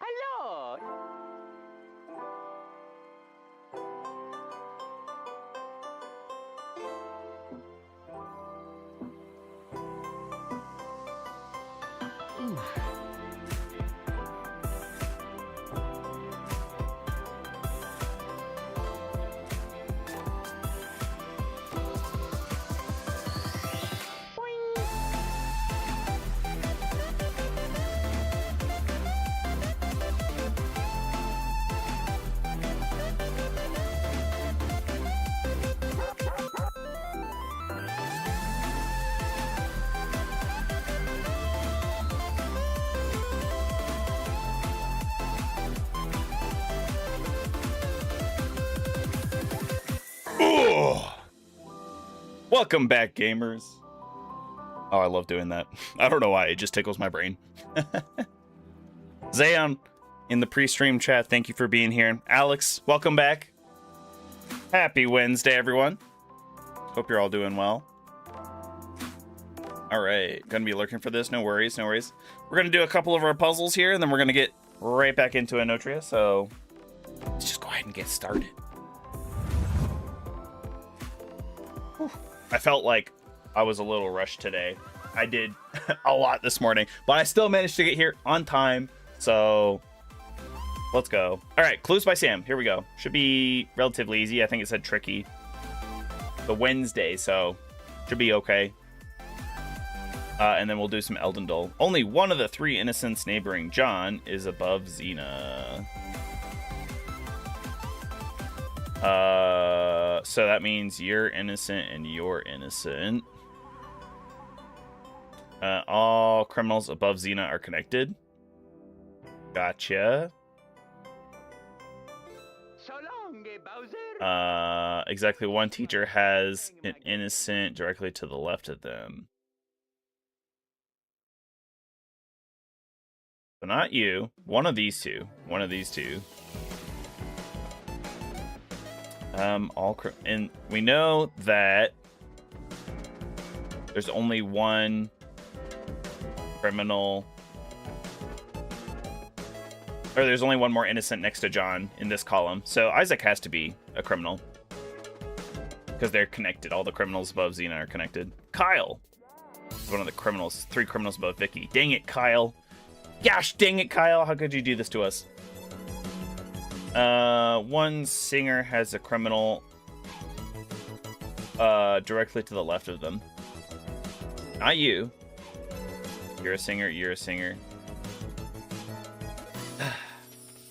Hello. Welcome back, gamers. Oh, I love doing that. I don't know why, it just tickles my brain. Zayon in the pre-stream chat, thank you for being here. Alex, welcome back. Happy Wednesday, everyone. Hope you're all doing well. All right, gonna be looking for this. No worries, no worries. We're gonna do a couple of our puzzles here, and then we're gonna get right back into Enotria. So let's just go ahead and get started. Whew. I felt like I was a little rushed today. I did a lot this morning, but I still managed to get here on time. So let's go. All right, clues by Sam. Here we go. Should be relatively easy. I think it said tricky. The Wednesday, so should be okay. And then we'll do some Eldendol. Only one of the three innocents neighboring John is above Xena. So that means you're innocent and you're innocent. All criminals above Xena are connected. Gotcha. So long, Bowser. Exactly one teacher has an innocent directly to the left of them. So not you. One of these two. One of these two. And we know that there's only one criminal, or there's only one more innocent next to John in this column. So Isaac has to be a criminal because they're connected. All the criminals above Xena are connected. Kyle is one of the criminals. 3 criminals above Vicky. Dang it, Kyle. Gosh, dang it, Kyle. How could you do this to us? One singer has a criminal directly to the left of them. Not you. You're a singer, you're a singer.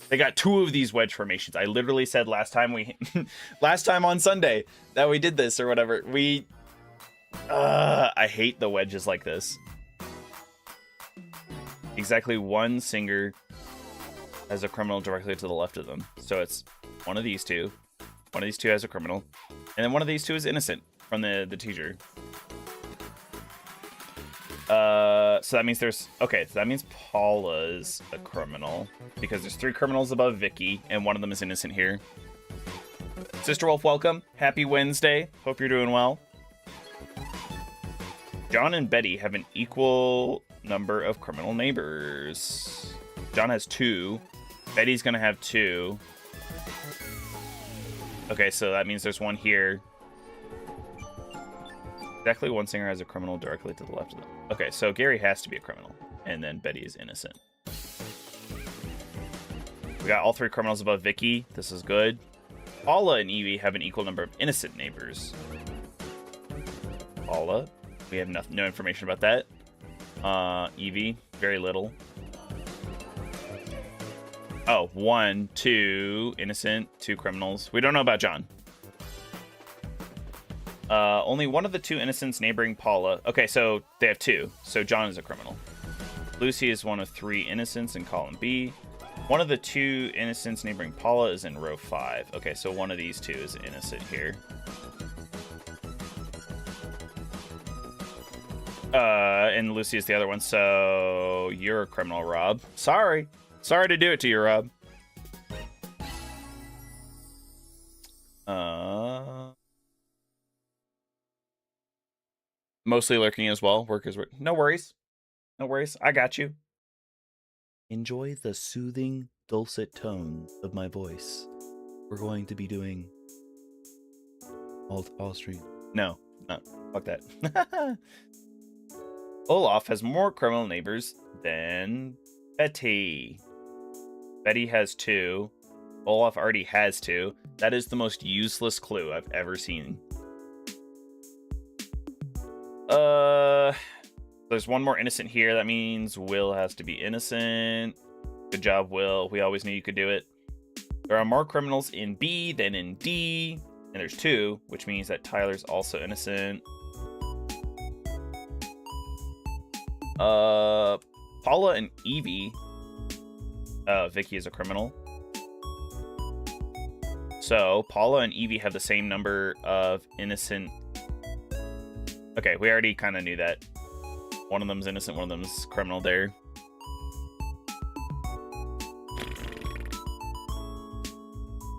They got 2 of these wedge formations. I literally said last time last time on Sunday that we did this or whatever. I hate the wedges like this. Exactly one singer has a criminal directly to the left of them. So it's one of these two. One of these two has a criminal. And then one of these two is innocent from the teacher. So that means so that means Paula's a criminal. Because there's 3 criminals above Vicky, and one of them is innocent here. Sister Wolf, welcome. Happy Wednesday. Hope you're doing well. John and Betty have an equal number of criminal neighbors. John has 2. Betty's gonna have 2. Okay, so that means there's one here. Exactly one singer has a criminal directly to the left of them. Okay, so Gary has to be a criminal, and then Betty is innocent. We got all 3 criminals above Vicky. This is good. Paula and Evie have an equal number of innocent neighbors. Paula, we have no information about that. Evie, very little. Oh, 1, 2 innocent, 2 criminals. We don't know about John. Only one of the 2 innocents neighboring Paula. Okay, so they have 2. So John is a criminal. Lucy is one of 3 innocents in column B. One of the 2 innocents neighboring Paula is in row 5. Okay, so one of these 2 is innocent here. And Lucy is the other one. So you're a criminal, Rob. Sorry. Sorry to do it to you, Rob. Mostly lurking as well. Work is work. No worries. No worries. I got you. Enjoy the soothing, dulcet tones of my voice. We're going to be doing all street. No, fuck that. Olaf has more criminal neighbors than Betty. Betty has 2. Olaf already has 2. That is the most useless clue I've ever seen. There's one more innocent here. That means Will has to be innocent. Good job, Will. We always knew you could do it. There are more criminals in B than in D. And there's 2, which means that Tyler's also innocent. Paula and Evie. Vicky is a criminal. So, Paula and Evie have the same number of innocent... Okay, we already kind of knew that. One of them's innocent, one of them's criminal there.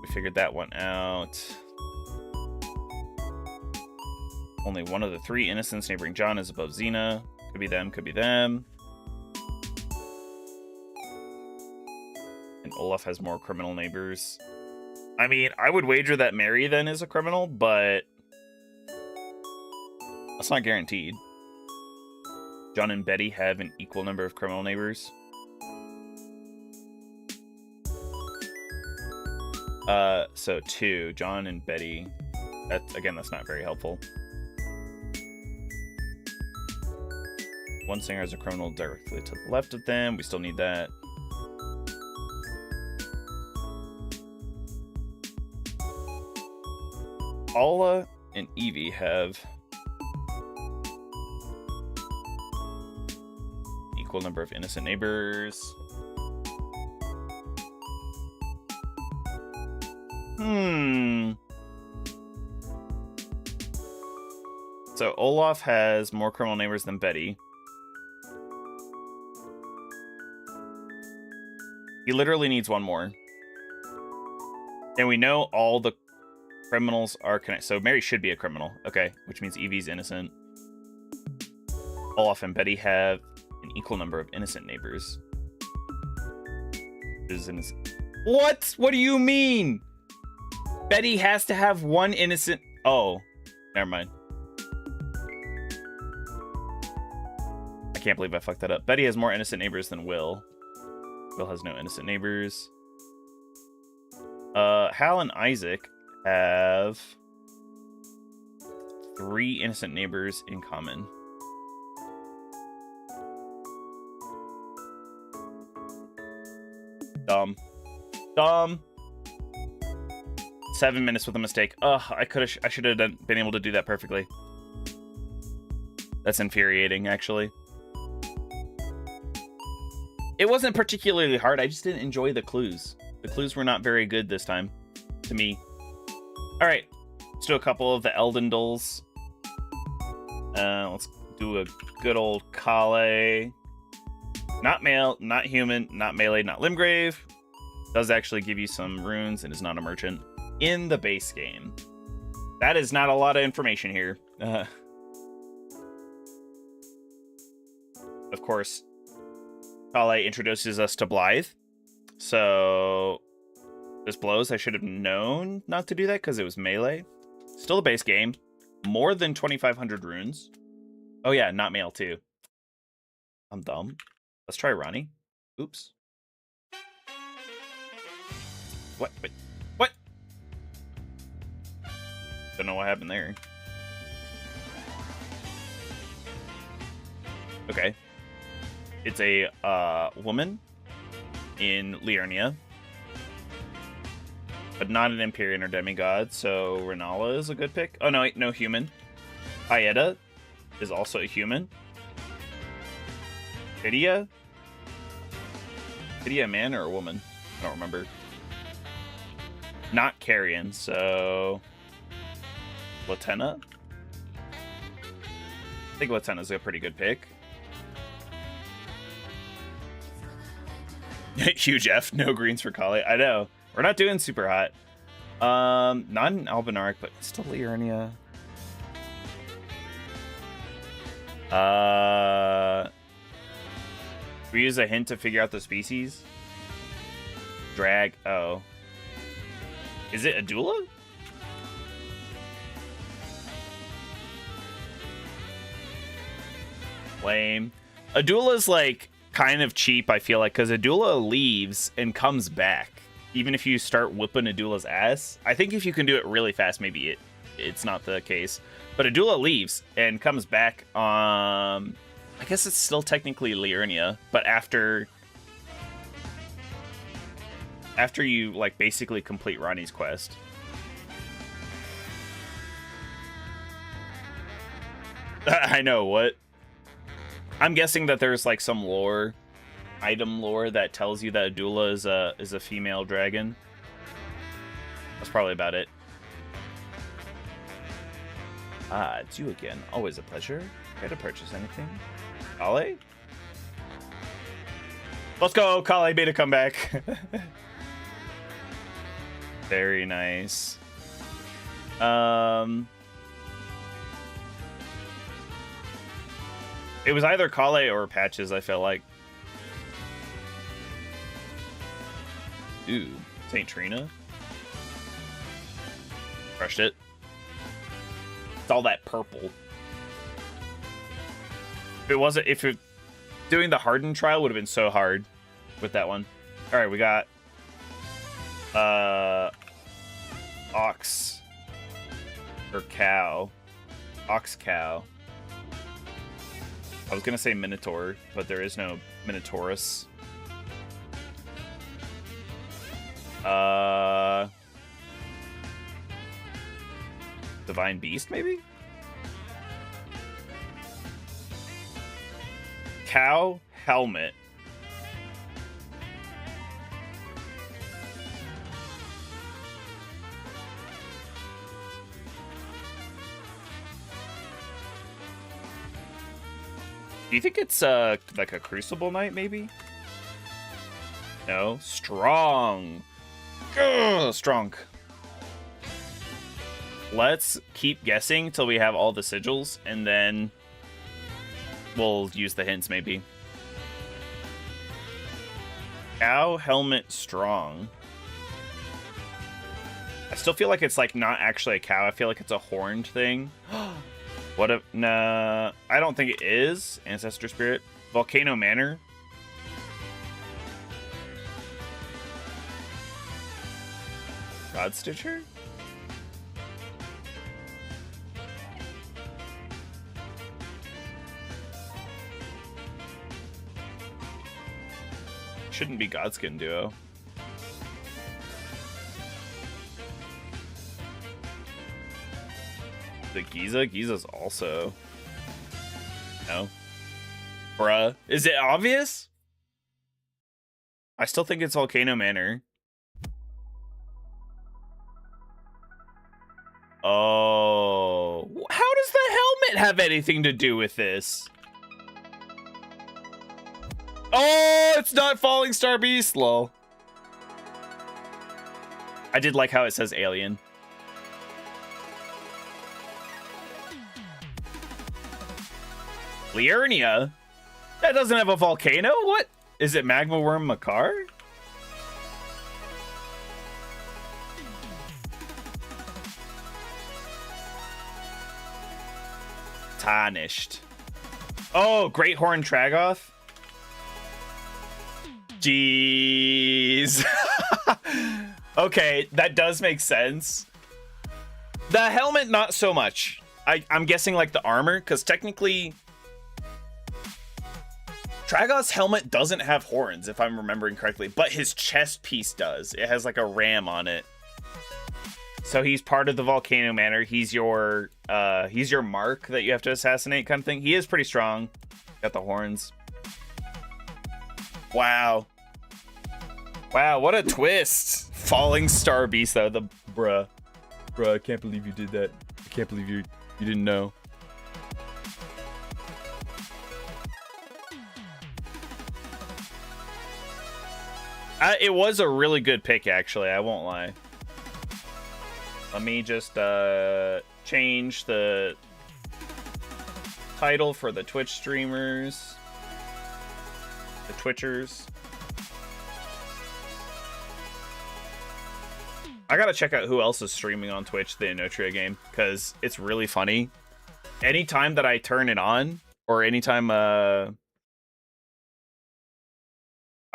We figured that one out. Only one of the 3 innocents neighboring John is above Xena. Could be them, could be them. And Olaf has more criminal neighbors. I mean, I would wager that Mary then is a criminal, but that's not guaranteed. John and Betty have an equal number of criminal neighbors. So 2, John and Betty. That's not very helpful. One singer has a criminal directly to the left of them. We still need that. Paula and Evie have equal number of innocent neighbors. So Olaf has more criminal neighbors than Betty. He literally needs one more. And we know all the criminals are connected. So Mary should be a criminal. Okay, which means Evie's innocent. Olaf and Betty have an equal number of innocent neighbors. What? What do you mean? Betty has to have one innocent... Oh, never mind. I can't believe I fucked that up. Betty has more innocent neighbors than Will. Will has no innocent neighbors. Hal and Isaac have 3 innocent neighbors in common. Dumb. 7 minutes with a mistake. Ugh, I should have been able to do that perfectly. That's infuriating, actually. It wasn't particularly hard. I just didn't enjoy the clues. The clues were not very good this time, to me. All right, let's do a couple of the Eldendals. Let's do a good old Kale. Not male, not human, not melee, not Limgrave. Does actually give you some runes and is not a merchant in the base game. That is not a lot of information here. Of course, Kale introduces us to Blythe. So this blows. I should have known not to do that because it was melee. Still a base game. More than 2,500 runes. Oh yeah, not male too. I'm dumb. Let's try Ronnie. Oops. What? Wait, what? Don't know what happened there. Okay. It's a woman in Liurnia, but not an Empyrean or demigod, so Renala is a good pick. Oh no, wait, no human. Hyetta is also a human. Lydia? Lydia a man or a woman? I don't remember. Not Carrion, so Latenna? I think Latenna's a pretty good pick. Huge F, no greens for Kale. I know. We're not doing super hot. Not an Albinaric, but still Liurnia. We use a hint to figure out the species. Drag. Oh. Is it Adula? Lame. Adula's like kind of cheap, I feel like, because Adula leaves and comes back. Even if you start whipping Adula's ass. I think if you can do it really fast, maybe it's not the case. But Adula leaves and comes back. I guess it's still technically Liurnia, but after you like basically complete Ronnie's quest. I know, what? I'm guessing that there's like some lore, item lore that tells you that Adula is a female dragon. That's probably about it. Ah, it's you again. Always a pleasure. Care to purchase anything? Kale? Let's go, Kale made a comeback. Very nice. It was either Kale or Patches, I felt like. Ooh, St. Trina. Crushed it. It's all that purple. If it doing the hardened trial would have been so hard with that one. All right, we got ox or cow. Ox cow. I was gonna say Minotaur, but there is no Minotaurus. Divine Beast, maybe? Cow helmet. Do you think it's like a Crucible Knight, maybe? No. Strong. Ugh, strong. Let's keep guessing till we have all the sigils, and then we'll use the hints, maybe. Cow helmet strong. I still feel like it's like not actually a cow. I feel like it's a horned thing. What if... Nah, I don't think it is. Ancestor Spirit. Volcano Manor. God Stitcher? Shouldn't be Godskin Duo. The Giza? Giza's also... No. Bruh. Is it obvious? I still think it's Volcano Manor. Oh. How does the helmet have anything to do with this? Oh, it's not Falling Star Beast, lol. I did like how it says alien. Liurnia? That doesn't have a volcano? What? Is it Magma Worm Makar? Tarnished. Oh, Great Horn Tragoth? Jeez. Okay, that does make sense. The helmet, not so much. I'm guessing like the armor, because technically... Tragoth's helmet doesn't have horns, if I'm remembering correctly, but his chest piece does. It has like a ram on it. So he's part of the Volcano Manor. He's your mark that you have to assassinate kind of thing. He is pretty strong. Got the horns. Wow. Wow, what a twist. Falling Star Beast though, the bruh. Bruh, I can't believe you did that. I can't believe you didn't know. It was a really good pick, actually. I won't lie. Let me just change the title for the Twitch streamers. the Twitchers. I gotta check out who else is streaming on Twitch the Enotria game, because it's really funny. Anytime that I turn it on, or anytime I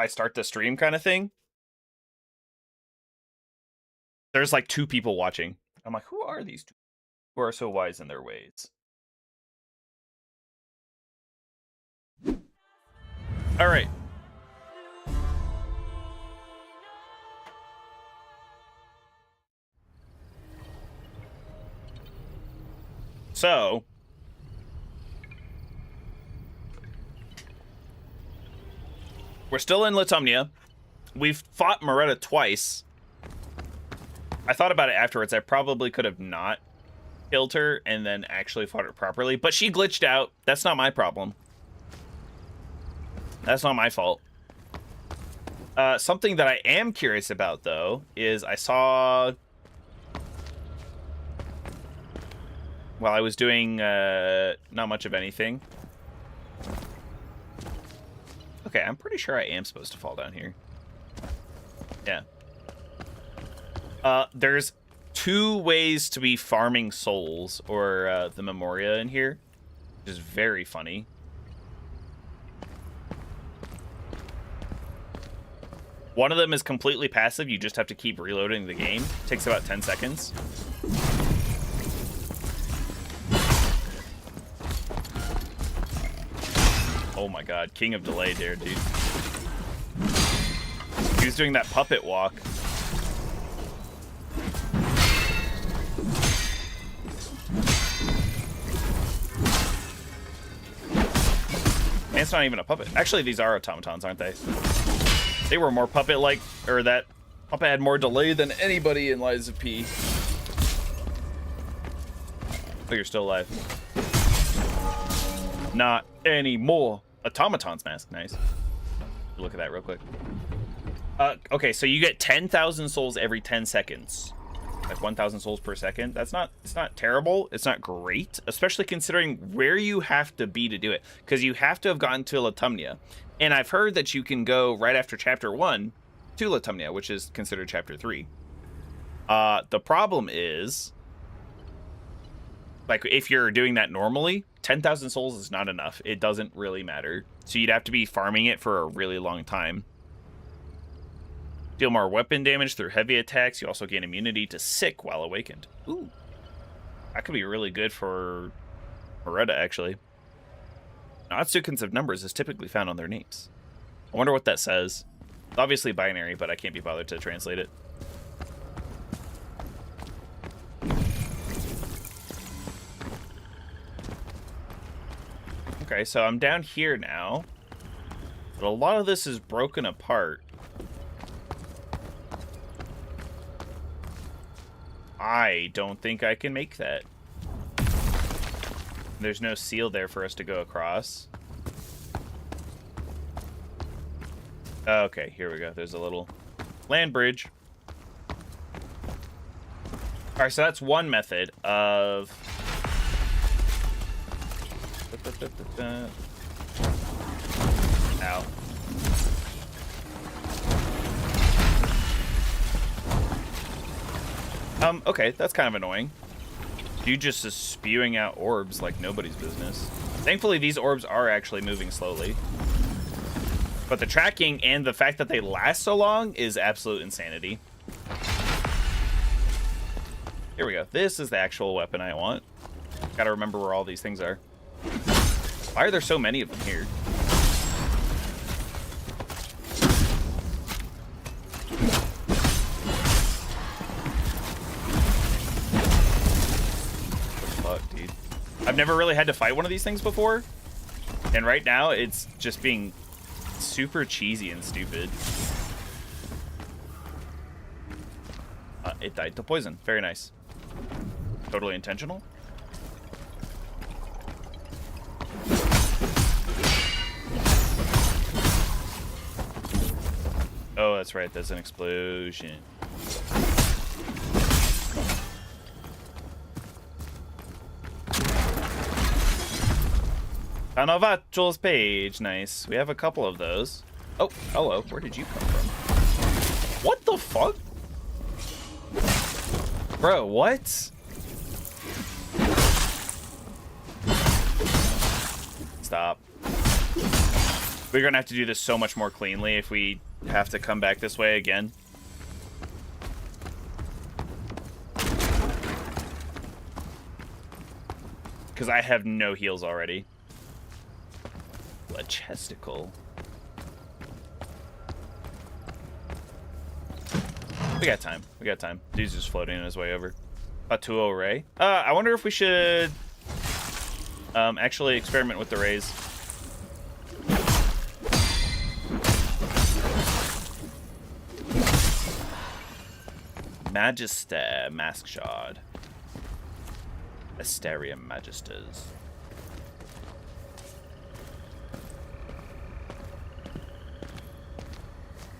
start the stream kind of thing, there's like 2 people watching. I'm like, who are these 2 who are so wise in their ways? All right. So, we're still in Latumnia. We've fought Moretta twice. I thought about it afterwards. I probably could have not killed her and then actually fought her properly, but she glitched out. That's not my problem. That's not my fault. Something that I am curious about, though, is I saw... while I was doing not much of anything. Okay, I'm pretty sure I am supposed to fall down here. Yeah. There's 2 ways to be farming souls, or the Memoria in here, which is very funny. One of them is completely passive. You just have to keep reloading the game. It takes about 10 seconds. Oh my god, king of delay there, dude. He was doing that puppet walk. And it's not even a puppet. Actually, these are automatons, aren't they? They were more puppet-like, or that puppet had more delay than anybody in Lies of P. Oh, you're still alive. Not anymore. Automaton's mask, nice. Look at that real quick. Okay, so you get 10,000 souls every 10 seconds. Like 1,000 souls per second. It's not terrible. It's not great, especially considering where you have to be to do it. Because you have to have gotten to Latumnia. And I've heard that you can go right after Chapter 1 to Latumnia, which is considered Chapter 3. The problem is, like, if you're doing that normally, 10,000 souls is not enough. It doesn't really matter. So you'd have to be farming it for a really long time. Deal more weapon damage through heavy attacks. You also gain immunity to sick while awakened. Ooh. That could be really good for Moretta, actually. Odd sequence of numbers is typically found on their names. I wonder what that says. It's obviously binary, but I can't be bothered to translate it. Okay, so I'm down here now. But a lot of this is broken apart. I don't think I can make that. There's no seal there for us to go across. Okay, here we go. There's a little land bridge. All right, so that's one method of... Ow. Okay, that's kind of annoying. Dude just is spewing out orbs like nobody's business. Thankfully, these orbs are actually moving slowly. But the tracking and the fact that they last so long is absolute insanity. Here we go. This is the actual weapon I want. Gotta remember where all these things are. Why are there so many of them here? I've never really had to fight one of these things before, and right now it's just being super cheesy and stupid. It died to poison. Very nice. Totally intentional. Oh, that's right. That's an explosion. Canovacciol's page. Nice. We have a couple of those. Oh, hello. Where did you come from? What the fuck? Bro, what? Stop. We're gonna have to do this so much more cleanly if we have to come back this way again. Because I have no heals already. A chesticle. We got time. We got time. Dude's just floating on his way over. Fatuo Ray. I wonder if we should actually experiment with the rays. Magister Mask Shard. Asterium Magisters.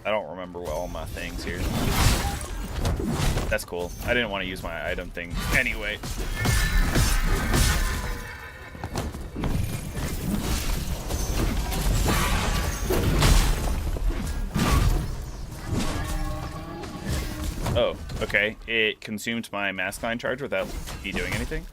I don't remember all my things here. That's cool. I didn't want to use my item thing anyway. Oh, okay. It consumed my mask line charge without me doing anything.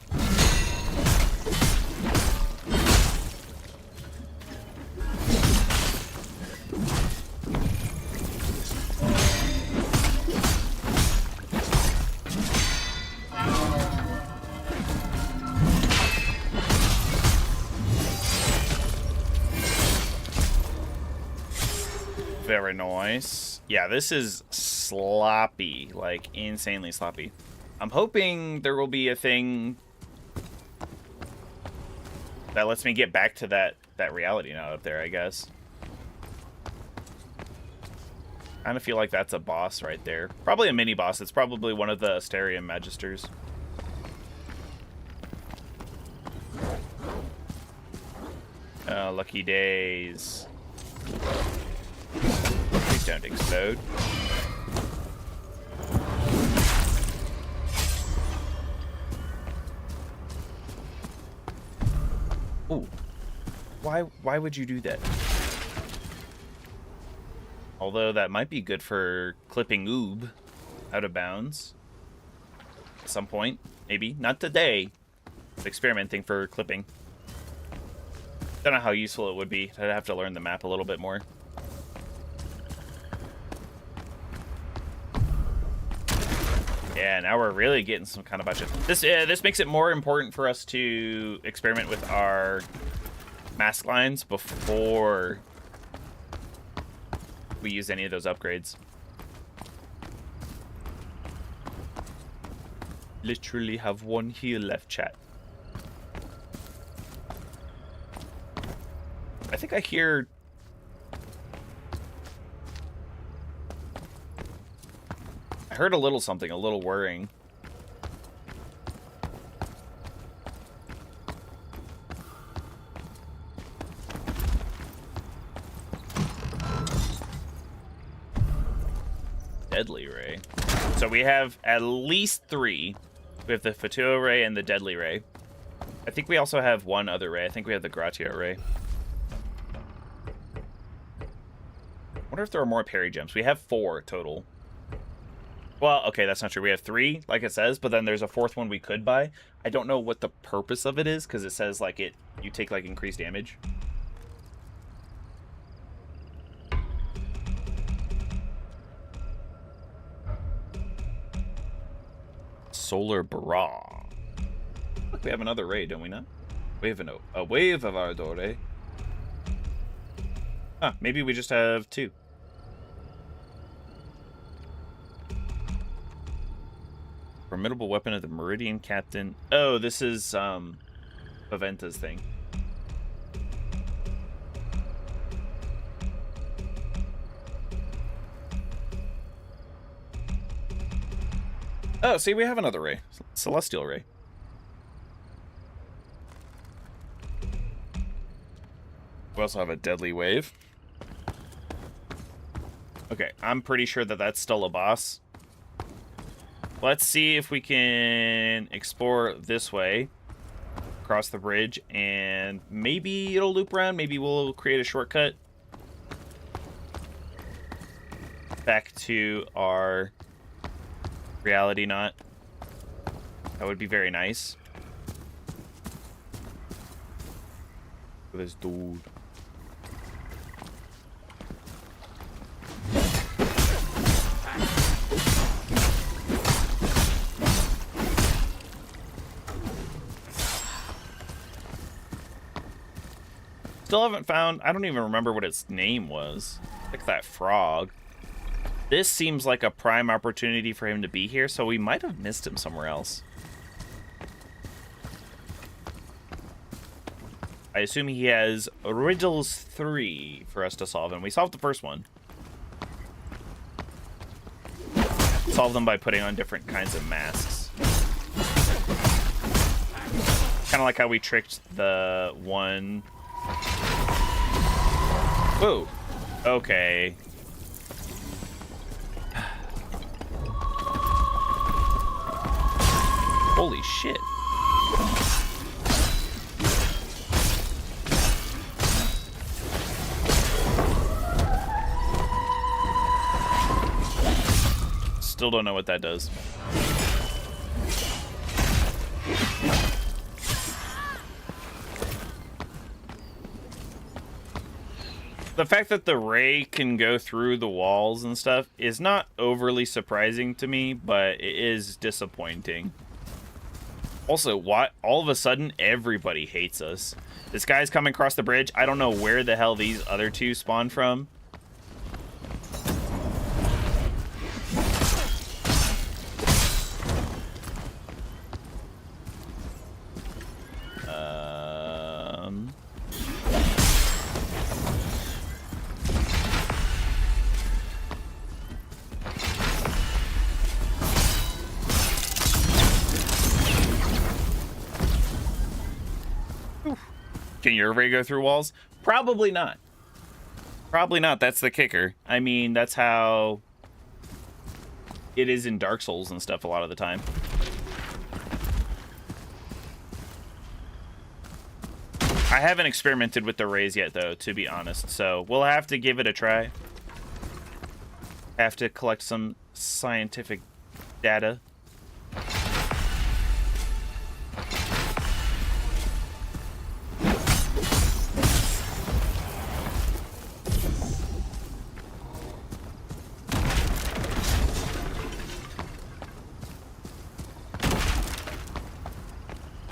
Very nice. Yeah, this is sloppy, like insanely sloppy. I'm hoping there will be a thing that lets me get back to that reality now up there, I guess. I kind of feel like that's a boss right there. Probably a mini boss. It's probably one of the Asterium Magisters. Oh, lucky days. Please don't explode. Ooh. Why would you do that? Although that might be good for clipping oob out of bounds. At some point. Maybe. Not today. Experimenting for clipping. Don't know how useful it would be. I'd have to learn the map a little bit more. Yeah, now we're really getting some kind of budget. This makes it more important for us to experiment with our mask lines before we use any of those upgrades. Literally have one heal left, chat. I think I hear... I heard a little something, a little whirring. Deadly Ray. So we have at least 3. We have the Fatuo Ray and the Deadly Ray. I think we also have one other Ray. I think we have the Gratio Ray. I wonder if there are more parry gems. We have 4 total. Well, okay, that's not true. We have 3, like it says, but then there's a 4th one we could buy. I don't know what the purpose of it is, because it says, like, you take, like, increased damage. Solar Bra. Look, we have another raid, don't we not? We have a wave of Ardore. Huh, maybe we just have 2. Formidable weapon of the Meridian Captain. Oh, this is Paventa's thing. Oh, see, we have another ray. Celestial Ray. We also have a Deadly Wave. Okay, I'm pretty sure that that's still a boss. Let's see if we can explore this way. across the bridge, and maybe it'll loop around. Maybe we'll create a shortcut back to our reality knot. That would be very nice. Look at this dude. Still haven't found, I don't even remember what its name was. Like that frog. This seems like a prime opportunity for him to be here, so we might have missed him somewhere else. I assume he has riddles 3 for us to solve, and we solved the first one. Solve them by putting on different kinds of masks. Kind of like how we tricked the one... Whoa. Okay. Holy shit. Still don't know what that does. The fact that the ray can go through the walls and stuff is not overly surprising to me, but it is disappointing. Also, why all of a sudden everybody hates us? This guy's coming across the bridge. I don't know where the hell these other two spawned from. Can your ray go through walls? Probably not. Probably not. That's the kicker. I mean, that's how it is in Dark Souls and stuff a lot of the time. I haven't experimented with the rays yet, though, to be honest. So we'll have to give it a try. Have to collect some scientific data.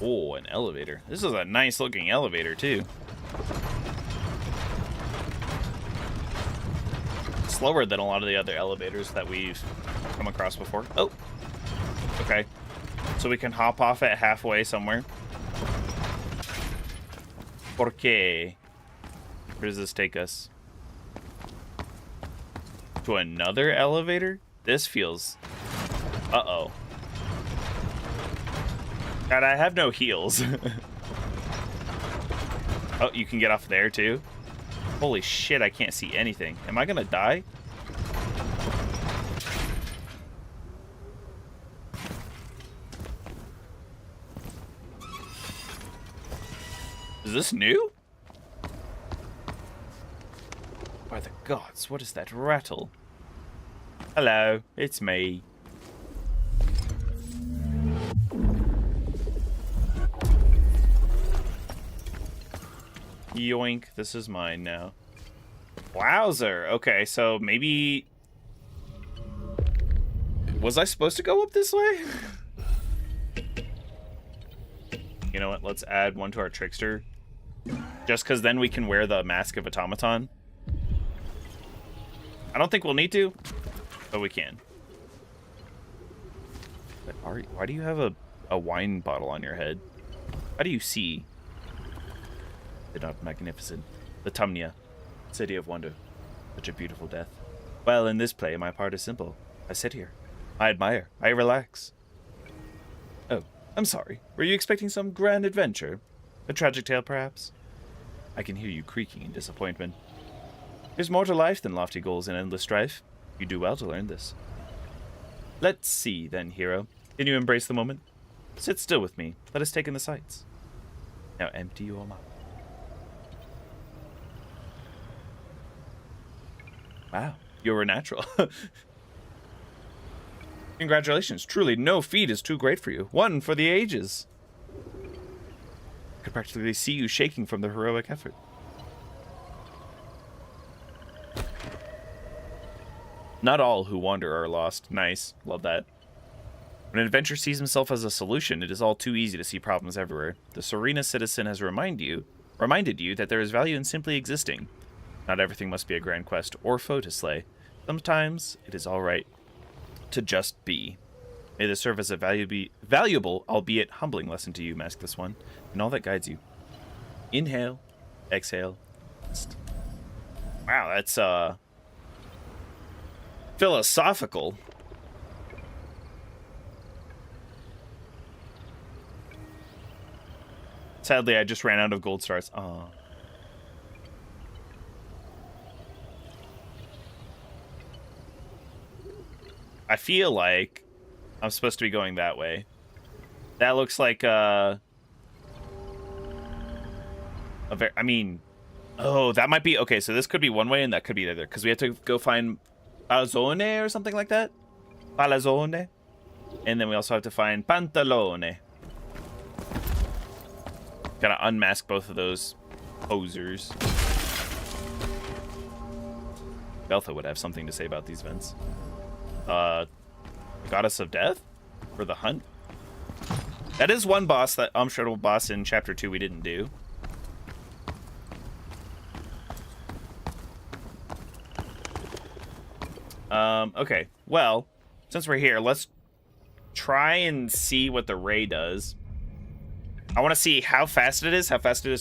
Oh, an elevator. This is a nice looking elevator too. Slower than a lot of the other elevators that we've come across before. Oh, okay. So we can hop off at halfway somewhere. ¿Por qué? Where does this take us? To another elevator? This feels... Uh-oh. God, I have no heals. Oh, you can get off there too? Holy shit, I can't see anything. Am I gonna die? Is this new? By the gods, what is that rattle? Hello, it's me. Yoink, this is mine now. Wowzer. Okay, so maybe... Was I supposed to go up this way? You know what? Let's add one to our trickster. Just because then we can wear the Mask of Automaton. I don't think we'll need to, but we can. Why do you have a wine bottle on your head? How do you see? They're not magnificent. The Tumnia, city of wonder. Such a beautiful death. Well, in this play, my part is simple. I sit here. I admire. I relax. Oh, I'm sorry. Were you expecting some grand adventure? A tragic tale, perhaps? I can hear you creaking in disappointment. There's more to life than lofty goals and endless strife. You do well to learn this. Let's see, then, hero. Can you embrace the moment? Sit still with me. Let us take in the sights. Now empty your mouth. Wow, you're a natural. Congratulations. Truly, no feat is too great for you. One for the ages. I could practically see you shaking from the heroic effort. Not all who wander are lost. Nice. Love that. When an adventurer sees himself as a solution, it is all too easy to see problems everywhere. The Serena citizen has reminded you that there is value in simply existing. Not everything must be a grand quest or foe to slay. Sometimes it is all right to just be. May this serve as a valuable, albeit humbling lesson to you, Maskless One, and all that guides you. Inhale, exhale, rest. Wow, that's philosophical. Sadly, I just ran out of gold stars. Aw. I feel like I'm supposed to be going that way. That looks like I mean, oh, that might be okay. So this could be one way, and that could be the other, because we have to go find Palazone or something like that. Palazone, and then we also have to find Pantalone. Gotta unmask both of those posers. Beltha would have something to say about these vents. Goddess of Death for the hunt. That is one boss, that shuttle boss in chapter 2 we didn't do. Okay, well, since we're here, let's try and see what the ray does. I want to see how fast it is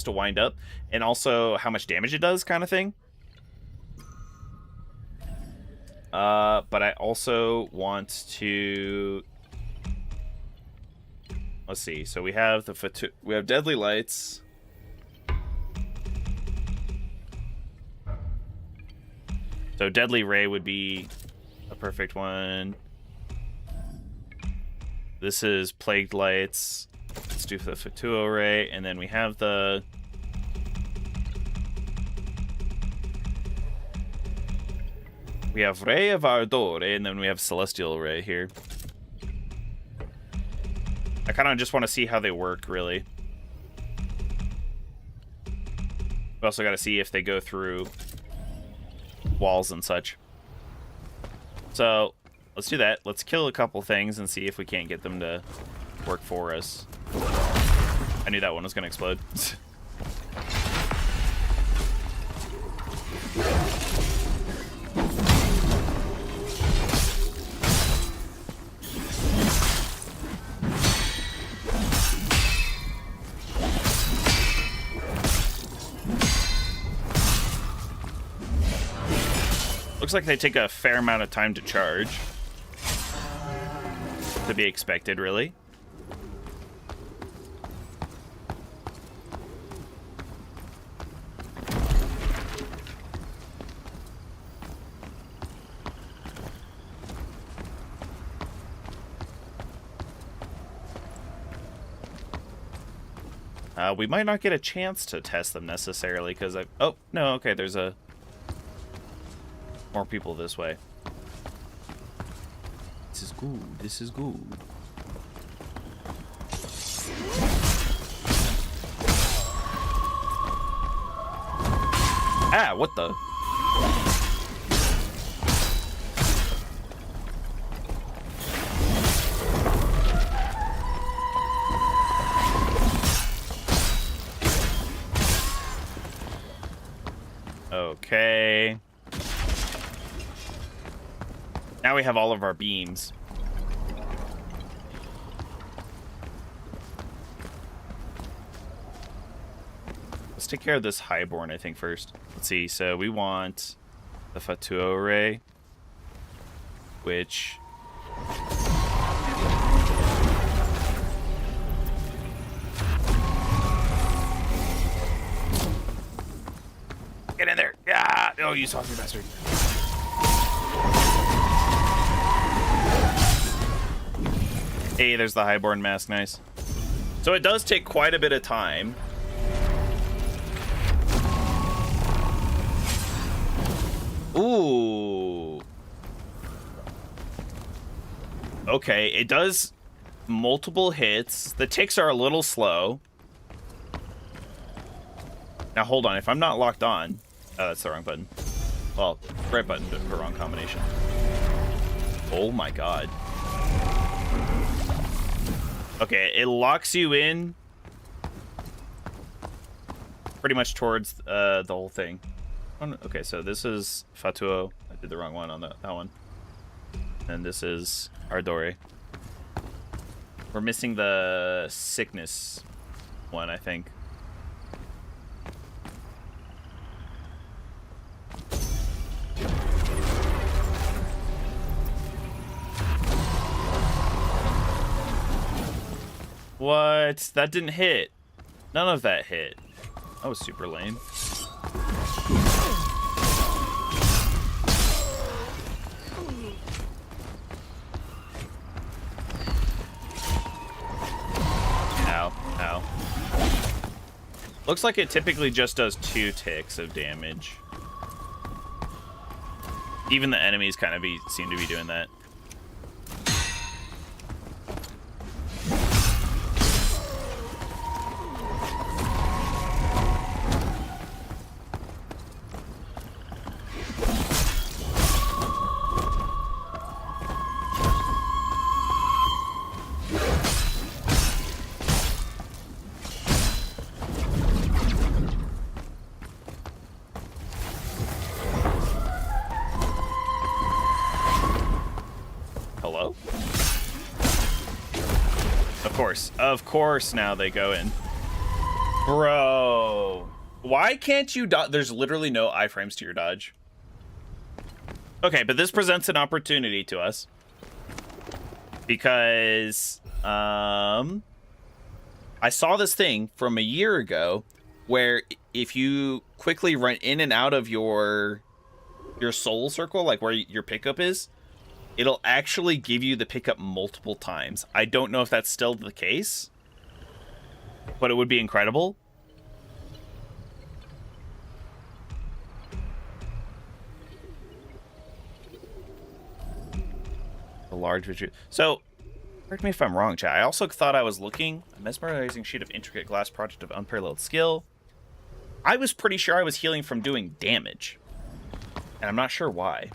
to wind up, and also how much damage it does, kind of thing. But I also want to... Let's see. So we have we have Deadly Lights. So Deadly Ray would be a perfect one. This is Plagued Lights. Let's do the Fatuo Ray, and then we have the... We have Ray of Ardore, and then we have Celestial Ray here. I kind of just want to see how they work, really. We also got to see if they go through walls and such. So, let's do that. Let's kill a couple things and see if we can't get them to work for us. I knew that one was going to explode. Looks like they take a fair amount of time to charge. To be expected, really. We might not get a chance to test them necessarily because I... Oh, no, okay, there's a... More people this way. This is good. This is good. Ah, what the? Okay. Now we have all of our beams. Let's take care of this highborn, I think, first. Let's see. So we want the Fatuo Ray, which... Get in there! Yeah! Oh, you saucy bastard. Hey, there's the highborn mask. Nice. So it does take quite a bit of time. Ooh. Okay, it does multiple hits. The ticks are a little slow. Now hold on, if I'm not locked on... Oh, that's the wrong button. Well, right button, but the wrong combination. Oh my god. Okay, it locks you in pretty much towards the whole thing. Okay, so this is Fatuo. I did the wrong one on that one. And this is Ardore. We're missing the sickness one, I think. What? That didn't hit. None of that hit. That was super lame. Ow. Ow. Looks like it typically just does 2 ticks of damage. Even the enemies kind of seem to be doing that. Hello? Of course now they go in. Bro. Why can't you dodge? There's literally no iframes to your dodge. Okay, but this presents an opportunity to us. Because, I saw this thing from a year ago where if you quickly run in and out of your soul circle, like where your pickup is, it'll actually give you the pickup multiple times. I don't know if that's still the case, but it would be incredible. A large visual. So, correct me if I'm wrong, chat. I also thought I was looking a mesmerizing sheet of intricate glass project of unparalleled skill. I was pretty sure I was healing from doing damage, and I'm not sure why.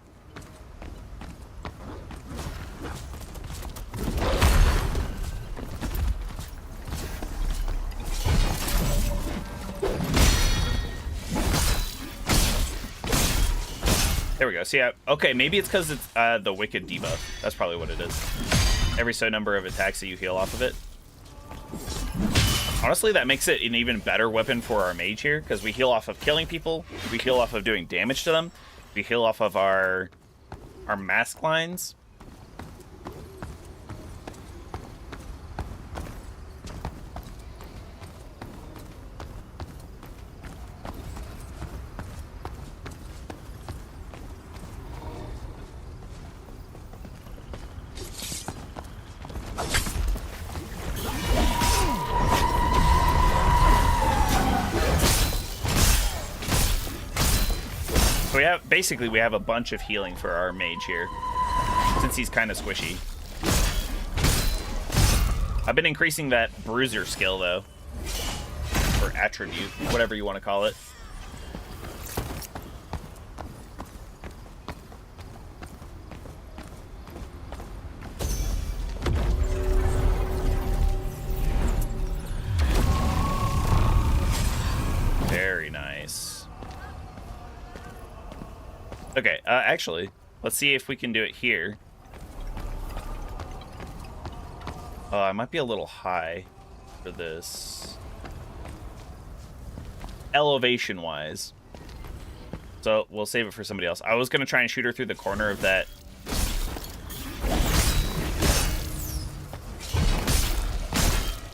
There we go. See, okay, maybe it's because it's the Wicked debuff. That's probably what it is. Every so number of attacks that you heal off of it. Honestly, that makes it an even better weapon for our mage here, because we heal off of killing people, we heal off of doing damage to them, we heal off of our mask lines. We have a bunch of healing for our mage here, since he's kind of squishy. I've been increasing that bruiser skill though, or attribute, whatever you want to call it. Very nice. Okay, actually, let's see if we can do it here. I might be a little high for this. Elevation-wise. So, we'll save it for somebody else. I was going to try and shoot her through the corner of that.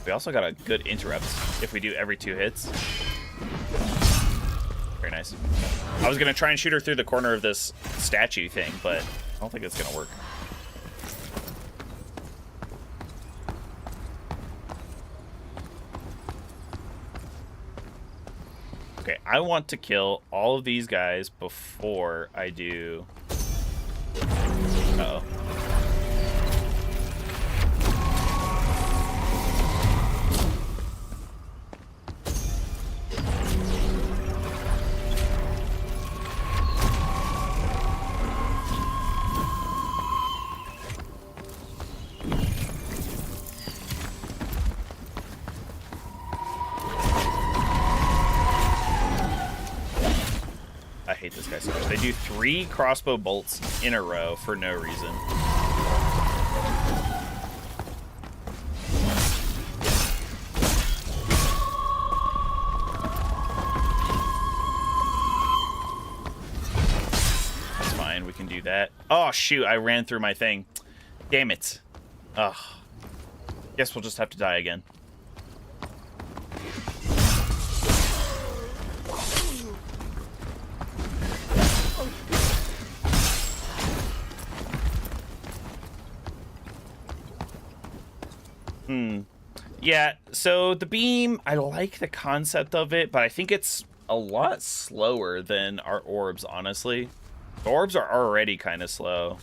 We also got a good interrupt if we do every 2 hits. Very nice. I was going to try and shoot her through the corner of this statue thing, but I don't think it's going to work. Okay, I want to kill all of these guys before I do... Uh-oh. I hate this guy so much. They do 3 crossbow bolts in a row for no reason. That's fine, we can do that. Oh, shoot, I ran through my thing. Damn it. Ugh. Guess we'll just have to die again. Yeah, so the beam, I like the concept of it, but I think it's a lot slower than our orbs, honestly. The orbs are already kind of slow.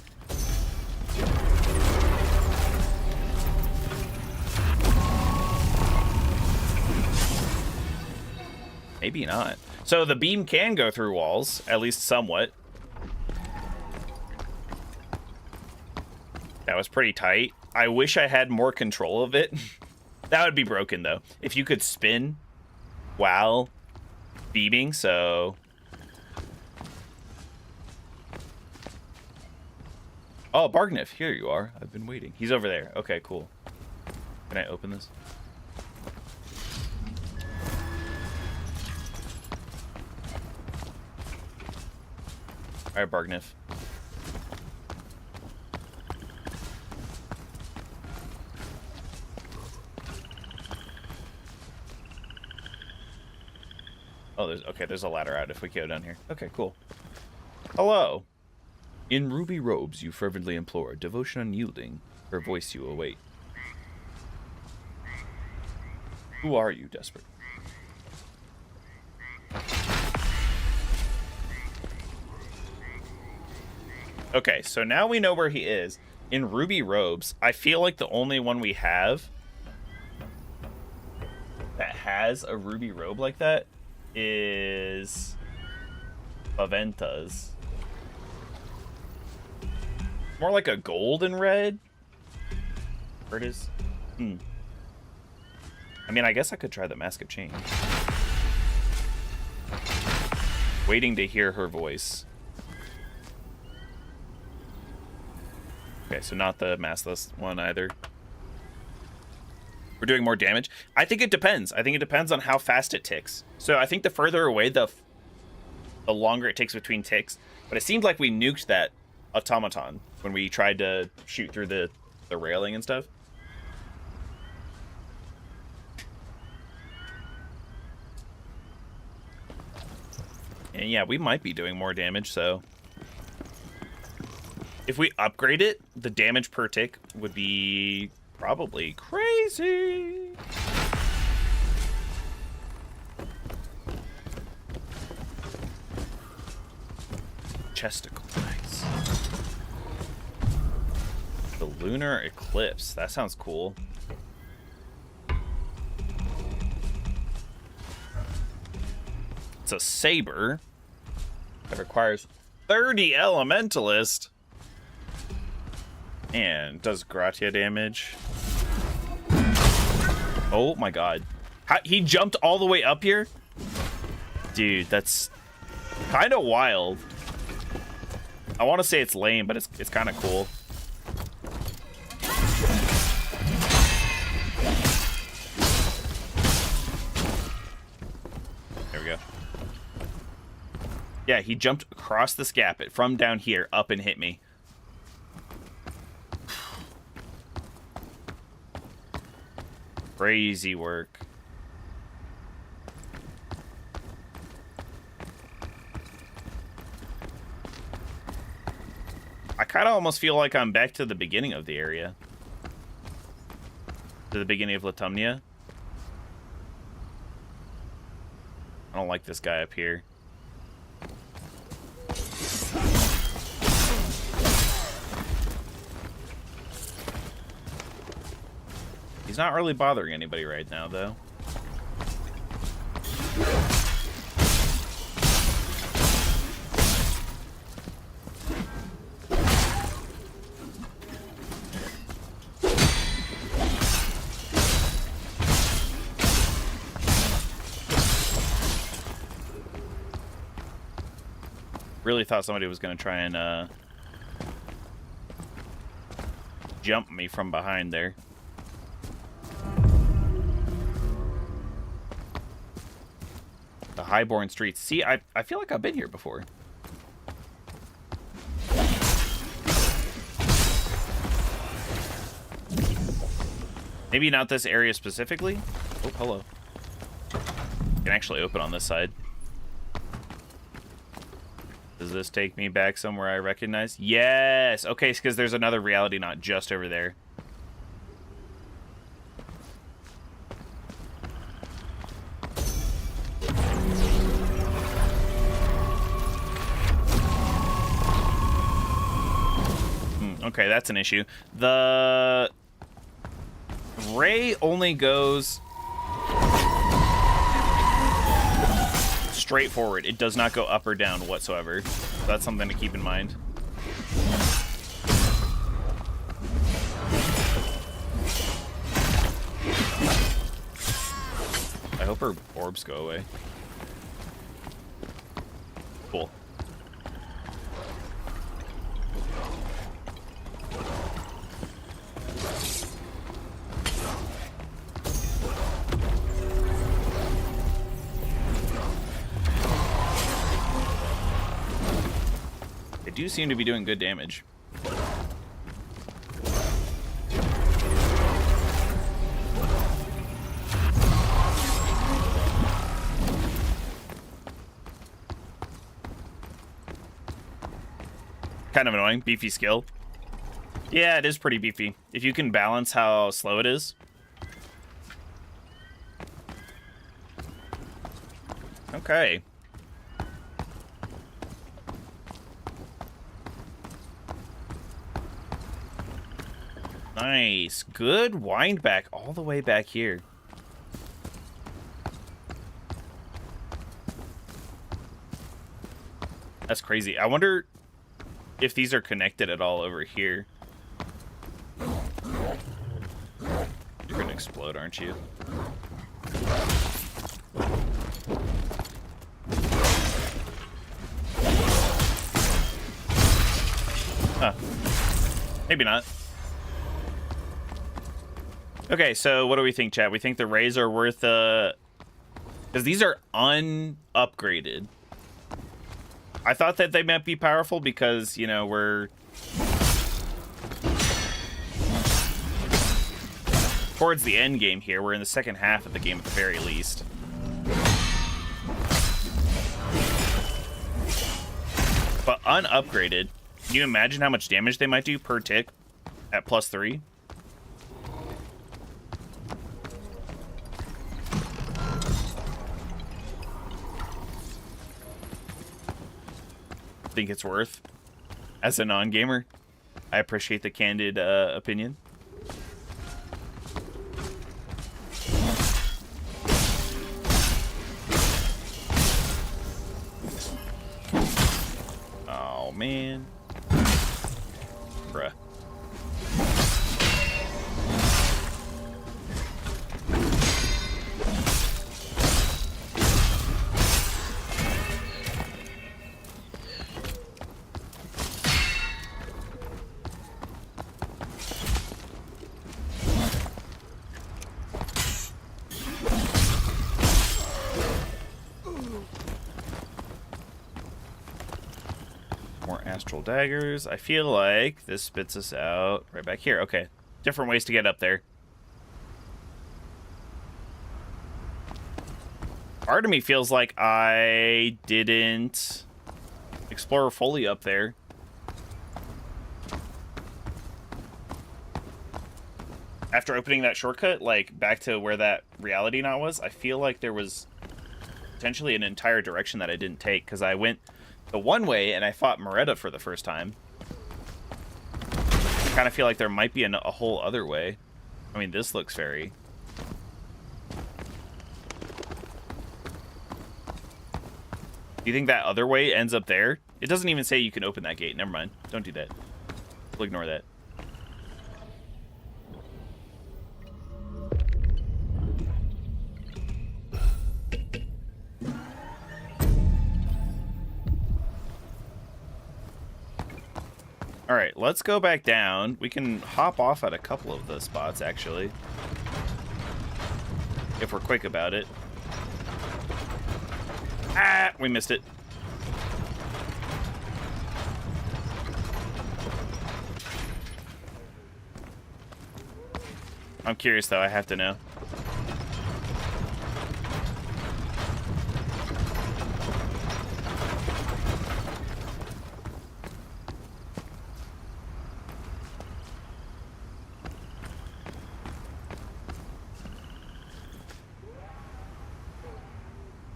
Maybe not. So the beam can go through walls, at least somewhat. That was pretty tight. I wish I had more control of it. That would be broken, though. If you could spin while beaming, so... Oh, Bargniff, here you are. I've been waiting. He's over there. Okay, cool. Can I open this? All right, Bargniff. Oh, there's a ladder out if we go down here. Okay, cool. Hello. In ruby robes you fervently implore, devotion unyielding, her voice you await. Who are you, desperate? Okay, so now we know where he is. In ruby robes, I feel like the only one we have that has a ruby robe like that is Paventa's. More like a gold and red. Where it is? I mean, I guess I could try the Mask of Change. Waiting to hear her voice. Okay, so not the maskless one either. We're doing more damage. I think it depends. I think it depends on how fast it ticks. So I think the further away, the longer it takes between ticks. But it seemed like we nuked that automaton when we tried to shoot through the railing and stuff. And yeah, we might be doing more damage, so... If we upgrade it, the damage per tick would be probably crazy. Chesticle, nice. The lunar eclipse, that sounds cool. It's a saber that requires 30 elementalist. And does gratia damage. Oh my god. He jumped all the way up here? Dude, that's kind of wild. I want to say it's lame, but it's kind of cool. There we go. Yeah, he jumped across this gap from down here up and hit me. Crazy work. I kind of almost feel like I'm back to the beginning of the area. To the beginning of Latumnia. I don't like this guy up here. He's not really bothering anybody right now, though. Really thought somebody was going to try and jump me from behind there. The Highborn Streets. See, I feel like I've been here before. Maybe not this area specifically. Oh, hello. I can actually open on this side. Does this take me back somewhere I recognize? Yes! Okay, because there's another reality not just over there. Okay, that's an issue. The ray only goes straight forward. It does not go up or down whatsoever. So that's something to keep in mind. I hope her orbs go away. Cool. Do seem to be doing good damage. Kind of annoying. Beefy skill. Yeah, it is pretty beefy. If you can balance how slow it is. Okay. Nice. Good wind back all the way back here. That's crazy. I wonder if these are connected at all over here. You're gonna explode, aren't you? Huh. Maybe not. Okay, so what do we think, chat? We think the rays are worth, because these are unupgraded. I thought that they might be powerful because, you know, we're towards the end game here. We're in the second half of the game at the very least. But unupgraded, can you imagine how much damage they might do per tick at +3? Think it's worth as a non-gamer. I appreciate the candid opinion. Oh man, bruh. Astral daggers. I feel like this spits us out right back here. Okay. Different ways to get up there. Part of me feels like I didn't explore fully up there. After opening that shortcut, like back to where that reality knot was, I feel like there was potentially an entire direction that I didn't take, because I went the one way and I fought Moretta for the first time. I kind of feel like there might be a whole other way. I mean, this looks very... Do you think that other way ends up there? It doesn't even say you can open that gate. Never mind. Don't do that. We'll ignore that. All right, let's go back down. We can hop off at a couple of the spots, actually, if we're quick about it. Ah, we missed it. I'm curious, though. I have to know.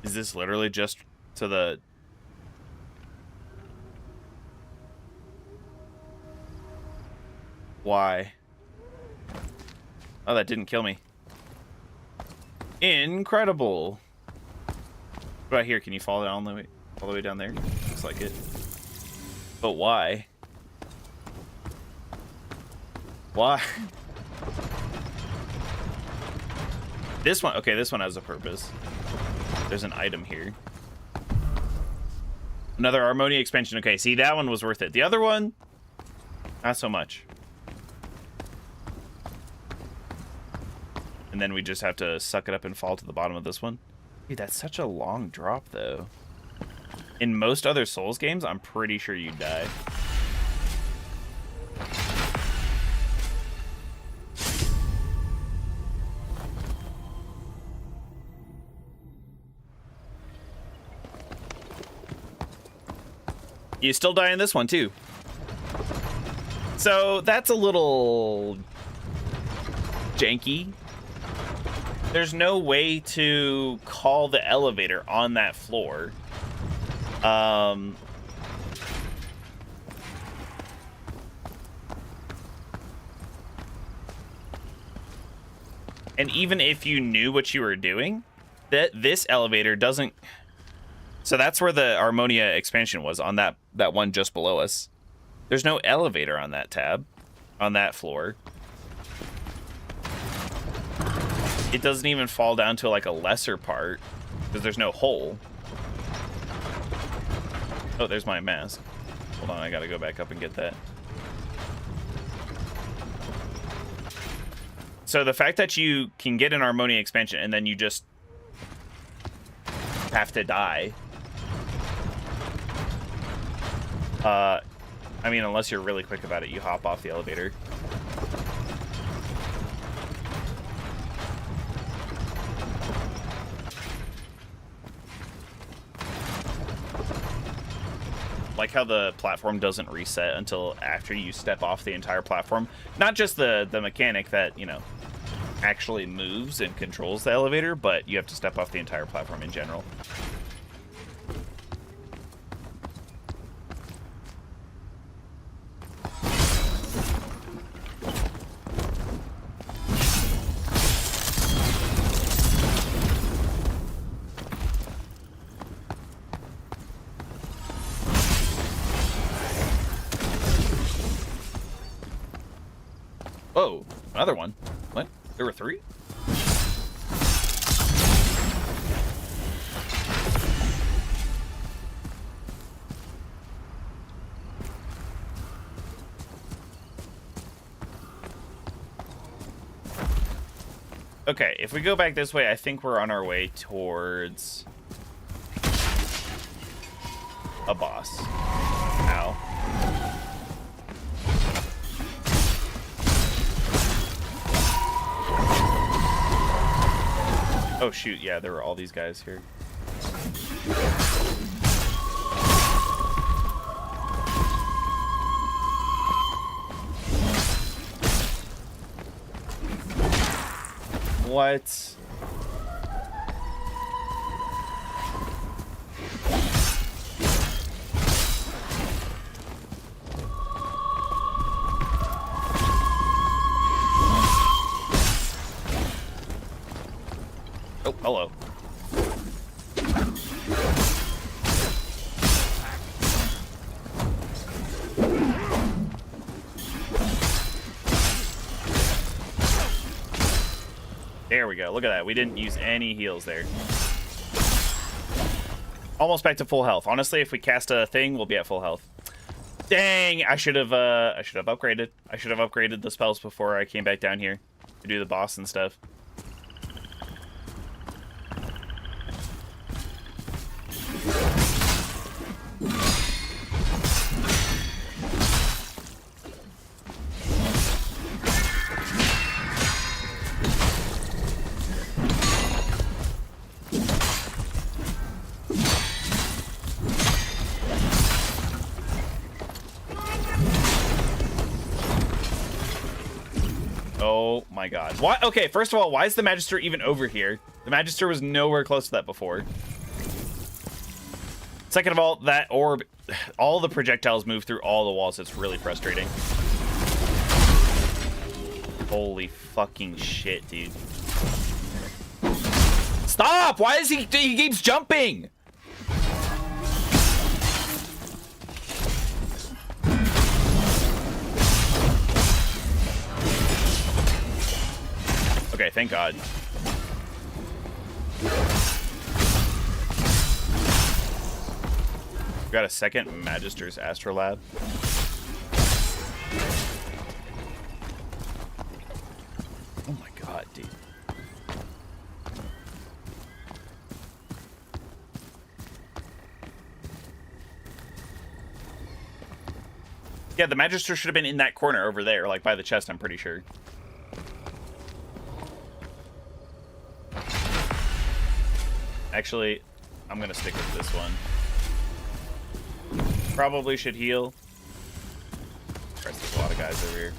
Is this literally just to the... Why? Oh, that didn't kill me. Incredible. What about here? Can you fall down all the way down there? Looks like it. But why? Why? This one, okay, this one has a purpose. There's an item here. Another Harmonia expansion. Okay, see, that one was worth it. The other one, not so much. And then we just have to suck it up and fall to the bottom of this one. Dude, that's such a long drop, though. In most other Souls games, I'm pretty sure you die. You still die in this one, too. So, that's a little... janky. There's no way to call the elevator on that floor. And even if you knew what you were doing, this elevator doesn't... So that's where the Harmonia expansion was, on that one just below us. There's no elevator on that tab, on that floor. It doesn't even fall down to like a lesser part, because there's no hole. Oh, there's my mask. Hold on, I gotta go back up and get that. So the fact that you can get an Harmonia expansion and then you just have to die. I mean, unless you're really quick about it, you hop off the elevator. Like how the platform doesn't reset until after you step off the entire platform. Not just the mechanic that, you know, actually moves and controls the elevator, but you have to step off the entire platform in general. Whoa, another one. What? There were 3? Okay, if we go back this way, I think we're on our way towards a boss. Ow. Oh shoot, yeah, there were all these guys here. What? There we go. Look at that. We didn't use any heals there. Almost back to full health. Honestly, if we cast a thing, we'll be at full health. Dang! I should have upgraded. I should have upgraded the spells before I came back down here to do the boss and stuff. Oh my god. Why? Okay, first of all, why is the Magister even over here? The Magister was nowhere close to that before. Second of all, that orb, all the projectiles move through all the walls. It's really frustrating. Holy fucking shit, dude. Stop! Why is he keeps jumping? Okay, thank God. We got a second Magister's Astrolab. Oh my God, dude. Yeah, the Magister should have been in that corner over there, like by the chest, I'm pretty sure. Actually, I'm gonna stick with this one. Probably should heal. Christ, there's a lot of guys over here.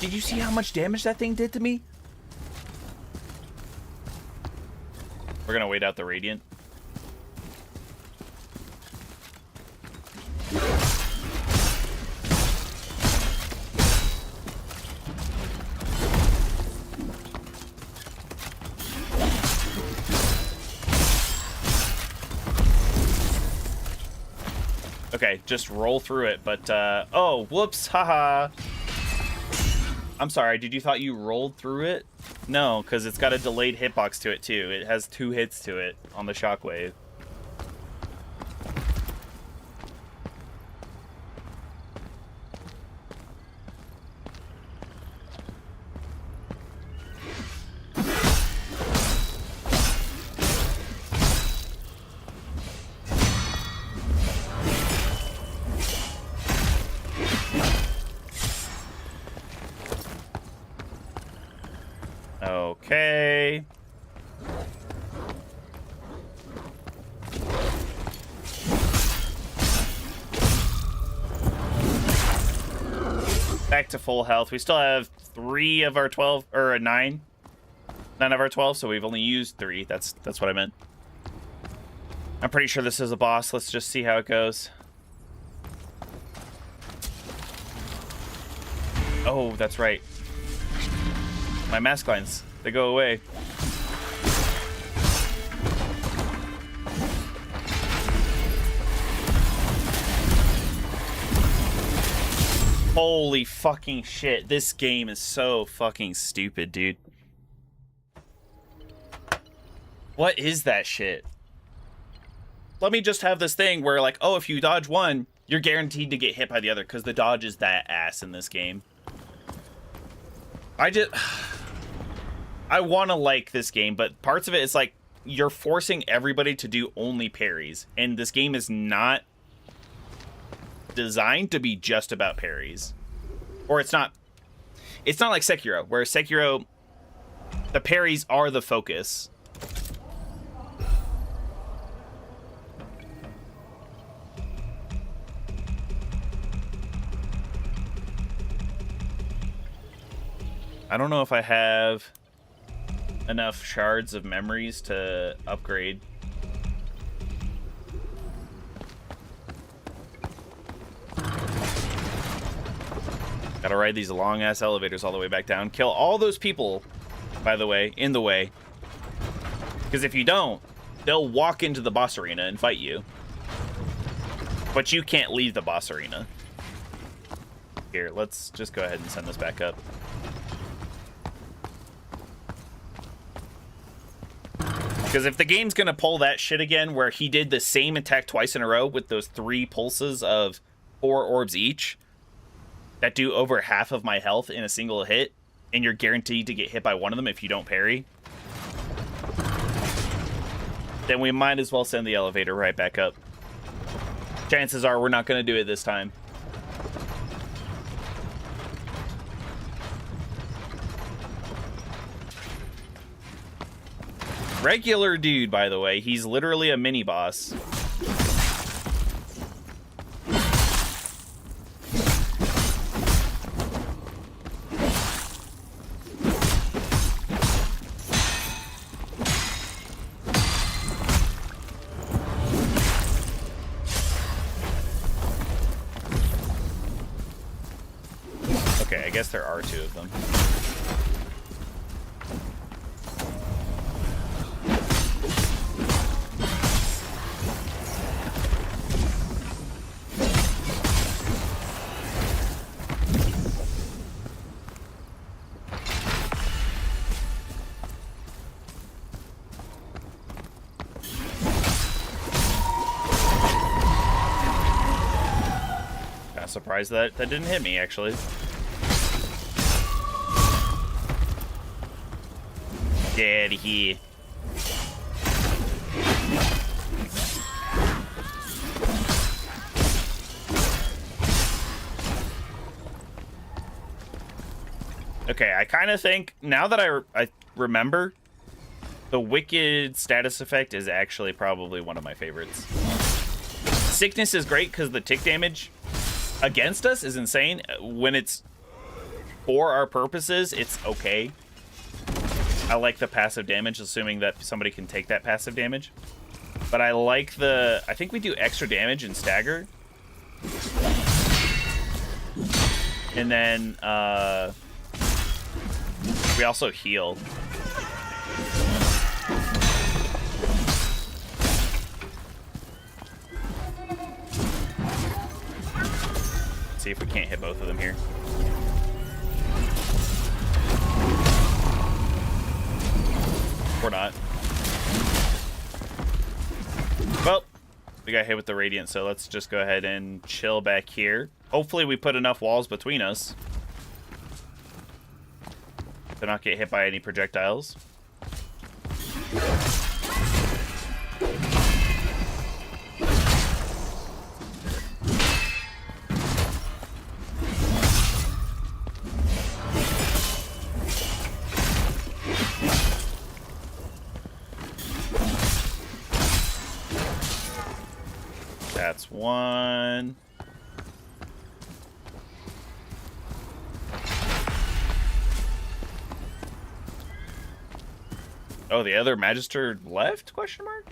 Did you see how much damage that thing did to me? We're gonna wait out the Radiant. Okay, just roll through it, but, oh, whoops, haha. I'm sorry, did you thought you rolled through it? No, because it's got a delayed hitbox to it, too. It has 2 hits to it on the shockwave. Okay. Back to full health. We still have 3 of our 12, or 9. 9 of our 12, so we've only used 3. That's what I meant. I'm pretty sure this is a boss. Let's just see how it goes. Oh, that's right. My mask lines, they go away. Holy fucking shit. This game is so fucking stupid, dude. What is that shit? Let me just have this thing where, like, oh, if you dodge one, you're guaranteed to get hit by the other, because the dodge is that ass in this game. I want to like this game, but parts of it is like you're forcing everybody to do only parries, and this game is not designed to be just about parries. Or it's not like Sekiro, where Sekiro, the parries are the focus. I don't know if I have enough shards of memories to upgrade. Gotta ride these long-ass elevators all the way back down. Kill all those people by the way, in the way. Because if you don't, they'll walk into the boss arena and fight you. But you can't leave the boss arena. Here, let's just go ahead and send this back up. Because if the game's going to pull that shit again, where he did the same attack twice in a row with those 3 pulses of 4 orbs each, that do over half of my health in a single hit, and you're guaranteed to get hit by one of them if you don't parry, then we might as well send the elevator right back up. Chances are we're not going to do it this time. Regular dude, by the way. He's literally a mini boss. Okay, I guess there are 2 of them. Surprised that didn't hit me, actually. Get out of here. Okay, I kind of think, now that I remember, the Wicked status effect is actually probably one of my favorites. Sickness is great because the tick damage against us is insane. When it's for our purposes, it's okay. I like the passive damage, assuming that somebody can take that passive damage. But I like the... I think we do extra damage and stagger. And then we also heal. See if we can't hit both of them here. Or not. Well, we got hit with the Radiant, so let's just go ahead and chill back here. Hopefully we put enough walls between us to not get hit by any projectiles. That's one. Oh, the other Magister left? Question mark?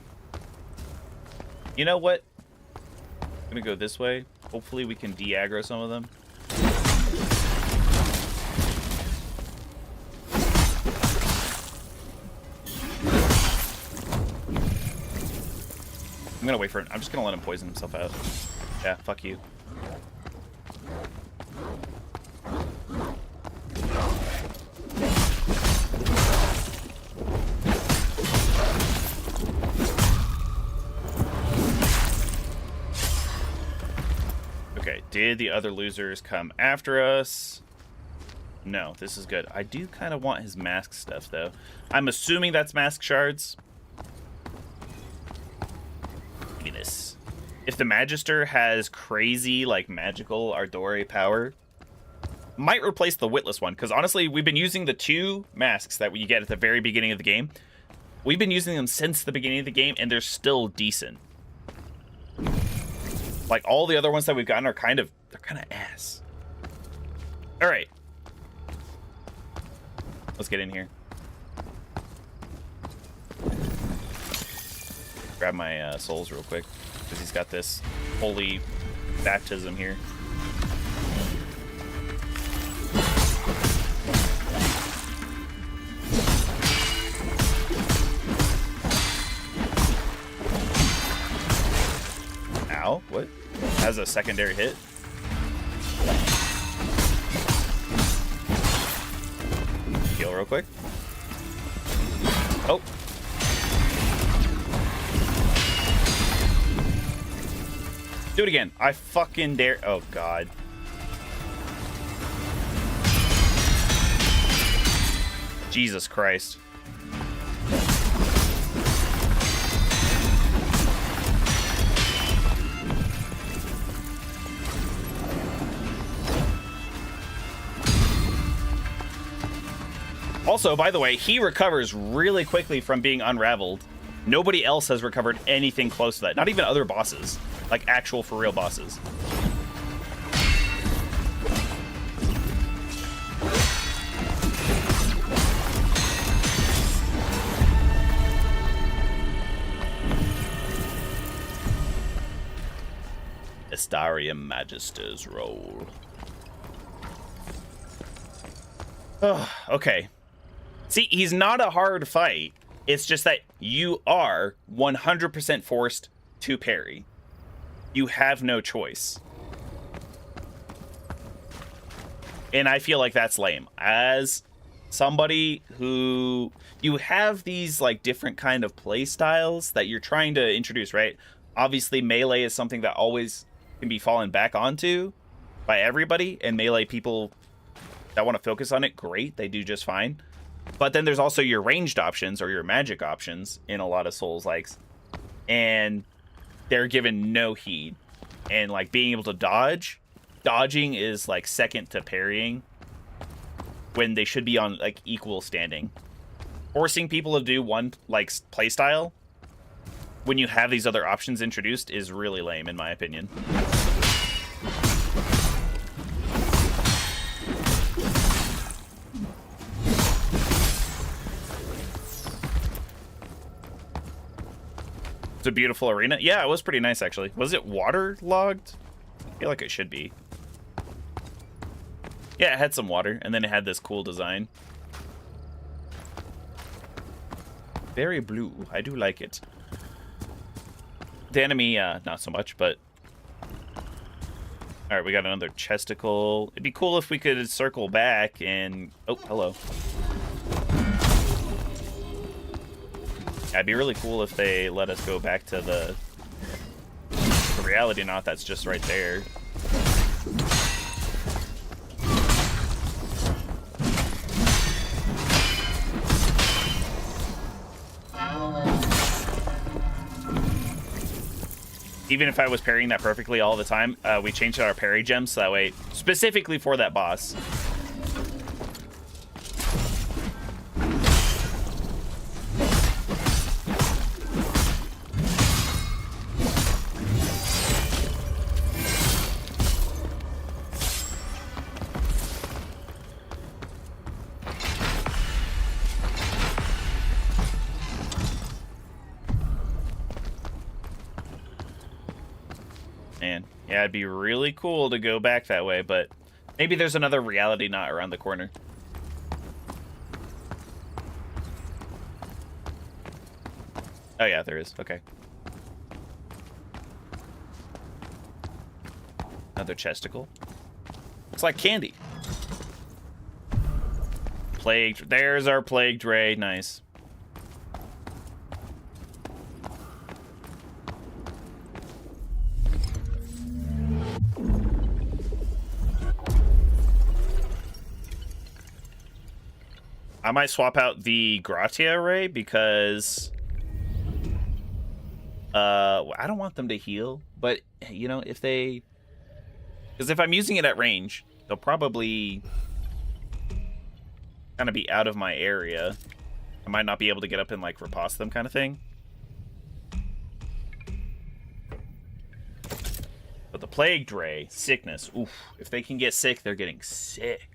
You know what? I'm gonna go this way. Hopefully we can de-aggro some of them. I'm gonna wait for it. I'm just gonna let him poison himself out. Yeah, fuck you. Okay, did the other losers come after us? No, this is good. I do kind of want his mask stuff, though. I'm assuming that's mask shards. This. If the Magister has crazy, like, magical Ardore power, might replace the Witless one, because honestly, we've been using the 2 masks that you get at the very beginning of the game. We've been using them since the beginning of the game, and they're still decent. Like, all the other ones that we've gotten are kind of ass. Alright. Let's get in here. Grab my souls real quick, because he's got this holy baptism here. Oh, what? Has a secondary hit? Heal real quick. Oh. Do it again. I fucking dare. Oh, God. Jesus Christ. Also, by the way, he recovers really quickly from being unraveled. Nobody else has recovered anything close to that. Not even other bosses. Like actual for real bosses. Astarium Magister's roll. Oh, okay. See, he's not a hard fight. It's just that you are 100% forced to parry. You have no choice. And I feel like that's lame. As somebody who... You have these, like, different kind of play styles that you're trying to introduce, right? Obviously, melee is something that always can be fallen back onto by everybody. And melee people that want to focus on it, great. They do just fine. But then there's also your ranged options or your magic options in a lot of Souls-likes. And they're given no heed. And, like, being able to dodge, dodging is, like, second to parrying when they should be on, like, equal standing. Forcing people to do one, like, play style when you have these other options introduced is really lame, in my opinion. It's a beautiful arena. Yeah, it was pretty nice, actually. Was it waterlogged? I feel like it should be. Yeah, it had some water, and then it had this cool design. Very blue. I do like it. The enemy, not so much, but... Alright, we got another chesticle. It'd be cool if we could circle back and... Oh, hello. It'd be really cool if they let us go back to the reality knot that's just right there. Even if I was parrying that perfectly all the time, we changed our parry gems so that way, specifically for that boss. Man, yeah, it'd be really cool to go back that way, but maybe there's another reality knot around the corner. Oh yeah, there is. Okay. Another chesticle. Looks like candy. Plagued. There's our plagued ray. Nice. I might swap out the Gratia array because I don't want them to heal, but you know, if they, because if I'm using it at range, they'll probably kind of be out of my area. I might not be able to get up and like riposte them, kind of thing. But the Plagued Ray, sickness, oof, if they can get sick, they're getting sick.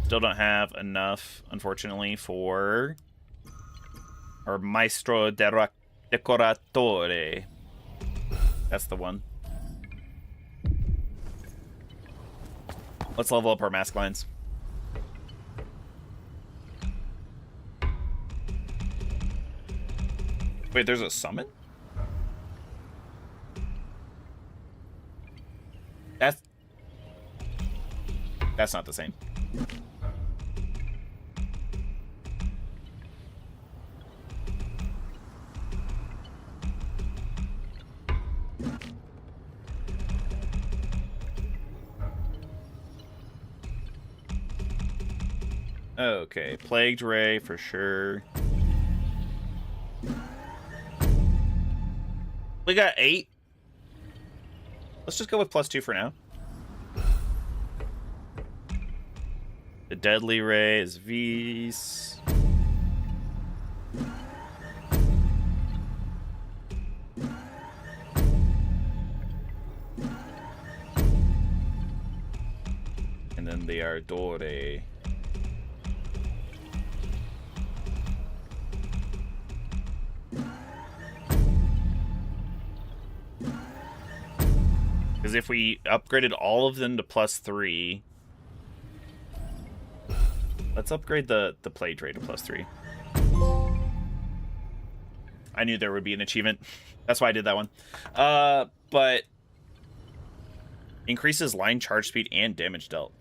Still don't have enough, unfortunately, for our Maestro Decoratore. That's the one. Let's level up our mask lines. Wait, there's a summon? That's not the same. Okay, Plagued Ray for sure. We got 8. Let's just go with +2 for now. The Deadly Ray is V's. And then the Ardore. Because if we upgraded all of them to +3, let's upgrade the Plague Ray to +3. I knew there would be an achievement. That's why I did that one. But increases line charge speed and damage dealt.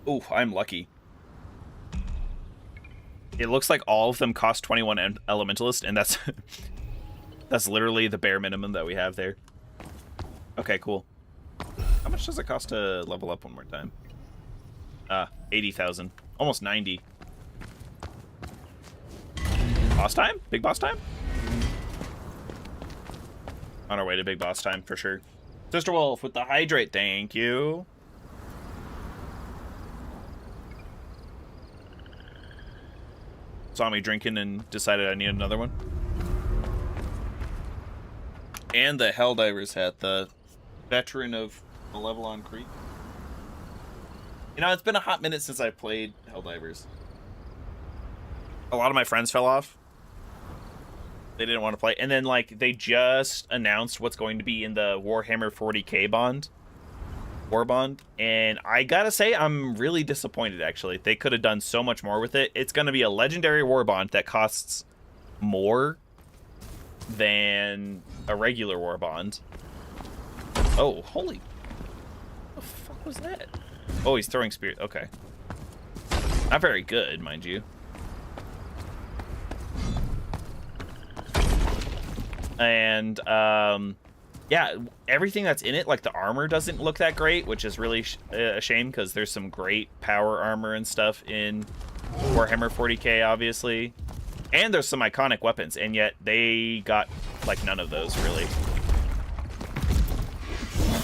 Ooh, I'm lucky. It looks like all of them cost 21 Elementalist, and that's that's literally the bare minimum that we have there. Okay, cool. How much does it cost to level up one more time? 80,000. Almost 90. Boss time? Big boss time? On our way to big boss time, for sure. Sister Wolf with the hydrate, thank you. Saw me drinking and decided I needed another one. And the Helldivers hat, the veteran of Malevelon Creek. You know, it's been a hot minute since I played Helldivers. A lot of my friends fell off. They didn't want to play. And then, like, they just announced what's going to be in the Warhammer 40k bond. War bond. And I gotta say, I'm really disappointed, actually. They could have done so much more with it. It's going to be a legendary war bond that costs more than a regular war bond. Oh, holy... What the fuck was that? Oh, he's throwing spears. Okay. Not very good, mind you. And, yeah, everything that's in it, like the armor doesn't look that great, which is really a shame because there's some great power armor and stuff in Warhammer 40k, obviously. And there's some iconic weapons, and yet they got, like, none of those, really. I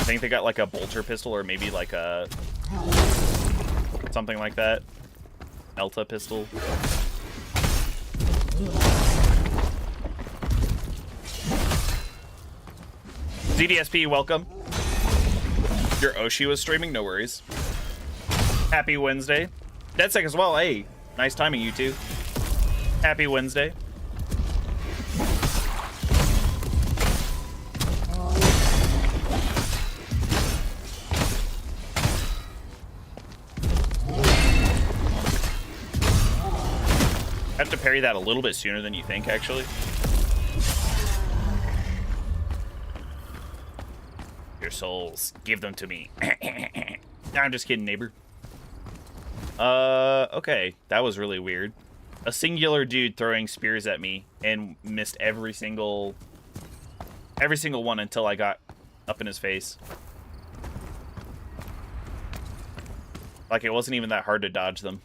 think they got, like, a bolter pistol or maybe, like, a... something like that. Elta pistol. ZDSP, welcome. Your Oshi was streaming, no worries. Happy Wednesday. DeadSec as well, hey. Nice timing, you two. Happy Wednesday. I have to parry that a little bit sooner than you think, actually. Your souls, give them to me. I'm just kidding, neighbor. Okay, that was really weird. A singular dude throwing spears at me and missed every single one until I got up in his face. Like it wasn't even that hard to dodge them.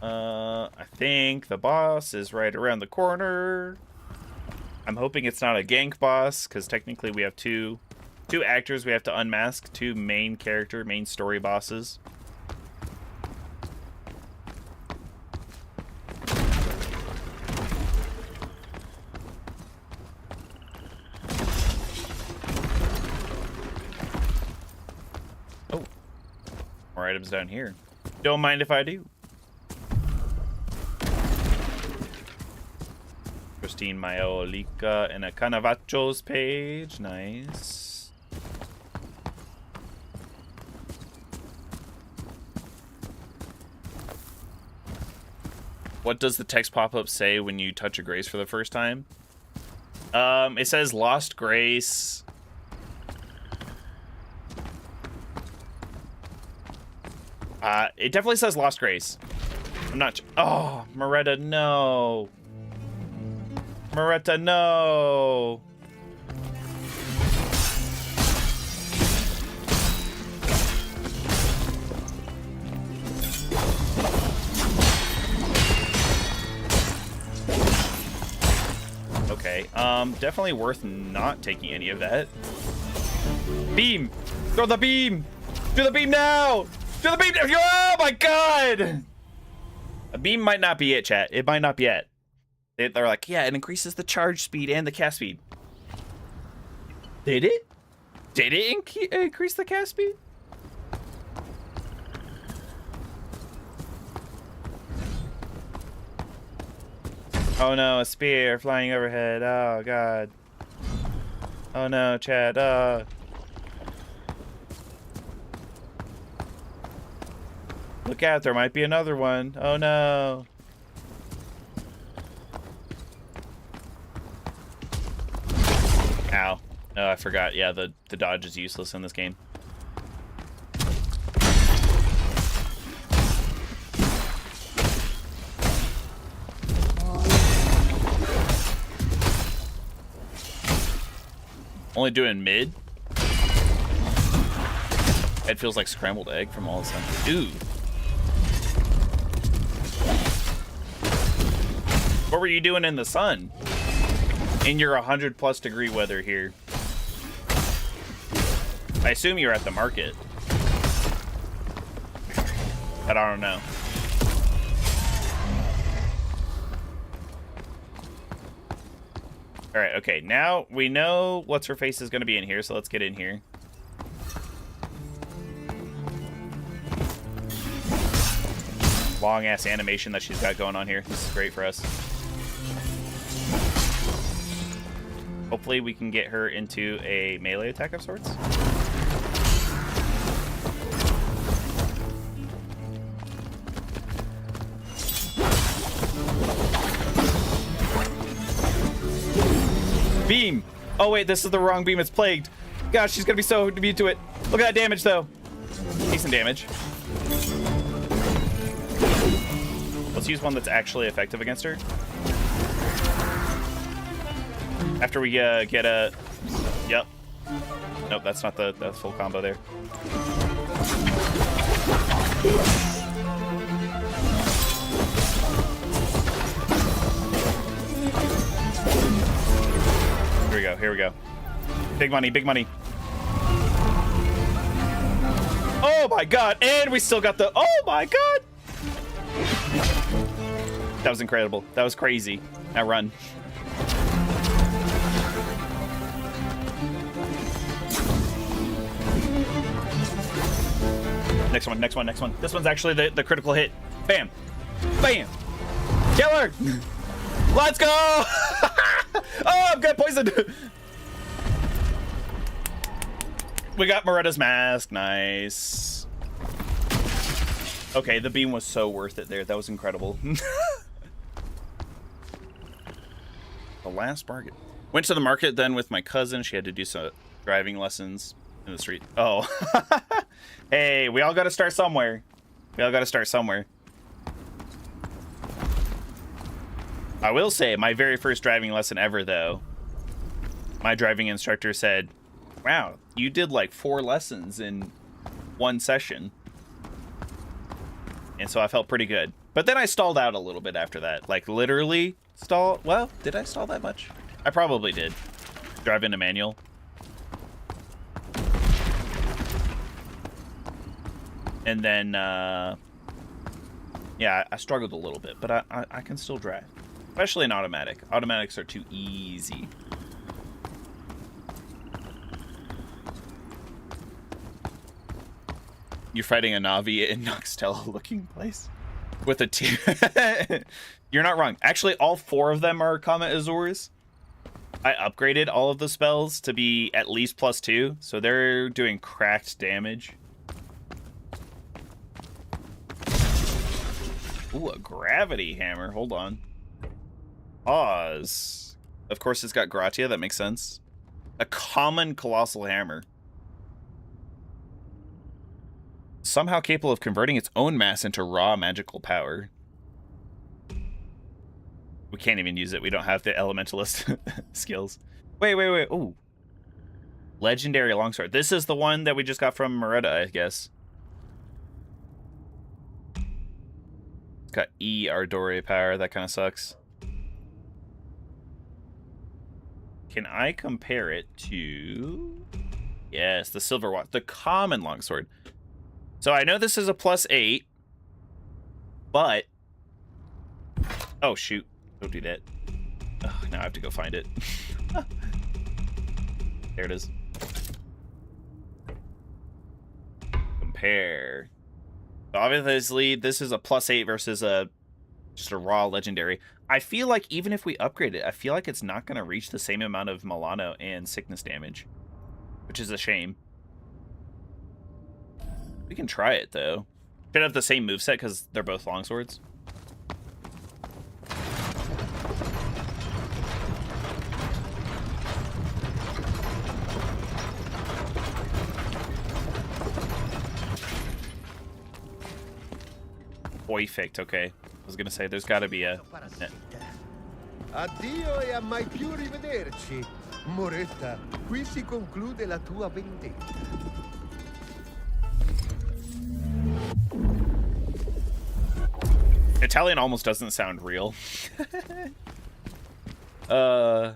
I think the boss is right around the corner. I'm hoping it's not a gank boss, because technically we have two actors we have to unmask, two main story bosses. Oh, more items down here. Don't mind if I do. Christine Maiolica and a Canavaccios page. Nice. What does the text pop-up say when you touch a grace for the first time? It says lost grace. It definitely says lost grace. I'm not. Oh, Moretta, no. Moretta, no. Okay, definitely worth not taking any of that. Beam! Throw the beam! Do the beam now! Do the beam! Oh my god! A beam might not be it, chat. It might not be it. They're like, yeah, it increases the charge speed and the cast speed. Did it? Did it increase the cast speed? Oh no, a spear flying overhead. Oh god. Oh no, Chad. Look out, there might be another one. Oh no. Ow. Oh, I forgot. Yeah, the dodge is useless in this game. Only doing mid. It feels like scrambled egg from all of a sudden. Ooh. What were you doing in the sun? In your 100+ degree weather here. I assume you're at the market. But I don't know. All right, okay, now we know what's her face is going to be in here, so let's get in here. Long ass animation that she's got going on here. This is great for us. Hopefully we can get her into a melee attack of sorts. Beam! Oh wait, this is the wrong beam. It's plagued. Gosh, she's gonna be so immune to it. Look at that damage though. Decent damage. Let's use one that's actually effective against her. After we get a... Yep. Nope, that's not the full combo there. Here we go, here we go. Big money, big money. Oh my god, and we still got the... Oh my god! That was incredible. That was crazy. Now run. Next one, next one, next one. This one's actually the critical hit. Bam. Bam. Kill her. Let's go. Oh, I'm got poisoned. We got Moretta's mask. Nice. Okay, the beam was so worth it there. That was incredible. The last bargain. Went to the market then with my cousin. She had to do some driving lessons in the street. Oh. Hey, we all got to start somewhere. We all got to start somewhere. I will say, my very first driving lesson ever, though, my driving instructor said, wow, you did like 4 lessons in one session. And so I felt pretty good. But then I stalled out a little bit after that. Like, literally stall. Well, did I stall that much? I probably did. Drive into manual. And then, yeah, I struggled a little bit. But I can still drive. Especially in automatic. Automatics are too easy. You're fighting a Navi in Noxtella looking place with a T. You're not wrong. Actually, all 4 of them are Comet Azures. I upgraded all of the spells to be at least +2, so they're doing cracked damage. Ooh, a gravity hammer. Hold on. Pause. Of course, it's got gratia. That makes sense. A common colossal hammer. Somehow capable of converting its own mass into raw magical power. We can't even use it. We don't have the elementalist skills. Wait. Ooh. Legendary longsword. This is the one that we just got from Moretta, I guess. It's got E Ardore power. That kind of sucks. Can I compare it to... Yes, the silver watch. The common longsword. So I know this is a +8. But... Oh, shoot. Don't do that. Oh, now I have to go find it. There it is. Compare. So obviously, this is a +8 versus just a raw legendary. I feel like even if we upgrade it, I feel like it's not going to reach the same amount of Milano and sickness damage, which is a shame. We can try it, though. Should have the same moveset because they're both longswords. Perfect, okay. I was gonna say, there's gotta be a... Addio e a mai più rivederci. Moretta, qui si conclude la tua vendetta. Italian almost doesn't sound real. The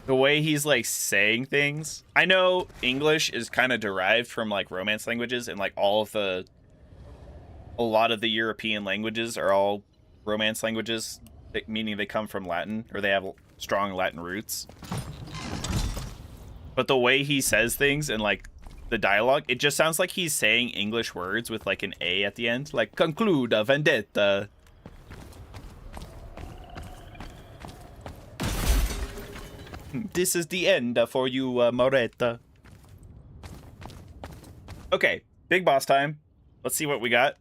way he's like saying things. I know English is kind of derived from like Romance languages, and like a lot of the European languages are all Romance languages, meaning they come from Latin, or they have strong Latin roots. But the way he says things and like the dialogue, it just sounds like he's saying English words with like an A at the end, like conclude a vendetta. This is the end for you, Moretta. Okay, big boss time. Let's see what we got.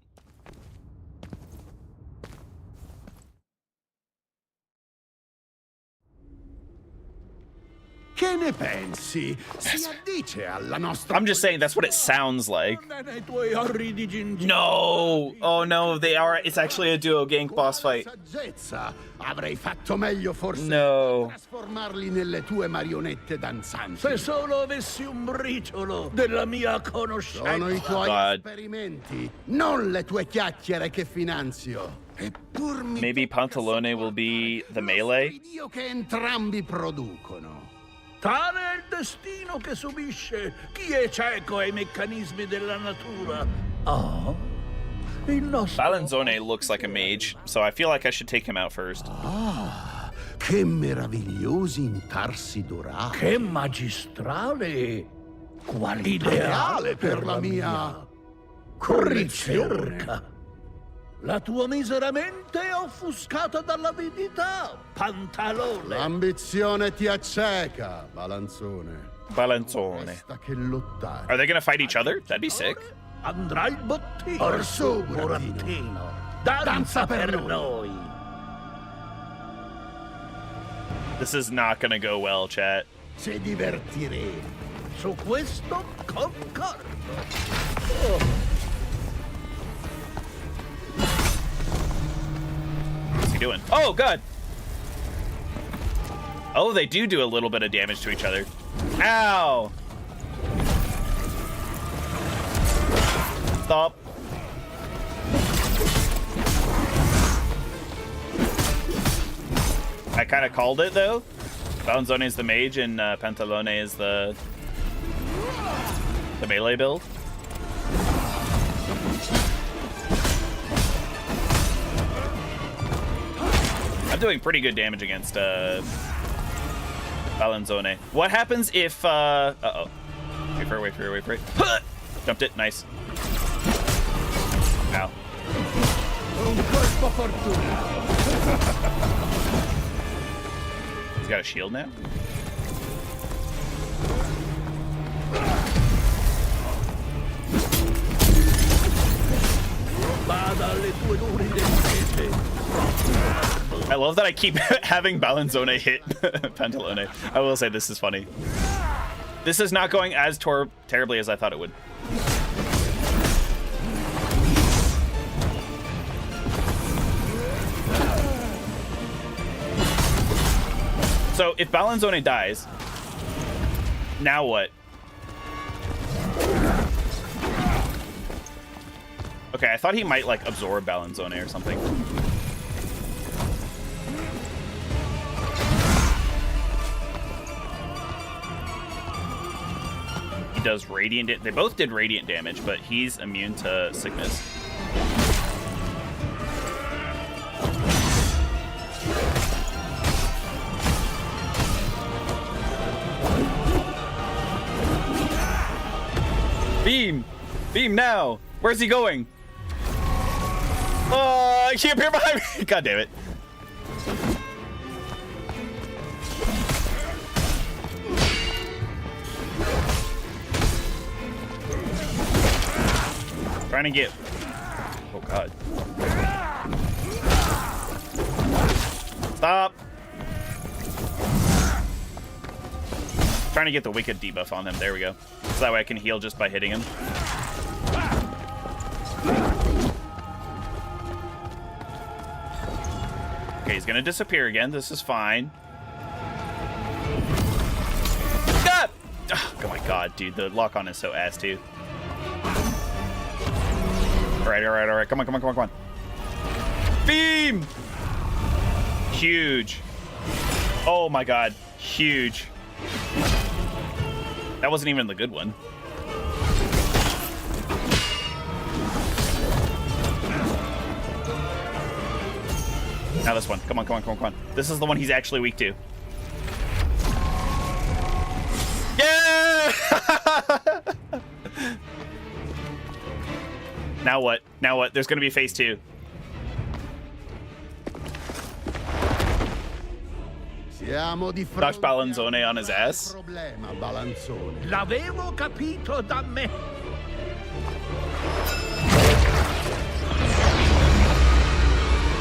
Che ne pensi? Si addice alla nostra... I'm just saying that's what it sounds like. No! Oh no, they are. It's actually a duo gank boss fight. Avrei fatto meglio forse No. trasformarli nelle tue marionette danzanti. Se solo avessi un briciolo della mia conoscenza. Sono i tuoi God. esperimenti, non le tue chiacchiere che finanzio. Eppur mi Maybe Pantalone will be the melee? Dio che entrambi producono. Tale è il destino che subisce chi è cieco ai meccanismi della natura. Ah, il nostro... Balanzone looks like a mage, so I feel like I should take him out first. Ah, che meravigliosi intarsi dorati. Che magistrale qualità Ideale per la mia ricerca. La tua misera mente è offuscata dall'avidità, Pantalone. L'ambizione ti acceca, Balanzone. Balanzone. Resta che lottare. Are they gonna fight each other? That'd be sick. Andrà il bottino. Orsù, burattino. Danza per noi. This is not gonna go well, chat. Se divertiremo. Su questo concordo. What's he doing? Oh, God! Oh, they do a little bit of damage to each other. Ow! Stop. I kind of called it, though. Balanzone is the mage, and Pantalone is the melee build. I'm doing pretty good damage against Balanzone. What happens if uh-oh. Wait for it. Huh! Jumped it, nice. Ow. He's got a shield now? Vada alle tue duri denti. I love that I keep having Balanzone hit Pantalone. I will say this is funny. This is not going as terribly as I thought it would. So if Balanzone dies, now what? Okay, I thought he might like absorb Balanzone or something. He does radiant. They both did radiant damage, but he's immune to sickness. Beam! Beam now! Where's he going? Oh, he appeared behind me! God damn it. Trying to get... Oh, God. Stop! Trying to get the Wicked debuff on him. There we go. So that way I can heal just by hitting him. Okay, he's gonna disappear again. This is fine. Ah! Oh my god, dude. The lock-on is so ass, too. Alright, alright, alright. Come on, come on, come on, come on. Beam! Huge. Oh my god. Huge. That wasn't even the good one. Now this one. Come on, come on, come on, come on. This is the one he's actually weak to. Yeah! Now what? Now what? There's gonna be phase 2. Knocked Balanzone on his ass. L'avevo capito da me.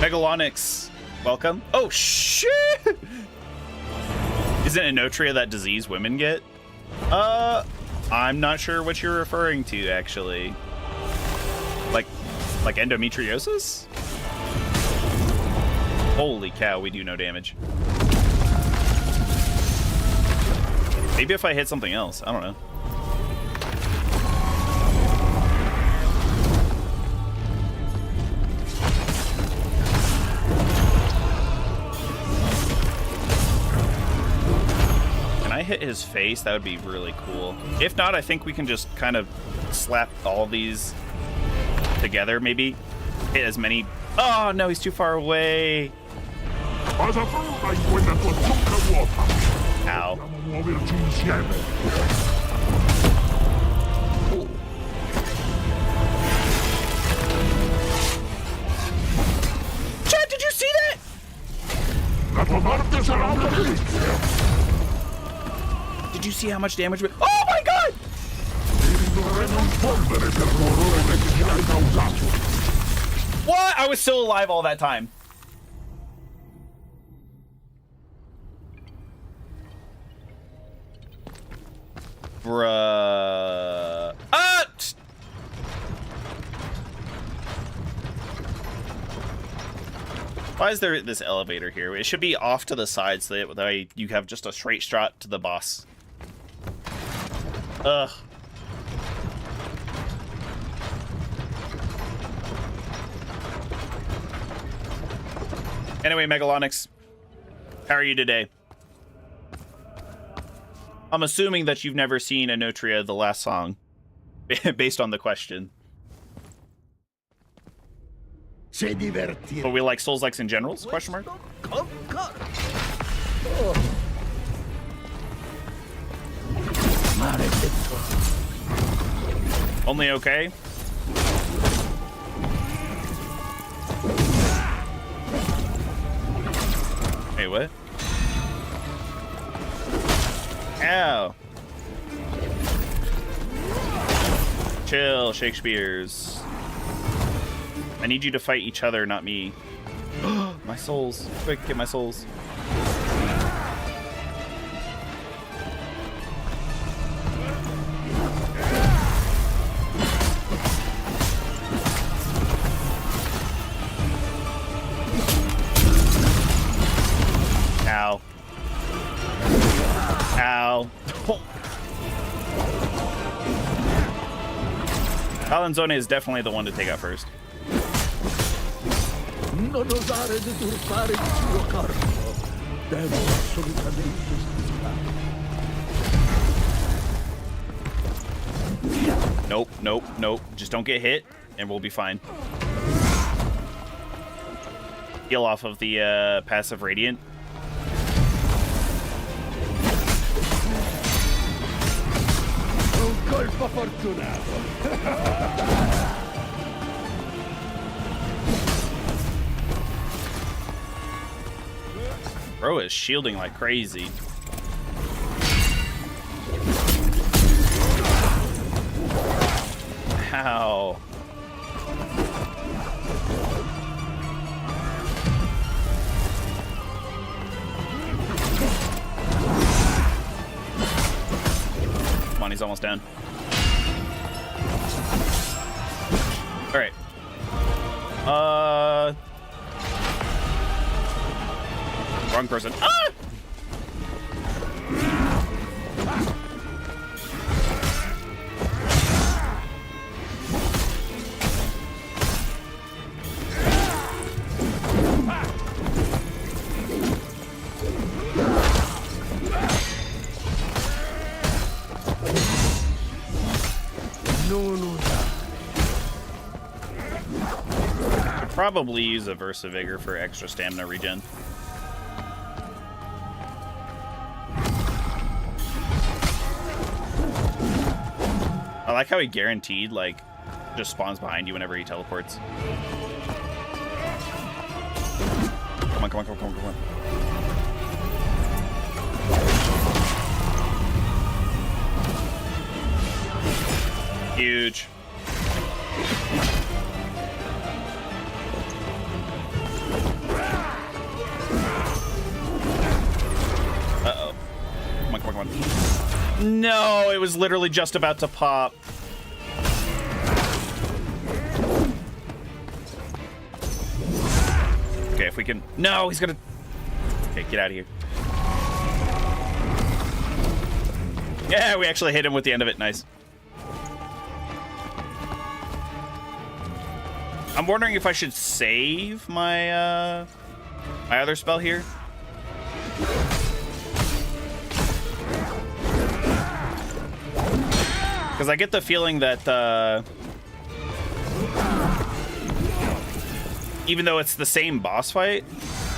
Megalonyx, welcome. Oh shit! Isn't Enotria that disease women get? I'm not sure what you're referring to actually. Like endometriosis? Holy cow, we do no damage. Maybe if I hit something else, I don't know. Can I hit his face? That would be really cool. If not, I think we can just kind of slap all these together, maybe. Hit as many... Oh, no, he's too far away. Ow. Chad, did you see that? Did you see how much damage we... Oh my god! What? I was still alive all that time. Bruh. Why is there this elevator here? It should be off to the side so that way you have just a straight shot to the boss. Ugh. Anyway, Megalonyx, how are you today? I'm assuming that you've never seen Enotria, the last song, based on the question. But we like Soulslikes in general? Question mark. Only okay? Hey, what? Ow. Chill, Shakespeare's. I need you to fight each other, not me. My souls. Quick, get my souls. Ow. Ow. Valanzone is definitely the one to take out first. Non osare deturpare il suo corpo. Devo assolutamente scappare. Nope, nope, nope. Just don't get hit, and we'll be fine. Heal off of the passive radiant. Un colpo fortunato. Bro is shielding like crazy. How? Come on, he's almost down. All right. Wrong person. Ah! Could probably use a Versa Vigor for extra stamina regen. I like how he guaranteed, like, just spawns behind you whenever he teleports. Come on, come on, come on, come on, come on. Huge. Uh-oh. Come on, come on, come on. No, it was literally just about to pop. Okay, if we can... No, he's gonna... Okay, get out of here. Yeah, we actually hit him with the end of it. Nice. I'm wondering if I should save my, my other spell here. Because I get the feeling that, even though it's the same boss fight,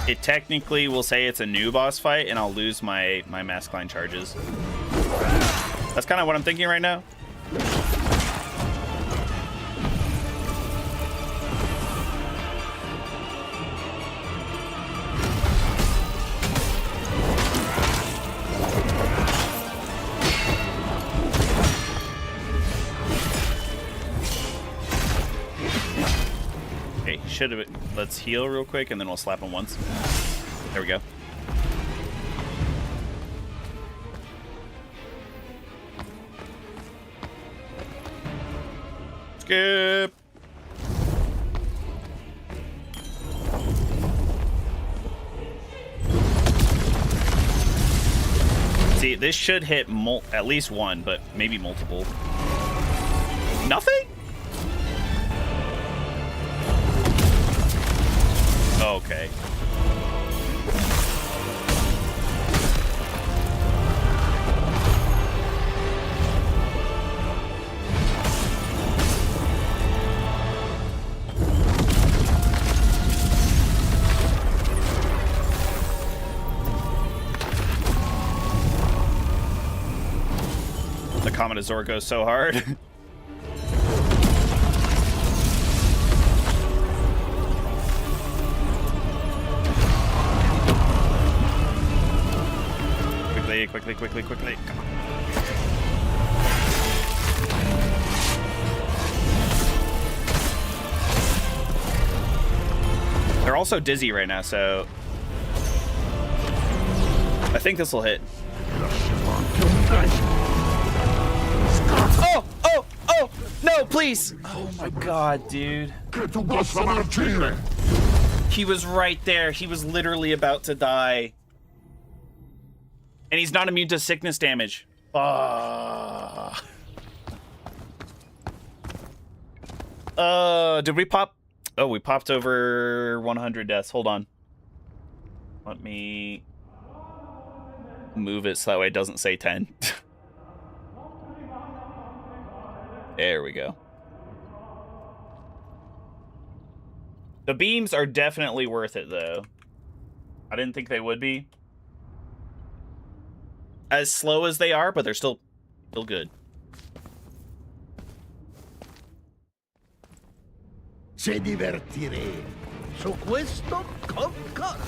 it technically will say it's a new boss fight, and I'll lose my Mask Line charges. That's kind of what I'm thinking right now. Should have. Let's heal real quick, and then we'll slap him once. There we go. Skip. See, this should hit at least one, but maybe multiple. Nothing? Okay. The Comet Azor goes so hard. Quickly. Come on. They're also dizzy right now, so I think this will hit. Oh! Oh! Oh! No, please! Oh my god, dude. He was right there. He was literally about to die. And he's not immune to sickness damage. Did we pop? Oh, we popped over 100 deaths. Hold on. Let me move it so that way it doesn't say 10. There we go. The beams are definitely worth it, though. I didn't think they would be. As slow as they are, but they're still good. Se divertiremo. Su questo concordo.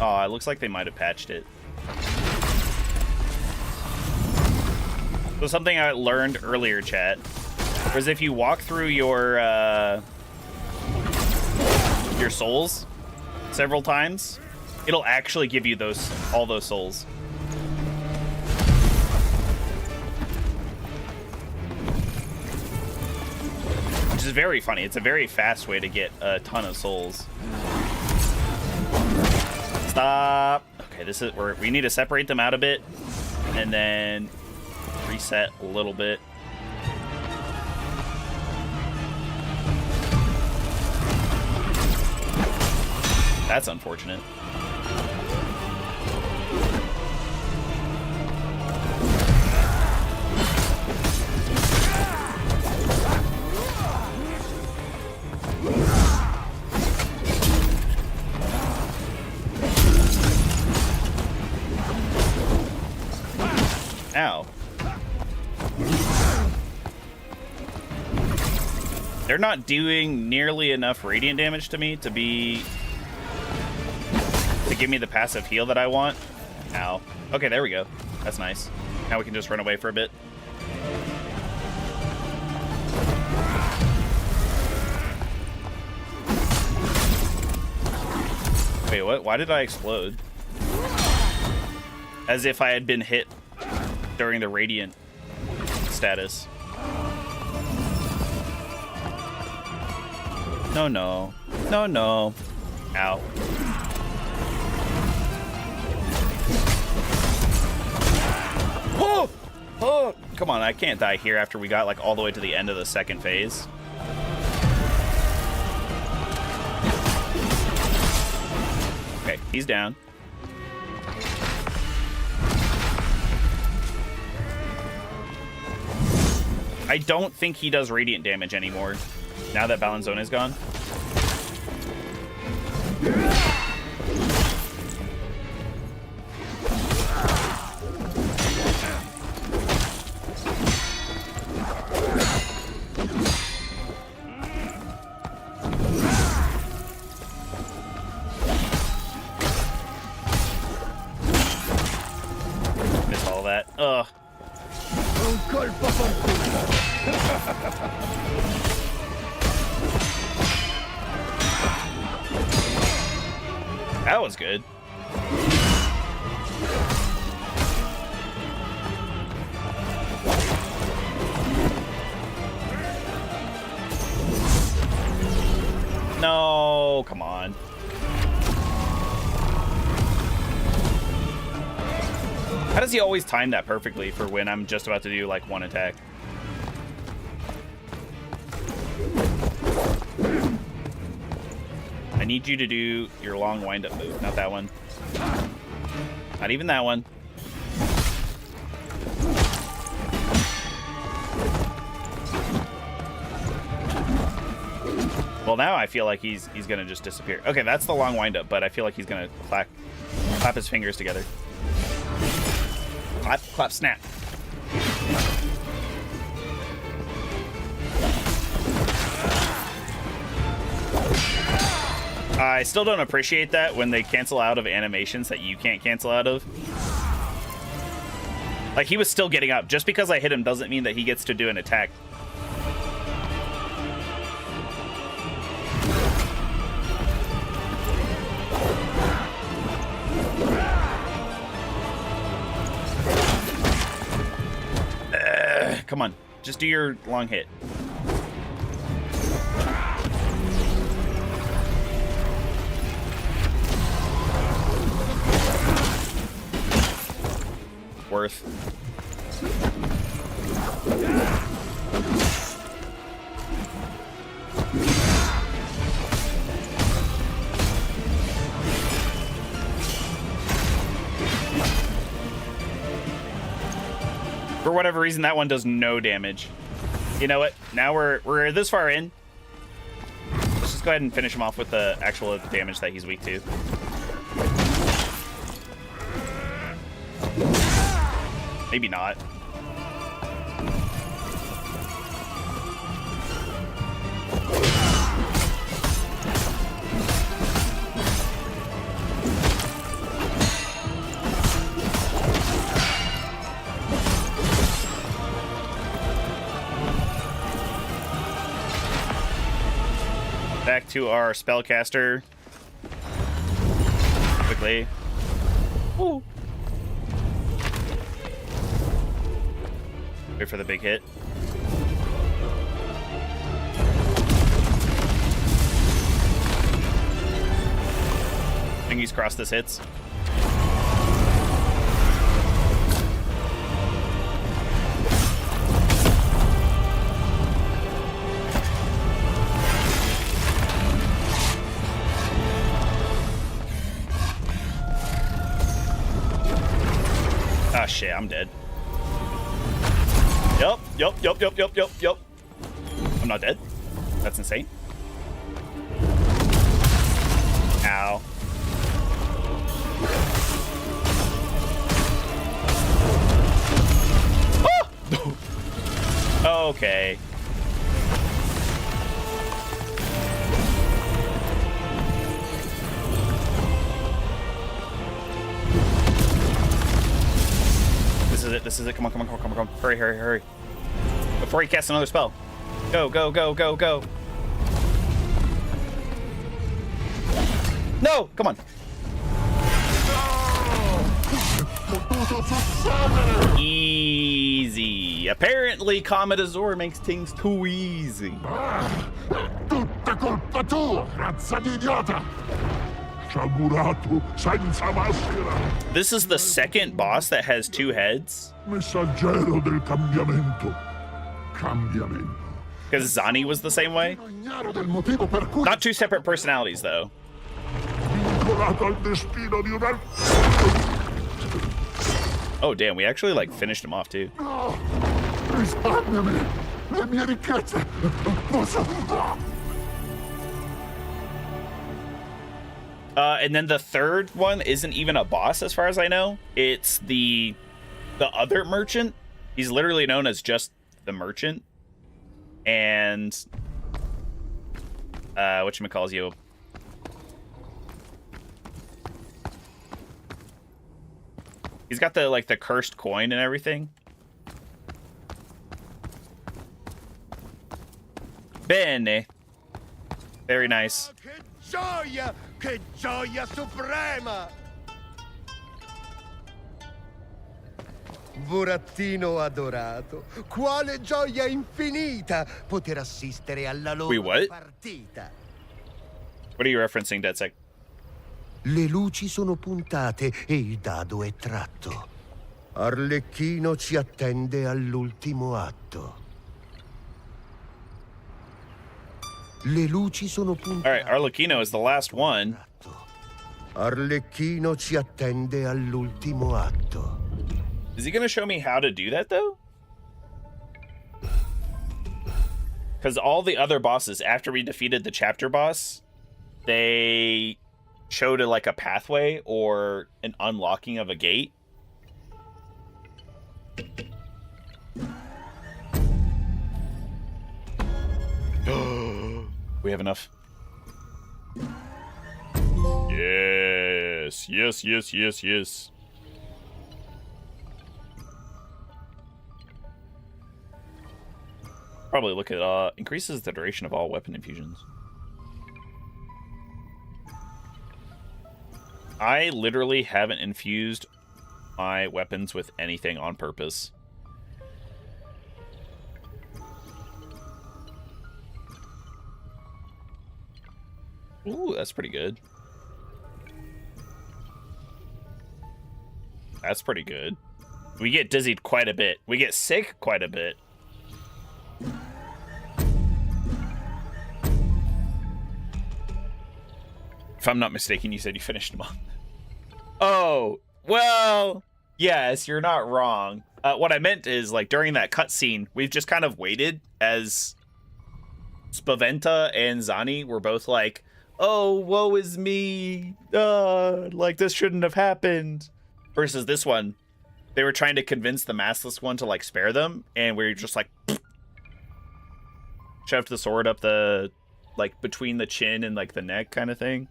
Oh, it looks like they might have patched it. So something I learned earlier, chat, was if you walk through your souls several times, it'll actually give you all those souls. Which is very funny. It's a very fast way to get a ton of souls. Stop. Okay, this is where we need to separate them out a bit and then reset a little bit. That's unfortunate. Ow. They're not doing nearly enough radiant damage to me to give me the passive heal that I want. Ow. Okay, there we go. That's nice. Now we can just run away for a bit. Wait, what? Why did I explode? As if I had been hit during the radiant status. No, no. No, no. Ow. Oh! Oh! Come on, I can't die here after we got like all the way to the end of the second phase. Okay, he's down. I don't think he does radiant damage anymore now that Balanzone is gone. Miss all that. Ugh. That was good. No, come on. How does he always time that perfectly for when I'm just about to do like one attack? I need you to do your long wind-up move, not that one. Not even that one. Well, now I feel like he's gonna just disappear. Okay, that's the long wind-up, but I feel like he's gonna clap his fingers together. Clap, clap, snap. I still don't appreciate that when they cancel out of animations that you can't cancel out of. Like, he was still getting up. Just because I hit him doesn't mean that he gets to do an attack. come on. Just do your long hit. Worth. For whatever reason, that one does no damage. You know what? Now we're this far in. Let's just go ahead and finish him off with the actual damage that he's weak to. Maybe not. Back to our spellcaster. Quickly. Ooh. Wait for the big hit. Fingers crossed this hits. Ah, shit, I'm dead. Yup. I'm not dead. That's insane. Ow. Oh! Okay. This is it. Come on. Hurry. Before he casts another spell. Go. No! Come on. Easy. Apparently, Comet Azor makes things too easy. Tutta colpa tua, razza di idiota! Sciagurato, senza maschera! This is the second boss that has two heads. Messaggero del cambiamento. Cambiamento. Because Zani was the same way. Ignaro del motivo per cui Not two separate personalities, though. vincolato al destino di una... Oh, damn. We actually, like, finished him off, too. No! Risparmiami! Le mie ricchezze! Posso... And then the third one isn't even a boss, as far as I know. It's the other merchant. He's literally known as just the merchant. And whatchamacalls you? He's got the cursed coin and everything. Bene. Very nice. Che gioia suprema! Burattino adorato, quale gioia infinita poter assistere alla loro Wait, what? partita. What are you referencing, DeadSec? Le luci sono puntate e il dado è tratto. Arlecchino ci attende all'ultimo atto. Le luci sono puntate. All right, Arlecchino is the last one. Arlecchino ci attende all'ultimo atto. Is he going to show me how to do that, though? Because all the other bosses, after we defeated the chapter boss, they showed like a pathway or an unlocking of a gate. We have enough. Yes. Probably look at increases the duration of all weapon infusions. I literally haven't infused my weapons with anything on purpose. Ooh, that's pretty good. That's pretty good. We get dizzied quite a bit. We get sick quite a bit. If I'm not mistaken, you said you finished them all. Oh, well, yes, you're not wrong. What I meant is, like, during that cutscene, we've just kind of waited as Spaventa and Zani were both like, oh, woe is me. Like, this shouldn't have happened. Versus this one, they were trying to convince the maskless one to, like, spare them, and we were just like, shoved the sword up the, like, between the chin and, like, the neck kind of thing.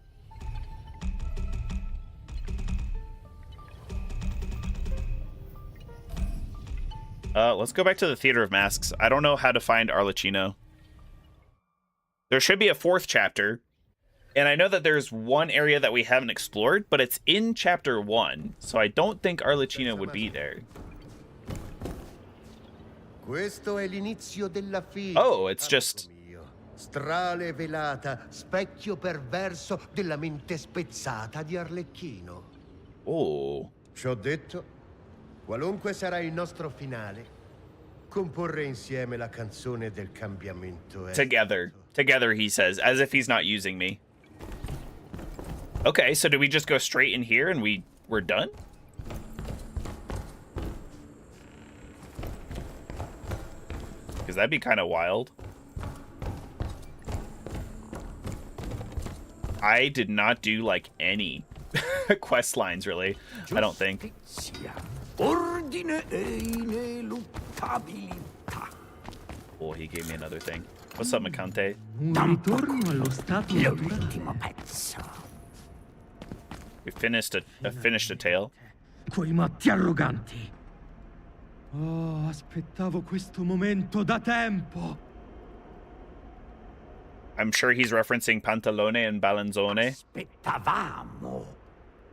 Let's go back to the Theater of Masks. I don't know how to find Arlecchino. There should be a 4th chapter. And I know that there's one area that we haven't explored, but it's in chapter 1. So I don't think Arlecchino would be there. Questo è l'inizio della fine. Oh, it's just... Strale velata, specchio perverso della mente spezzata di Arlecchino. Oh. Ciò detto, qualunque sarà il nostro finale, comporre insieme la canzone del cambiamento è... Together. Together, he says, as if he's not using me. Okay, so do we just go straight in here and we're done? Because that'd be kind of wild. I did not do, like, any quest lines, really. I don't think. Ordine e ineluttabilità. Oh, he gave me another thing. What's up, Macante? L'ultimo pezzo. We finished a tale. Quei matti arroganti. Oh, aspettavo questo momento da tempo. I'm sure he's referencing Pantalone and Balanzone. Aspettavamo.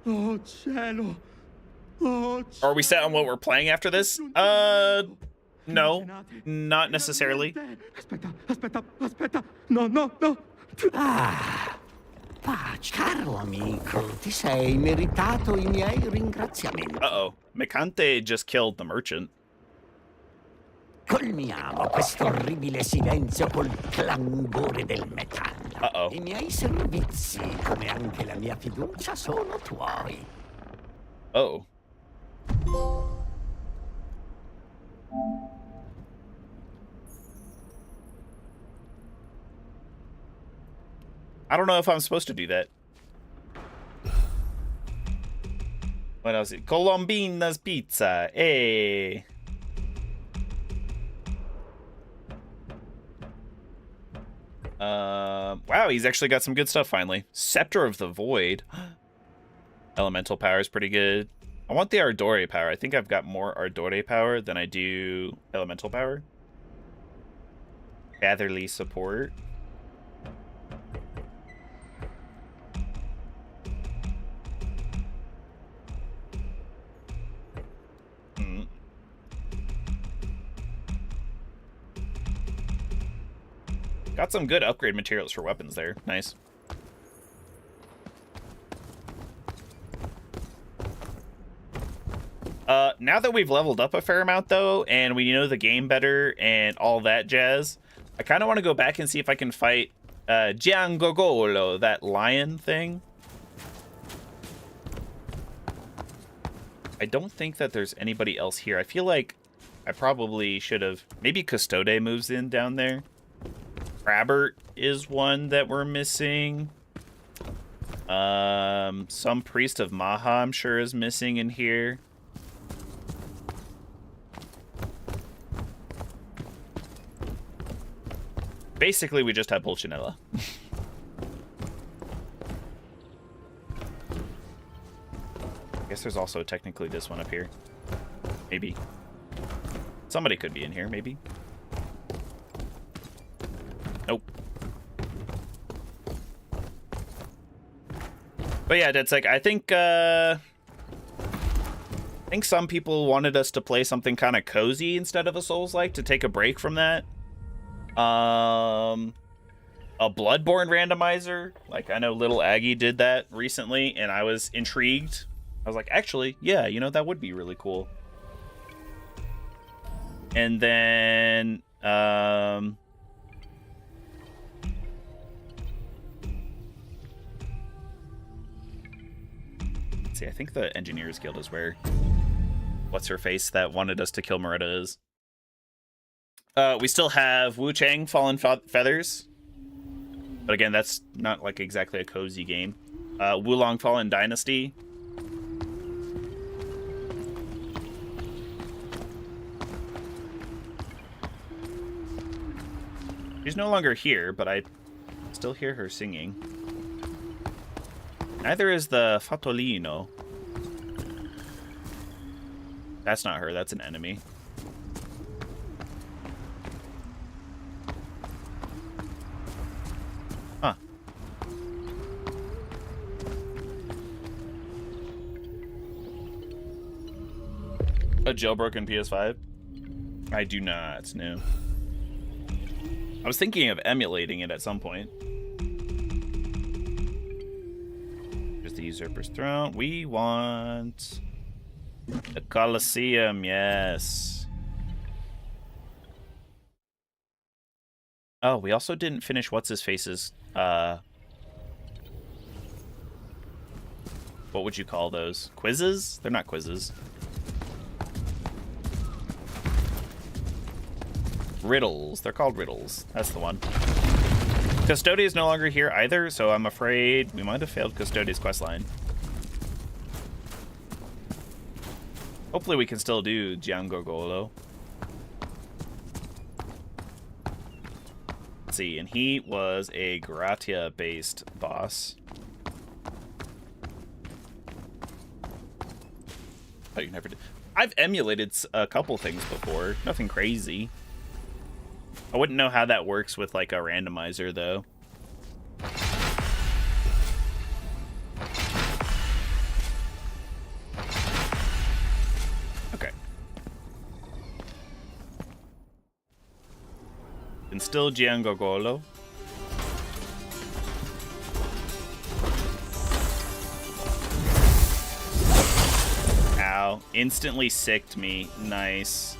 Oh, cielo. Oh, cielo. Are we set on what we're playing after this? No, not necessarily. Aspetta. No. Pace, caro amico, ti sei meritato I miei ringraziamenti. Uh-oh. Macante just killed the merchant. Colmiamo quest'orribile silenzio col clangore del metallo. Uh-oh. I miei servizi, come anche la mia fiducia, sono tuoi. Oh. I don't know if I'm supposed to do that. What else? Colombina's Pizza. Hey. Wow, he's actually got some good stuff finally. Scepter of the Void. Elemental power is pretty good. I want the Ardore power. I think I've got more Ardore power than I do Elemental power. Gatherly support. Got some good upgrade materials for weapons there. Nice. Now that we've leveled up a fair amount, though, and we know the game better and all that jazz, I kind of want to go back and see if I can fight Giangogolo, that lion thing. I don't think that there's anybody else here. I feel like I probably should have... Maybe Custode moves in down there. Crabert is one that we're missing. Some Priest of Maha, I'm sure, is missing in here. Basically, we just have Pulcinella. I guess there's also technically this one up here. Maybe. Somebody could be in here, maybe. Nope. But yeah, that's like, I think some people wanted us to play something kind of cozy instead of a Souls-like, to take a break from that. a Bloodborne randomizer. Like, I know Little Aggie did that recently, and I was intrigued. I was like, actually, yeah, you know, that would be really cool. And then, let's see, I think the Engineers Guild is where what's-her-face that wanted us to kill Moretta is. We still have Wu Chang, Fallen Feathers. But again, that's not like exactly a cozy game. Wulong Fallen Dynasty. She's no longer here, but I still hear her singing. Neither is the Fatolino. That's not her, that's an enemy. Huh. A jailbroken PS5? I do not, no. I was thinking of emulating it at some point. Here's the Usurper's Throne. We want the Colosseum, yes. Oh, we also didn't finish what's-his-face's, what would you call those? Quizzes? They're not quizzes. Riddles. They're called riddles. That's the one. Custodia is no longer here either, so I'm afraid we might have failed Custodia's questline. Hopefully we can still do Giangogolo. Let's see, and he was a Gratia-based boss. Oh, you never did. I've emulated a couple things before. Nothing crazy. I wouldn't know how that works with, like, a randomizer, though. Okay. And still Giangogolo. Ow. Instantly sicked me. Nice.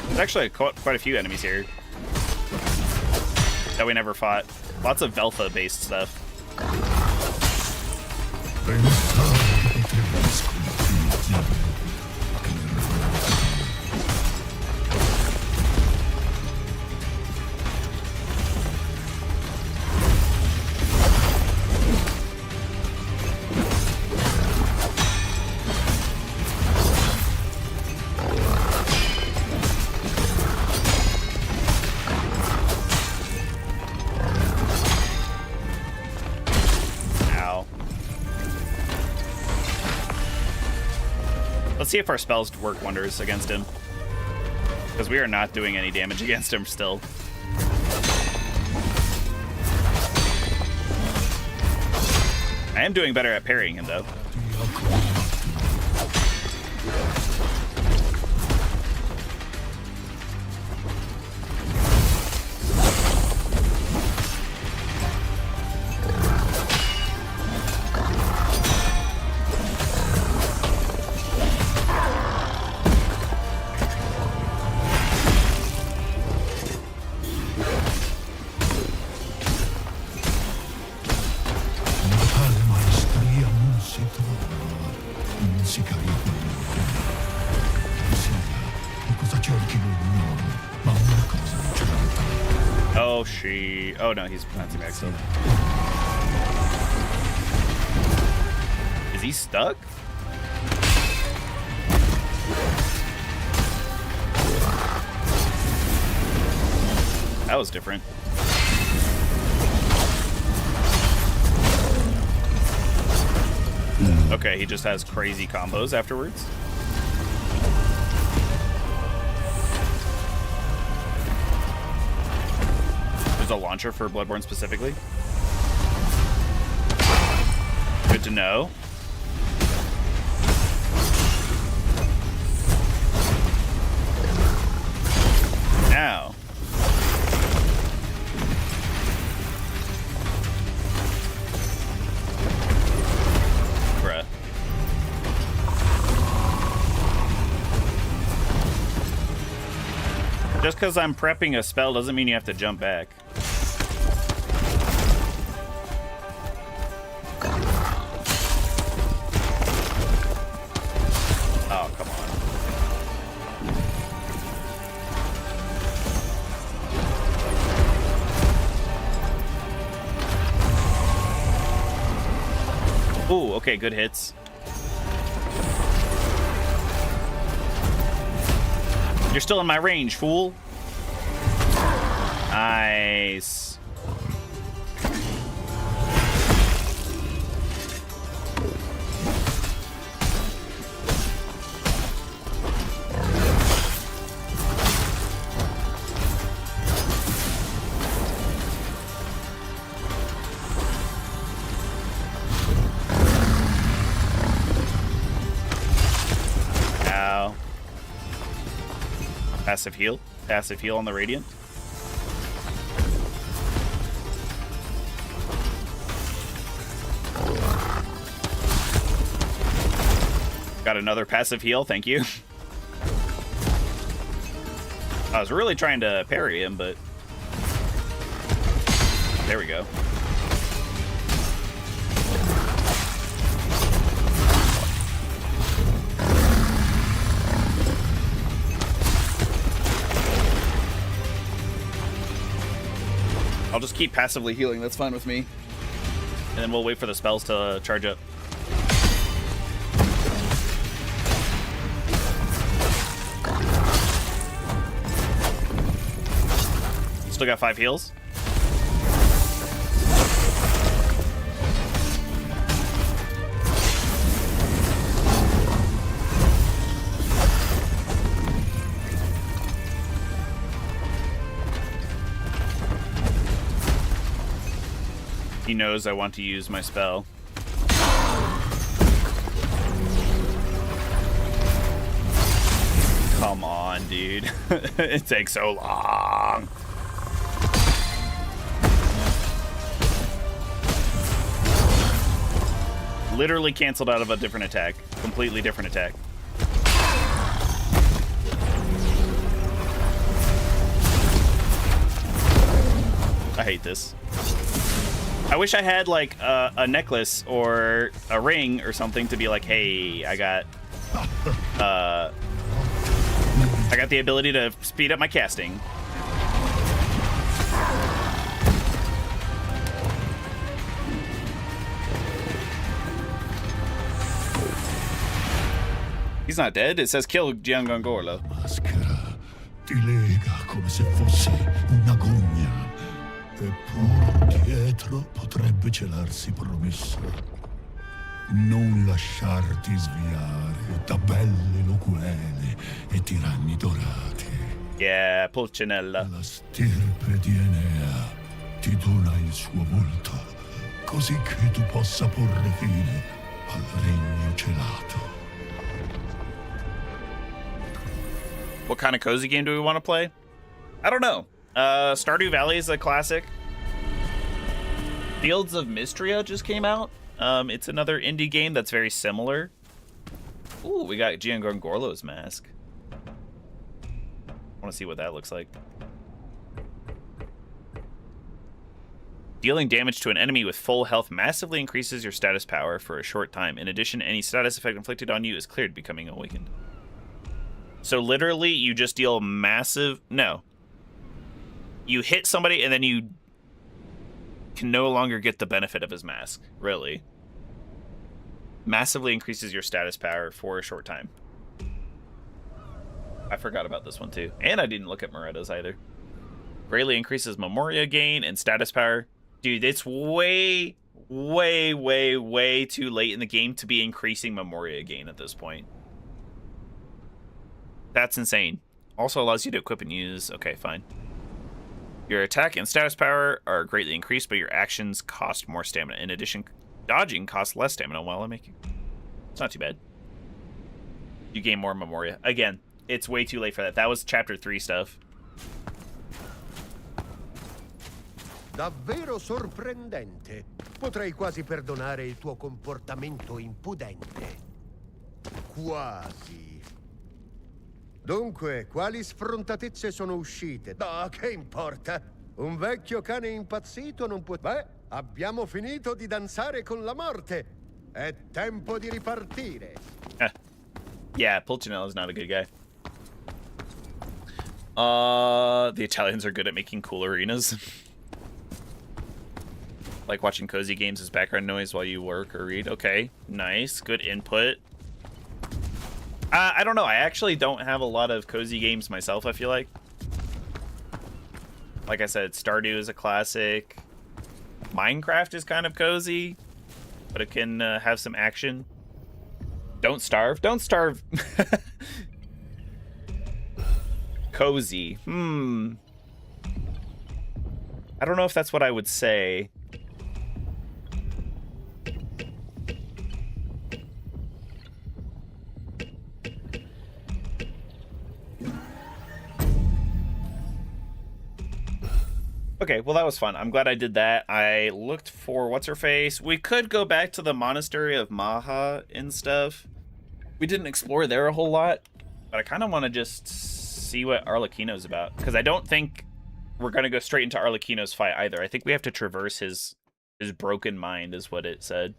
There's actually quite a few enemies here that we never fought. Lots of Veltha-based stuff. Let's see if our spells work wonders against him. Because we are not doing any damage against him still. I am doing better at parrying him, though. Oh no, he's not back still. Is he stuck? That was different. Okay, he just has crazy combos afterwards. There's a launcher for Bloodborne specifically. Good to know. Now. Bruh. Just because I'm prepping a spell doesn't mean you have to jump back. Oh, come on. Ooh, okay, good hits. You're still in my range, fool. Nice. Ow. Passive heal. Passive heal on the Radiant. Got another passive heal, thank you. I was really trying to parry him, but... There we go. I'll just keep passively healing, that's fine with me. And then we'll wait for the spells to charge up. Still got 5 heals. He knows I want to use my spell. Come on, dude. It takes so long. Literally canceled out of a different attack. Completely different attack. I hate this. I wish I had like a necklace or a ring or something to be like, hey, I got the ability to speed up my casting. He's not dead. It says kill Giangongorlo. Maschera ti lega come se fosse una gogna. Eppure dietro potrebbe celarsi promessa. Non lasciarti sviare da belle locuele e tiranni dorati. Yeah, Pulcinella. La stirpe di Enea ti dona il suo volto, così che tu possa porre fine al regno celato. What kind of cozy game do we want to play? I don't know. Stardew Valley is a classic. Fields of Mystria just came out. It's another indie game that's very similar. Ooh, we got Giangongorlo's mask. I want to see what that looks like. Dealing damage to an enemy with full health massively increases your status power for a short time. In addition, any status effect inflicted on you is cleared, becoming awakened. So literally, you just deal massive... No. You hit somebody, and then you can no longer get the benefit of his mask. Really. Massively increases your status power for a short time. I forgot about this one, too. And I didn't look at Moretta's either. Greatly increases Memoria gain and status power. Dude, it's way, way, way, way too late in the game to be increasing Memoria gain at this point. That's insane. Also allows you to equip and use... Okay, fine. Your attack and status power are greatly increased, but your actions cost more stamina. In addition, dodging costs less stamina while I'm making... It's not too bad. You gain more Memoria. Again, it's way too late for that. That was Chapter 3 stuff. Davvero sorprendente. Potrei quasi perdonare il tuo comportamento impudente. Quasi. Dunque, quali sfrontatezze sono uscite? No, che importa? Un vecchio cane impazzito non può... Beh, abbiamo finito di danzare con la morte. È tempo di ripartire. Yeah, Pulcinello's not a good guy. The Italians are good at making cool arenas. Like watching cozy games as background noise while you work or read. Okay, nice. Good input. I don't know. I actually don't have a lot of cozy games myself, I feel like. Like I said, Stardew is a classic. Minecraft is kind of cozy, but it can have some action. Don't starve. Don't starve. Cozy. I don't know if that's what I would say. Okay, well, that was fun. I'm glad I did that. I looked for what's-her-face. We could go back to the Monastery of Maha and stuff. We didn't explore there a whole lot, but I kind of want to just see what Arlecchino's about, because I don't think we're going to go straight into Arlecchino's fight either. I think we have to traverse his broken mind, is what it said.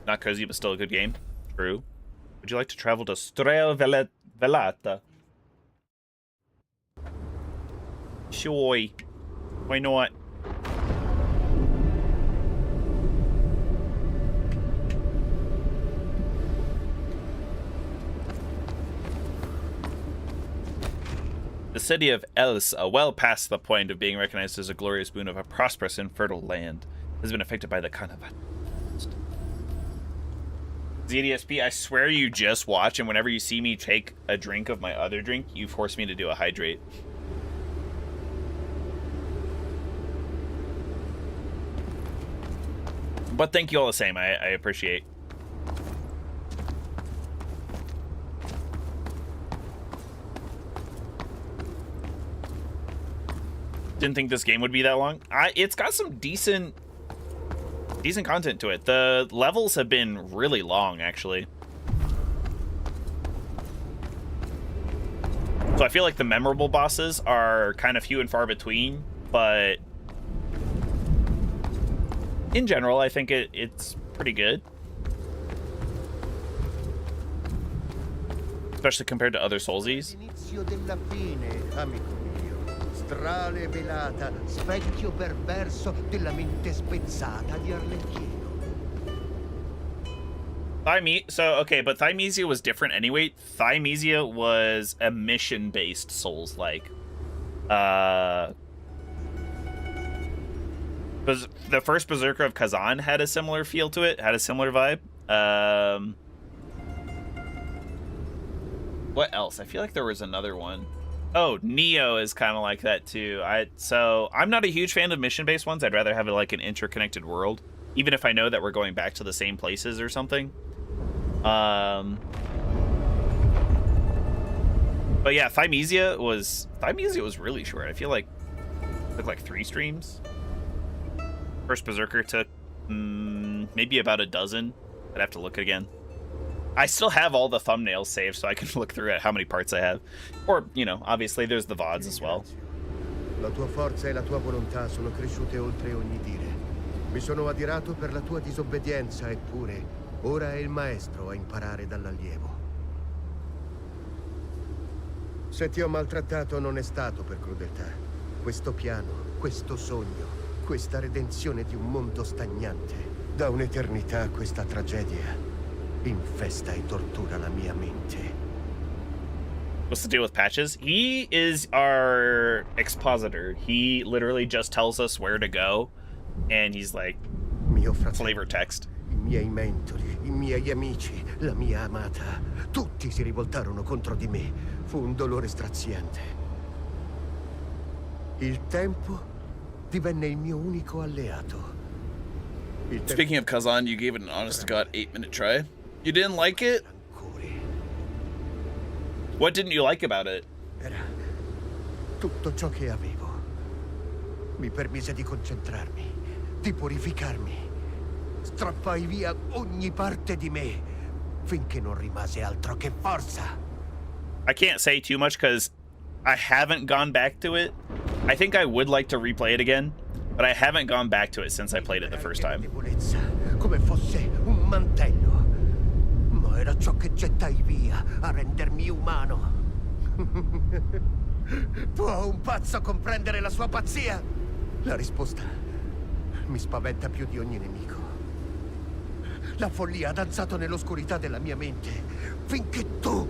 Not cozy, but still a good game. True. Would you like to travel to Strel Velata? Sure. Why not? The city of Els, well past the point of being recognized as a glorious boon of a prosperous and fertile land, has been affected by the Carnival. ZDSP, I swear you just watch, and whenever you see me take a drink of my other drink, you force me to do a hydrate. But thank you all the same. I appreciate. Didn't think this game would be that long. It's got some decent content to it. The levels have been really long, actually. So I feel like the memorable bosses are kind of few and far between, but in general, I think it's pretty good. Especially compared to other Soulsies. Strale velata, specchio perverso della mente spezzata di Arlecchino. Okay, but Thymesia was different anyway. Thymesia was a mission-based Souls-like. The first Berserker of Kazan had a similar feel to it, had a similar vibe. What else? I feel like there was another one. Oh, Neo is kind of like that too. So I'm not a huge fan of mission-based ones. I'd rather have it like an interconnected world, even if I know that we're going back to the same places or something. But yeah, Thymesia was really short. I feel like it took like 3 streams. First Berserker took maybe about a dozen. I'd have to look again. I still have all the thumbnails saved, so I can look through at how many parts I have. Or, you know, obviously there's the VODs as well. La tua forza e la tua volontà sono cresciute oltre ogni dire. Mi sono adirato per la tua disobbedienza, eppure ora è il maestro a imparare dall'allievo. Se ti ho maltrattato non è stato per crudeltà. Questo piano, questo sogno, questa redenzione di un mondo stagnante, da un'eternità questa tragedia. infesta e tortura la mia mente. What's the deal with Patches? He is our expositor. He literally just tells us where to go, and he's like Mio fratello, flavor text. i miei mentori, i miei amici, la mia amata, tutti si rivoltarono contro di me. Fu un dolore straziante. Il tempo divenne il mio unico alleato. Speaking of Kazan, you gave it an honest-to-God 8-minute try. You didn't like it? What didn't you like about it? Era tutto ciò che avevo. Mi permise di concentrarmi, di purificarmi. Strappai via ogni parte di me, finché non rimase altro che forza. I can't say too much because I haven't gone back to it. I think I would like to replay it again, but I haven't gone back to it since I played it the first time. Debolezza, come fosse un mantello. Ma era ciò che gettai via a rendermi umano. Può un pazzo comprendere la sua pazzia? La risposta mi spaventa più di ogni nemico. La follia ha danzato nell'oscurità della mia mente finché tu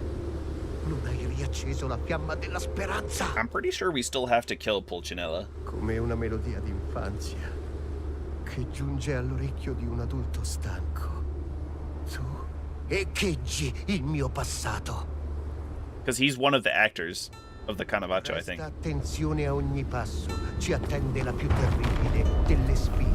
non hai riacceso la fiamma della speranza. I'm pretty sure we still have to kill Pulcinella. Come una melodia d'infanzia che giunge all'orecchio di un adulto stanco. Tu echeggi il mio passato. Because he's one of the actors of the Canavaccio, I think. Presta attenzione a ogni passo. Ci attende la più terribile delle sfide.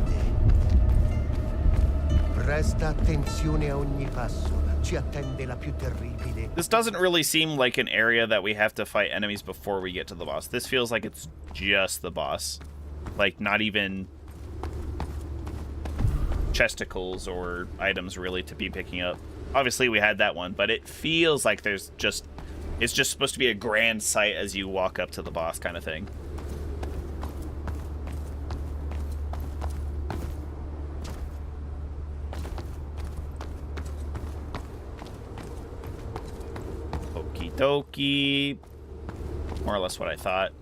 Presta attenzione a ogni passo. Ci attende la più terribile. This doesn't really seem like an area that we have to fight enemies before we get to the boss. This feels like it's just the boss. Like, not even chesticles or items really to be picking up. Obviously, we had that one, but it feels like there's just... It's just supposed to be a grand sight as you walk up to the boss kind of thing. Okie dokie. More or less what I thought.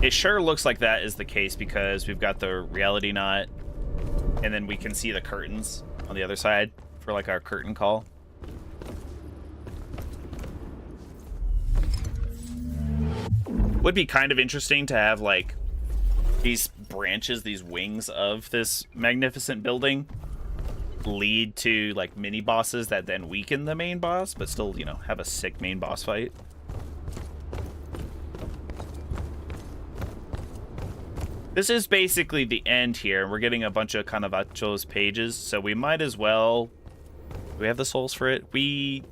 It sure looks like that is the case because we've got the reality knot, and then we can see the curtains on the other side for like our curtain call. Would be kind of interesting to have like these branches, these wings of this magnificent building lead to like mini bosses that then weaken the main boss, but still, you know, have a sick main boss fight. This is basically the end here. We're getting a bunch of Canavaccio's pages, so we might as well... Do we have the souls for it? We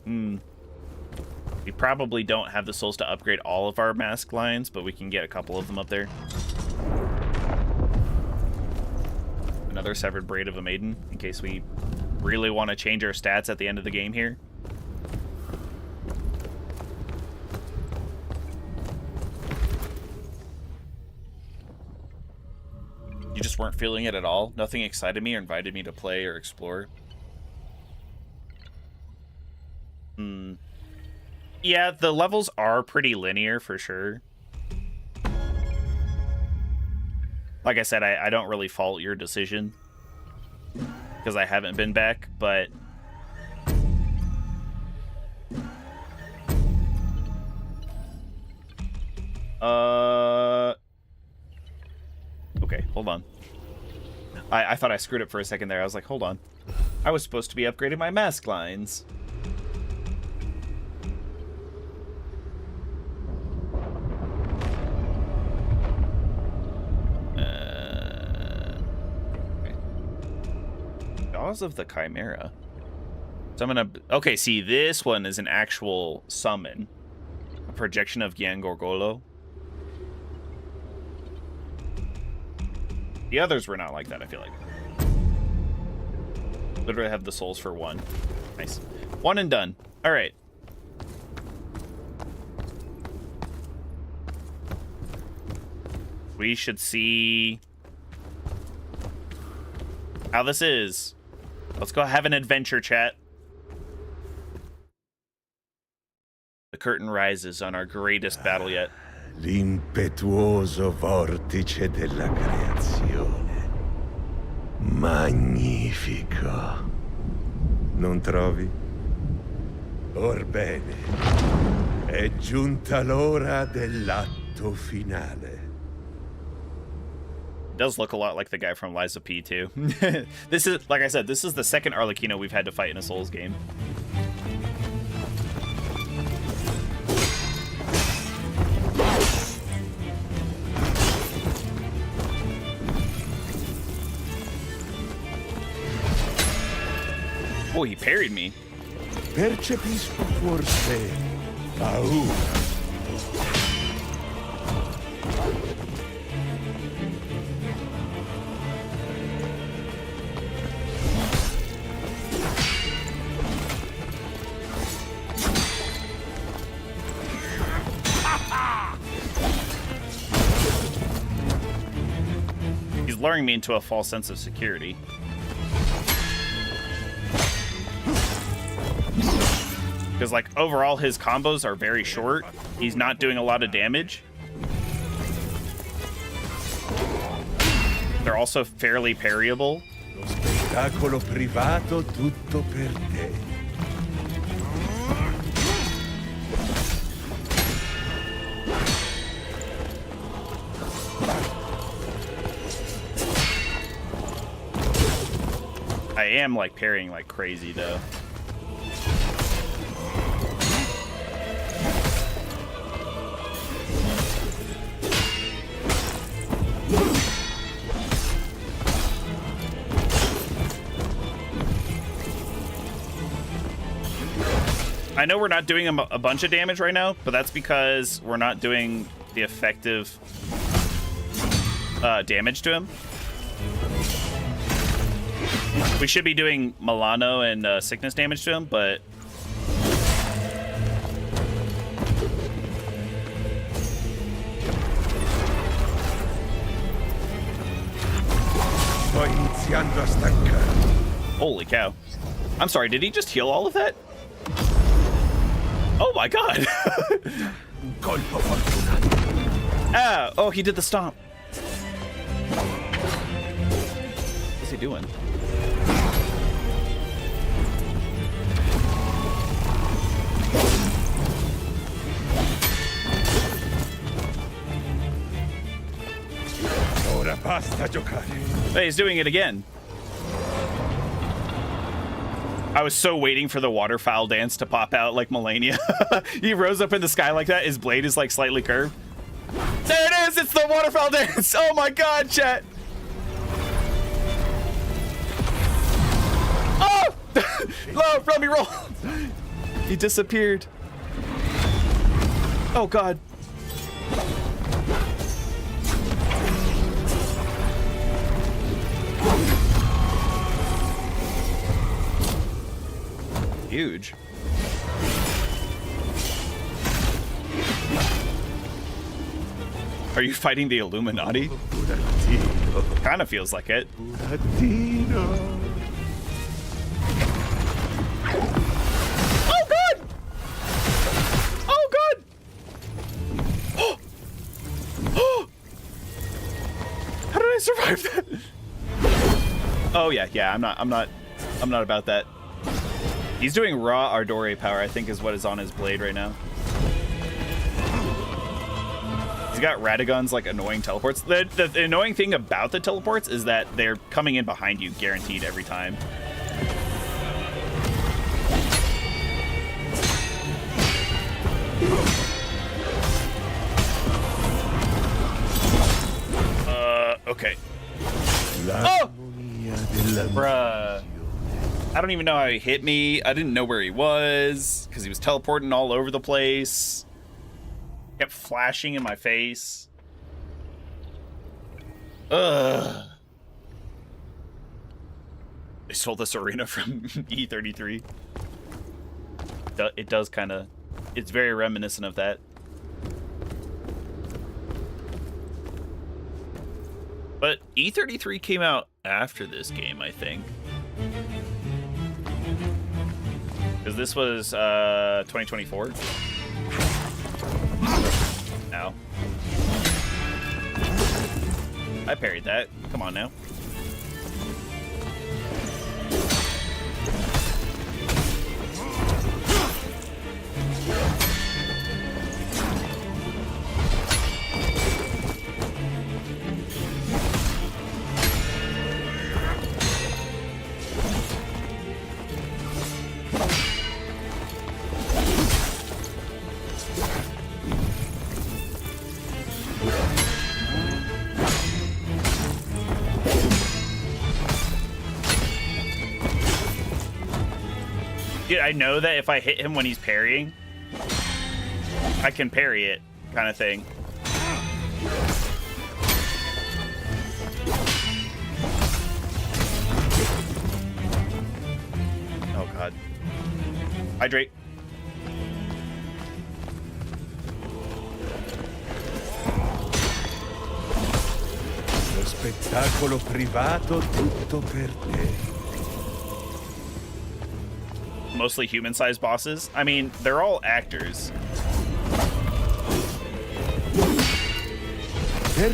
probably don't have the souls to upgrade all of our mask lines, but we can get a couple of them up there. Another severed braid of a maiden, in case we really want to change our stats at the end of the game here. You just weren't feeling it at all? Nothing excited me or invited me to play or explore? Yeah, the levels are pretty linear for sure. Like I said, I don't really fault your decision because I haven't been back, but okay, hold on. I thought I screwed up for a second there. I was like, hold on. I was supposed to be upgrading my mask lines. Okay. Jaws of the Chimera. So I'm gonna... Okay, see, this one is an actual summon. A projection of Giangorgolo. The others were not like that, I feel like. Literally have the souls for one. Nice. One and done. All right. We should see how this is. Let's go have an adventure, chat. The curtain rises on our greatest battle yet. L'impetuoso vortice della creazione. Magnifico. Non trovi? Orbene, è giunta l'ora dell'atto finale. Does look a lot like the guy from Liza P too. This is, like I said, this is the second Arlecchino we've had to fight in a Souls game. Oh, he parried me. Percepisco forse paura. He's luring me into a false sense of security. Because, like, overall, his combos are very short. He's not doing a lot of damage. They're also fairly parryable. Lo spettacolo privato tutto per te. I am, like, parrying like crazy, though. I know we're not doing a bunch of damage right now, but that's because we're not doing the effective damage to him. We should be doing Milano and sickness damage to him, but Sto iniziando a stancare. holy cow. I'm sorry, did he just heal all of that? Oh my god. Colpo fortunato. Ah, oh, he did the stomp. What's he doing? Ora basta giocare. Hey, he's doing it again. I was so waiting for the waterfowl dance to pop out like Melania. He rose up in the sky like that. His blade is like slightly curved. There it is! It's the waterfowl dance! Oh my god, chat! Oh! No, let me roll! He disappeared. Oh god. Huge. Are you fighting the Illuminati? Kind of feels like it. Oh god! Oh god! Oh! How did I survive that? Oh yeah, I'm not about that. He's doing raw Ardore power, I think is what is on his blade right now. He's got Radagon's like annoying teleports. The annoying thing about the teleports is that they're coming in behind you, guaranteed every time. Okay. Oh! Bruh. I don't even know how he hit me. I didn't know where he was because he was teleporting all over the place. Kept flashing in my face. Ugh. They stole this arena from E33. It does kind of... It's very reminiscent of that. But E33 came out after this game, I think. Because this was 2024. Ow. I parried that. Come on now. Yeah, I know that if I hit him when he's parrying, I can parry it, kind of thing. Oh god. Hydrate. Lo spettacolo privato tutto per te. Mostly human-sized bosses. I mean, they're all actors.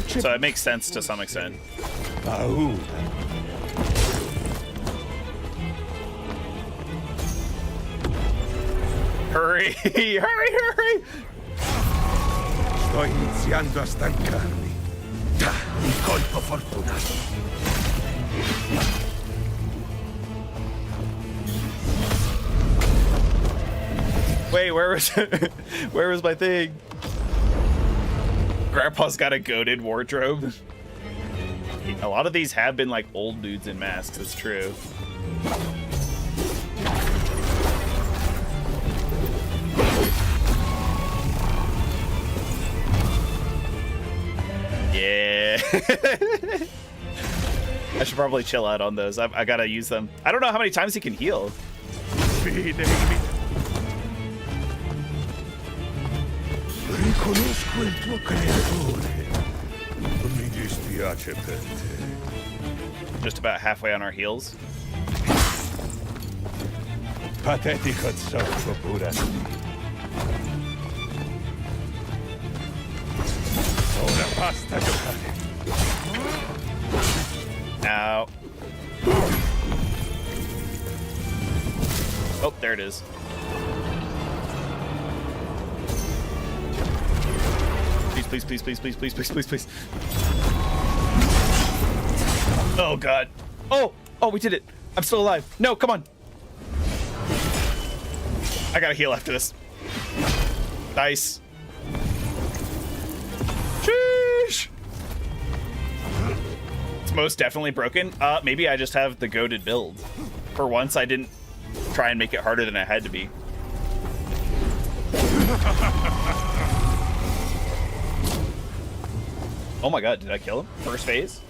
So it makes sense to some extent. Paura. Hurry! Hurry, hurry! Sto iniziando a stancarmi. Un colpo fortunato. Wait, where was my thing? Grandpa's got a goated wardrobe. A lot of these have been like old dudes in masks, it's true. Yeah. I should probably chill out on those. I gotta use them. I don't know how many times he can heal. Riconosco il tuo creatore. Mi dispiace per te. Just about halfway on our heals. Patetico zoppo pura. Ora basta giocare. Ow. Oh, there it is. Please, please, please, please, please, please, please, please. Oh, God. Oh, oh, we did it. I'm still alive. No, come on. I gotta heal after this. Nice. Sheesh. It's most definitely broken. Maybe I just have the goated build. For once, I didn't try and make it harder than I had to be. Oh my god, did I kill him? First phase?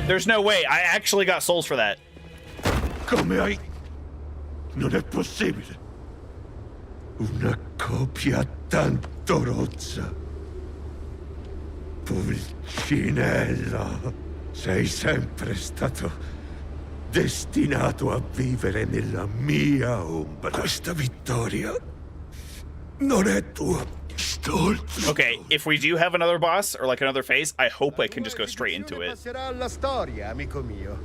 There's no way. I actually got souls for that. Come hai? Non è possibile. Una copia tanto rozza. Pulcinella. Sei sempre stato destinato a vivere nella mia ombra. Questa vittoria non è tua. Stolzo. Okay, if we do have another boss or like another phase, I hope I can just go straight into it. Passerà alla storia, amico mio.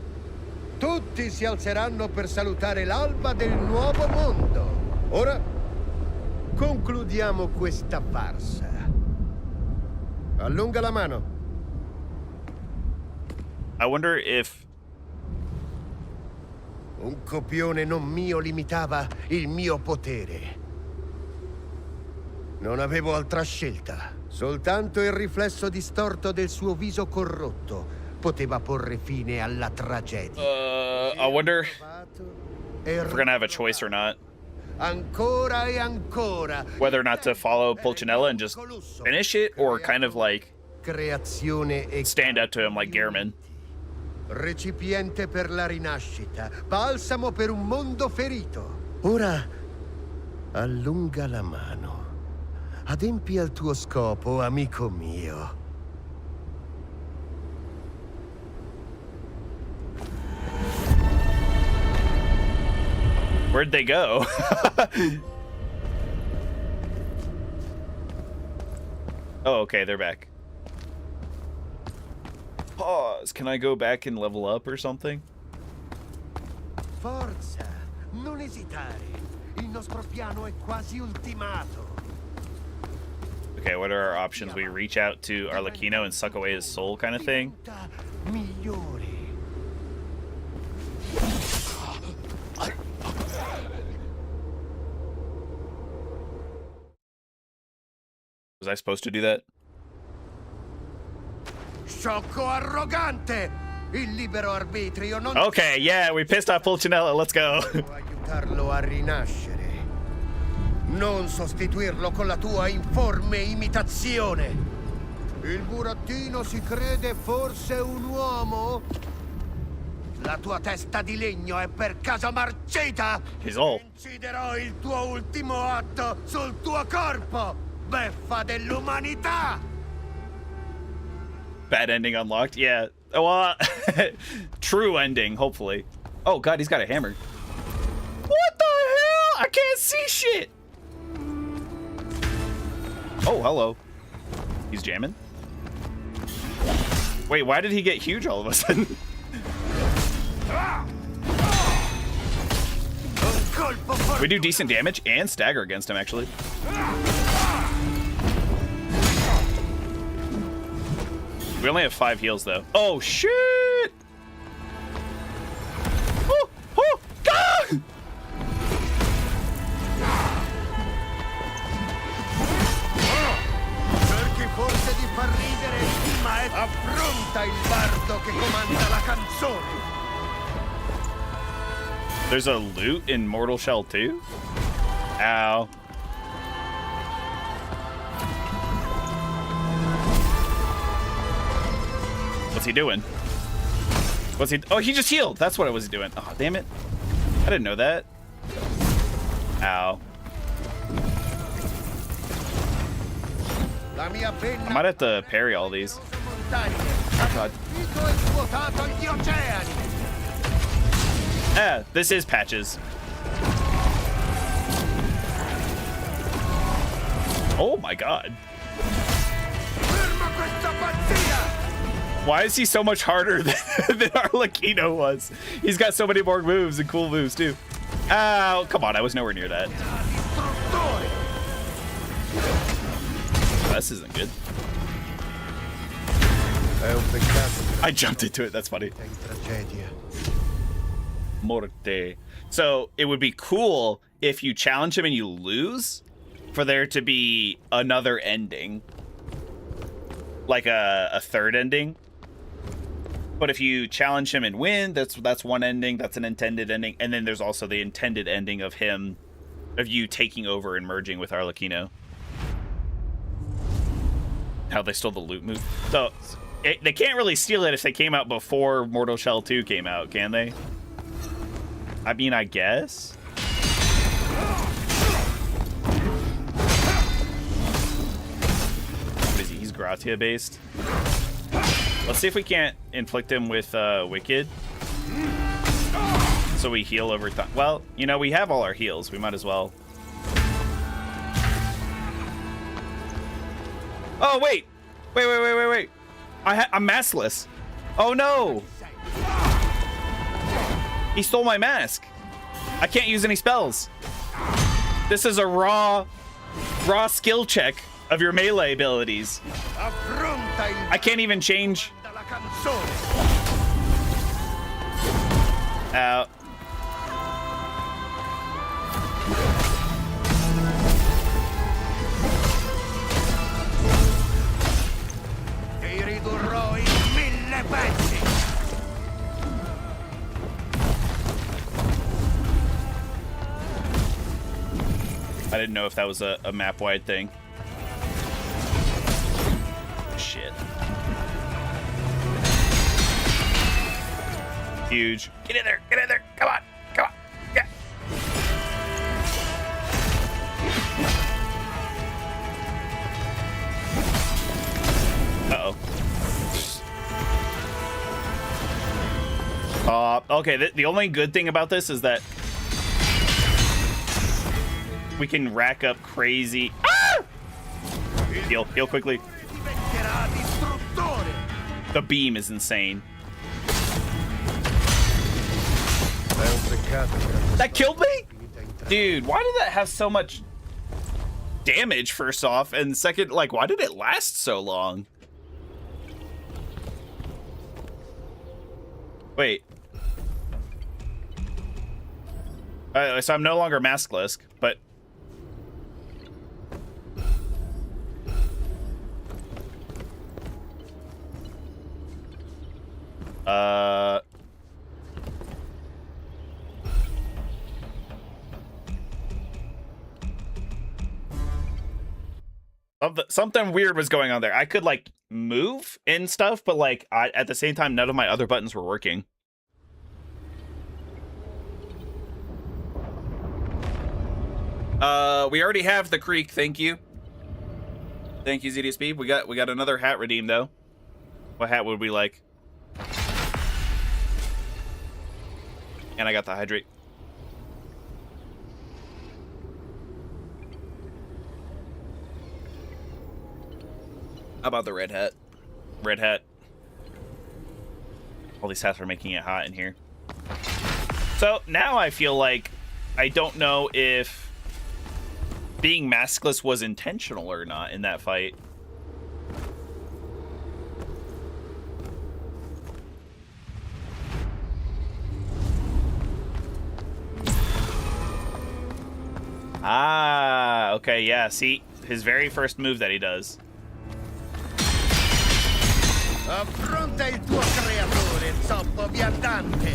Tutti si alzeranno per salutare l'alba del nuovo mondo. Ora concludiamo questa farsa. Allunga la mano. I wonder if... Un copione non mio limitava il mio potere. Non avevo altra scelta. Soltanto il riflesso distorto del suo viso corrotto poteva porre fine alla tragedia. I wonder if we're gonna have a choice or not. Ancora e ancora. Whether or not to follow Pulcinella and just finish it, or kind of like Creazione e stand up to him like Gehrman. recipiente per la rinascita, balsamo per un mondo ferito. Ora allunga la mano. Adempi al tuo scopo, amico mio. Where'd they go? Oh, okay, they're back. Pause. Can I go back and level up or something? Forza, non esitare. Il nostro piano è quasi ultimato. Okay, what are our options? We reach out to Arlecchino and suck away his soul kind of thing? Migliore. Was I supposed to do that? Sciocco arrogante! Il libero arbitrio non Okay, yeah, we pissed off Pulcinella. Let's go. può aiutarlo a rinascere. Non sostituirlo con la tua informe imitazione. Il burattino si crede forse un uomo? La tua testa di legno è per caso marcita? He's all. Inciderò il tuo ultimo atto sul tuo corpo, beffa dell'umanità! Bad ending unlocked. Yeah. Well, true ending, hopefully. Oh god, he's got a hammer. What the hell? I can't see shit. Oh, hello. He's jamming. Wait, why did he get huge all of a sudden? We do decent damage and stagger against him, actually. We only have 5 heals, though. Oh, shit! Oh, oh, God! Cerchi forse di far ridere, ma affronta il bardo che comanda la canzone. There's a loot in Mortal Shell 2? Ow. What's he doing? What's he? Oh, he just healed. That's what I was doing. Oh, damn it. I didn't know that. Ow. La mia penna I might have to parry all these. Oh, God. Ah, this is Patches. Oh my god. Why is he so much harder than Arlecchino was? He's got so many more moves and cool moves too. Oh, come on, I was nowhere near that. This isn't good. I jumped into it, that's funny. Moretta. So it would be cool if you challenge him and you lose, for there to be another ending, like a third ending. But if you challenge him and win, that's one ending, that's an intended ending, and then there's also the intended ending of you taking over and merging with Arlecchino. How they stole the loot move. So they can't really steal it if they came out before Mortal Shell 2 came out, can they? I mean, I guess. What is he? He's Gratia based. Let's see if we can't inflict him with Wicked. So we heal over time. Well, you know, we have all our heals. We might as well. Oh, wait. Wait. I'm maskless. Oh, no. He stole my mask. I can't use any spells. This is a raw skill check of your melee abilities. I can't even change. Out. I didn't know if that was a map-wide thing. Shit. Huge. Get in there! Get in there! Come on! Come on! Yeah! Uh-oh. Okay, the only good thing about this is that we can rack up crazy... Ah! Heal quickly. The beam is insane. That killed me? Dude, why did that have so much damage, first off? And second, like, why did it last so long? Wait. So I'm no longer maskless, but... Something weird was going on there. I could like move and stuff, but like at the same time, none of my other buttons were working. We already have the creek. Thank you. Thank you, ZDSP. We got another hat redeemed though. What hat would we like? And I got the hydrate. How about the red hat? Red hat. All these hats are making it hot in here. So now I feel like I don't know if being maskless was intentional or not in that fight. Ah, okay, yeah, see, his very first move that he does. Affronta il tuo creatore, zoppo viandante.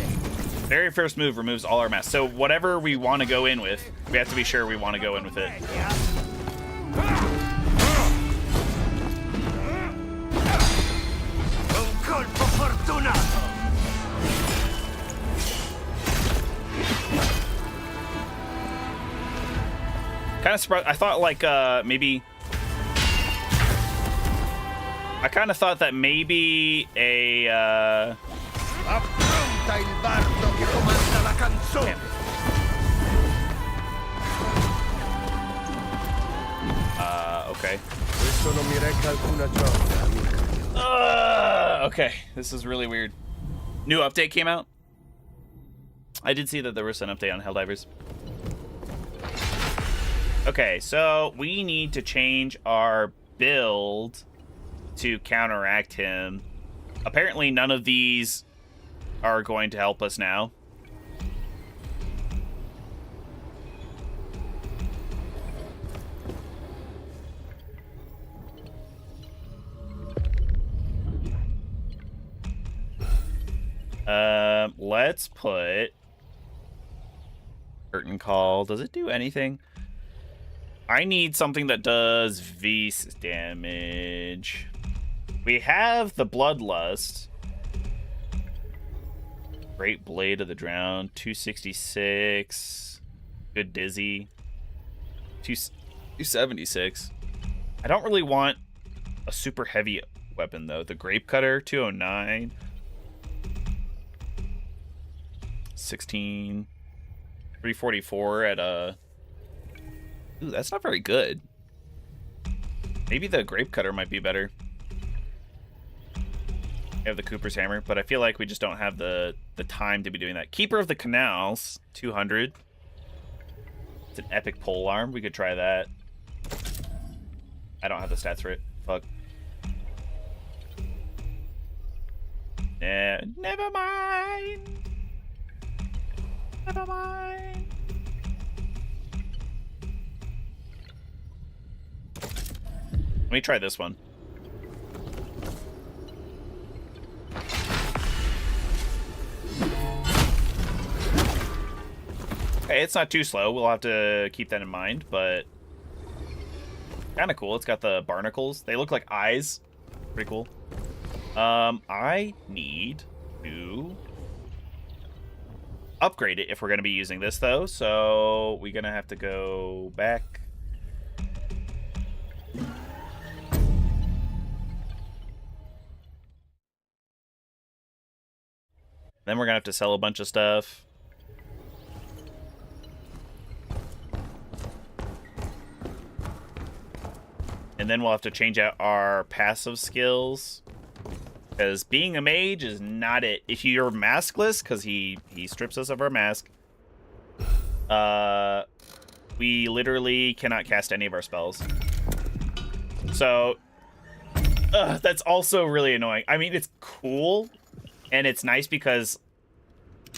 Very first move removes all our masks. So whatever we want to go in with, we have to be sure we want to go in with it. Un colpo fortunato. Kind of surprised. I thought like maybe. I kind of thought that maybe a. Affronta il bardo che comanda la canzone. Okay. Questo non mi reca alcuna gioia, amico. Okay, this is really weird. New update came out. I did see that there was an update on Helldivers. Okay, so we need to change our build to counteract him. Apparently none of these are going to help us now. Let's put curtain call. Does it do anything? I need something that does Vs damage. We have the Bloodlust. Great Blade of the Drowned. 266. Good Dizzy. 276. I don't really want a super heavy weapon, though. The Grape Cutter, 209. 16. 344 at a... Ooh, that's not very good. Maybe the Grape Cutter might be better. I have the Cooper's Hammer, but I feel like we just don't have the time to be doing that. Keeper of the Canals, 200. It's an epic pole arm. We could try that. I don't have the stats for it. Fuck. Yeah, never mind. Never mind. Let me try this one. Okay, it's not too slow. We'll have to keep that in mind, but kind of cool. It's got the barnacles. They look like eyes. Pretty cool. I need to upgrade it if we're going to be using this, though. So we're going to have to go back. Then we're going to have to sell a bunch of stuff. And then we'll have to change out our passive skills. Because being a mage is not it. If you're maskless, because he strips us of our mask, we literally cannot cast any of our spells. So, that's also really annoying. I mean, it's cool, and it's nice because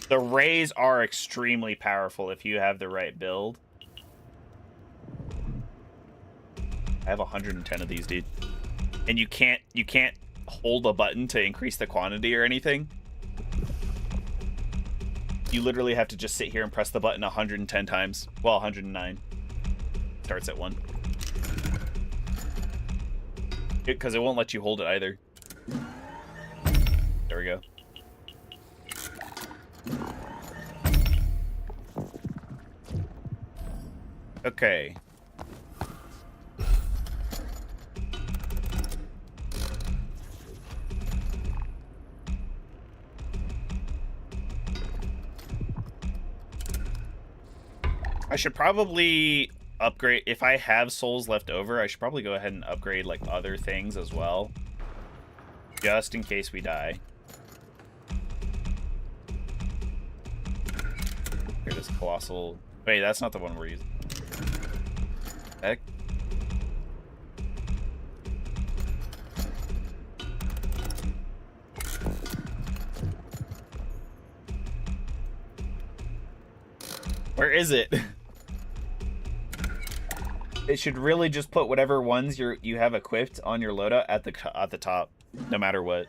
the rays are extremely powerful if you have the right build. I have 110 of these, dude. And you can't hold a button to increase the quantity or anything. You literally have to just sit here and press the button 110 times. Well, 109. Starts at 1. Because it won't let you hold it either. There we go. Okay. I should probably upgrade, if I have souls left over, I should probably go ahead and upgrade like other things as well. Just in case we die. Here, this colossal... Wait, that's not the one we're using. Heck. Where is it? It should really just put whatever ones you have equipped on your loadout at the top, no matter what.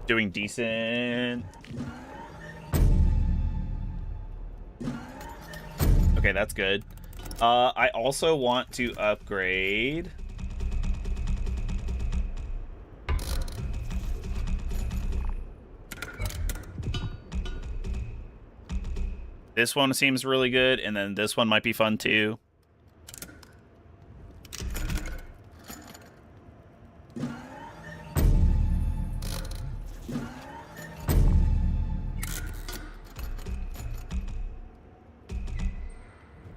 Doing decent. Okay, that's good. I also want to upgrade. This one seems really good, and then this one might be fun too.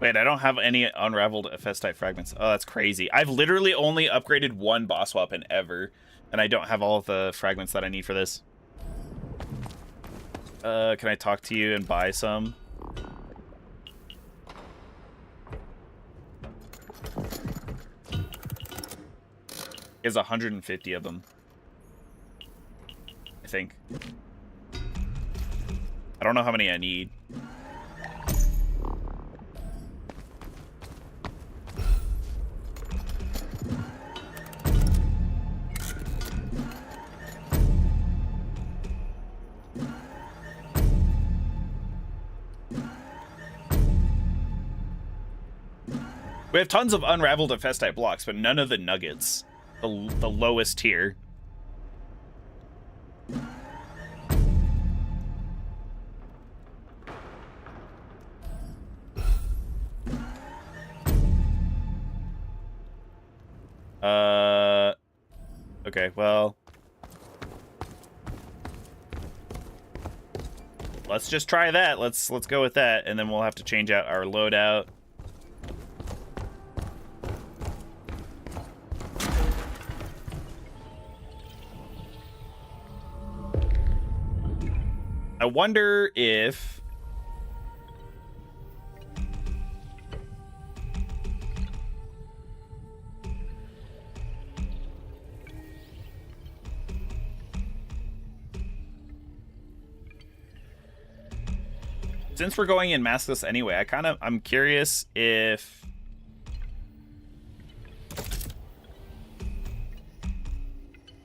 Wait, I don't have any unraveled FS-type fragments. Oh, that's crazy. I've literally only upgraded one boss weapon ever, and I don't have all of the fragments that I need for this. Can I talk to you and buy some? Is 150 of them, I think. I don't know how many I need. We have tons of unraveled FS-type blocks, but none of the nuggets. The lowest tier. Okay, well. Let's just try that. Let's go with that, and then we'll have to change out our loadout. I wonder if since we're going in maskless anyway, I'm curious if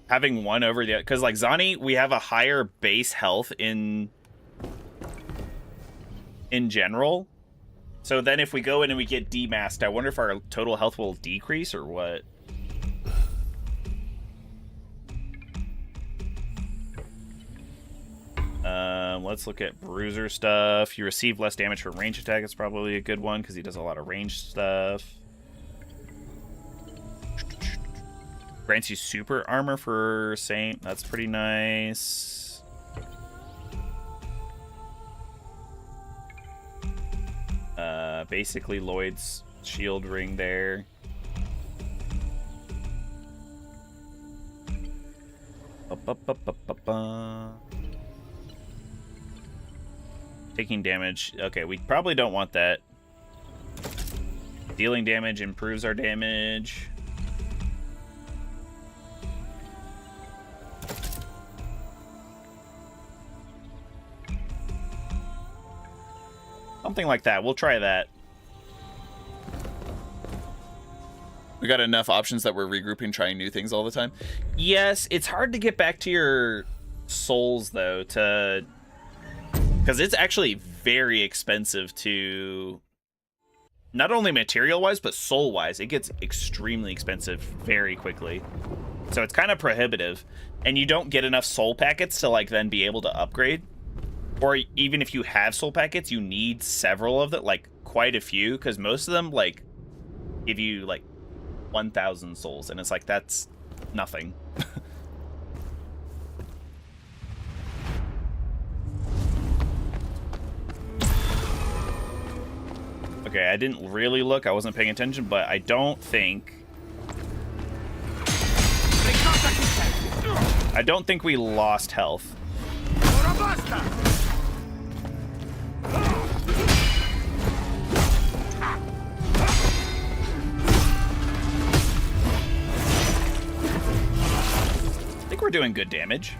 having one over the other, because like Zani, we have a higher base health in general. So then if we go in and we get demasked, I wonder if our total health will decrease or what. Let's look at bruiser stuff. You receive less damage from range attack. It's probably a good one because he does a lot of range stuff. Grants you super armor for Saint. That's pretty nice. Basically Lloyd's shield ring there. Taking damage. Okay, we probably don't want that. Dealing damage improves our damage. Something like that. We'll try that. We got enough options that we're regrouping, trying new things all the time. Yes, it's hard to get back to your souls, though, because it's actually very expensive to... Not only material-wise, but soul-wise. It gets extremely expensive very quickly. So it's kind of prohibitive. And you don't get enough soul packets to, like, then be able to upgrade. Or even if you have soul packets, you need several of them, like, quite a few. Because most of them, like, give you, like, 1,000 souls. And it's like, that's nothing. Okay, I didn't really look. I wasn't paying attention, but I don't think... I don't think we lost health. I think we're doing good damage.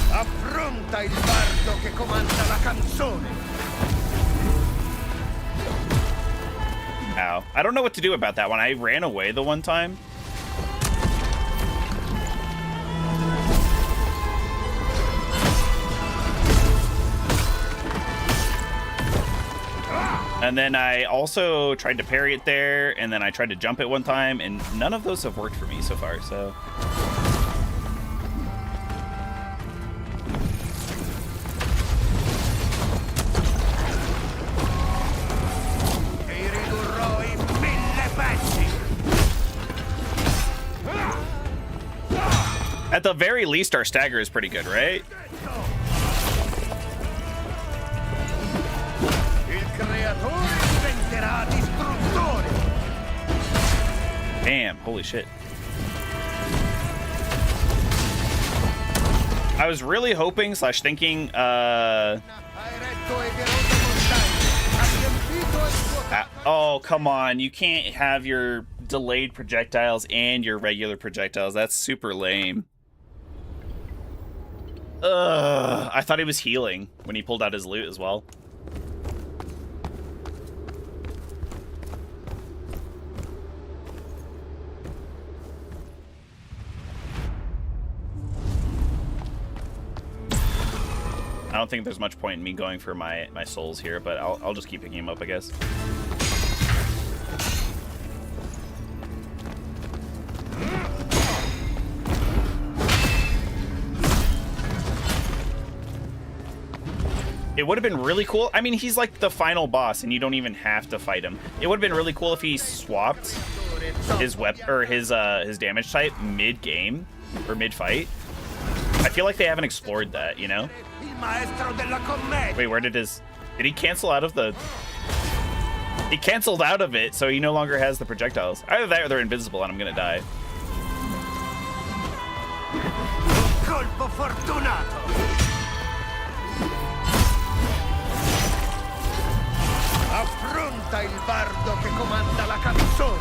Affronta il bardo che comanda la canzone. Ow. I don't know what to do about that one. I ran away the one time. And then I also tried to parry it there, and then I tried to jump it one time, and none of those have worked for me so far, so... At the very least, our stagger is pretty good, right? Damn, holy shit. I was really hoping / thinking, oh, come on. You can't have your delayed projectiles and your regular projectiles. That's super lame. Ugh, I thought he was healing when he pulled out his loot as well. I don't think there's much point in me going for my souls here, but I'll just keep picking him up, I guess. It would have been really cool. I mean, he's like the final boss, and you don't even have to fight him. It would have been really cool if he swapped his weapon or his damage type mid-game or mid-fight. I feel like they haven't explored that, you know? Wait, where did he cancel out of the... He canceled out of it, so he no longer has the projectiles. Either that or they're invisible and I'm gonna die. Colpo fortunato. Affronta il bardo che comanda la canzone.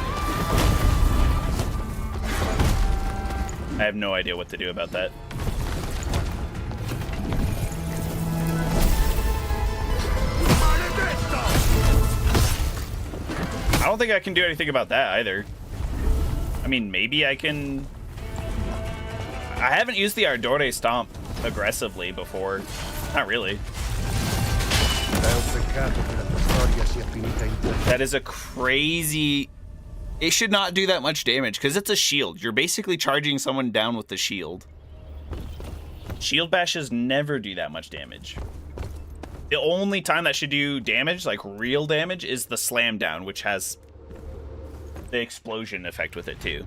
I have no idea what to do about that. I don't think I can do anything about that either. I mean, maybe I can... I haven't used the Ardore Stomp aggressively before. Not really. That is a crazy... It should not do that much damage because it's a shield. You're basically charging someone down with the shield. Shield bashes never do that much damage. The only time that should do damage, like real damage, is the slam down, which has the explosion effect with it too.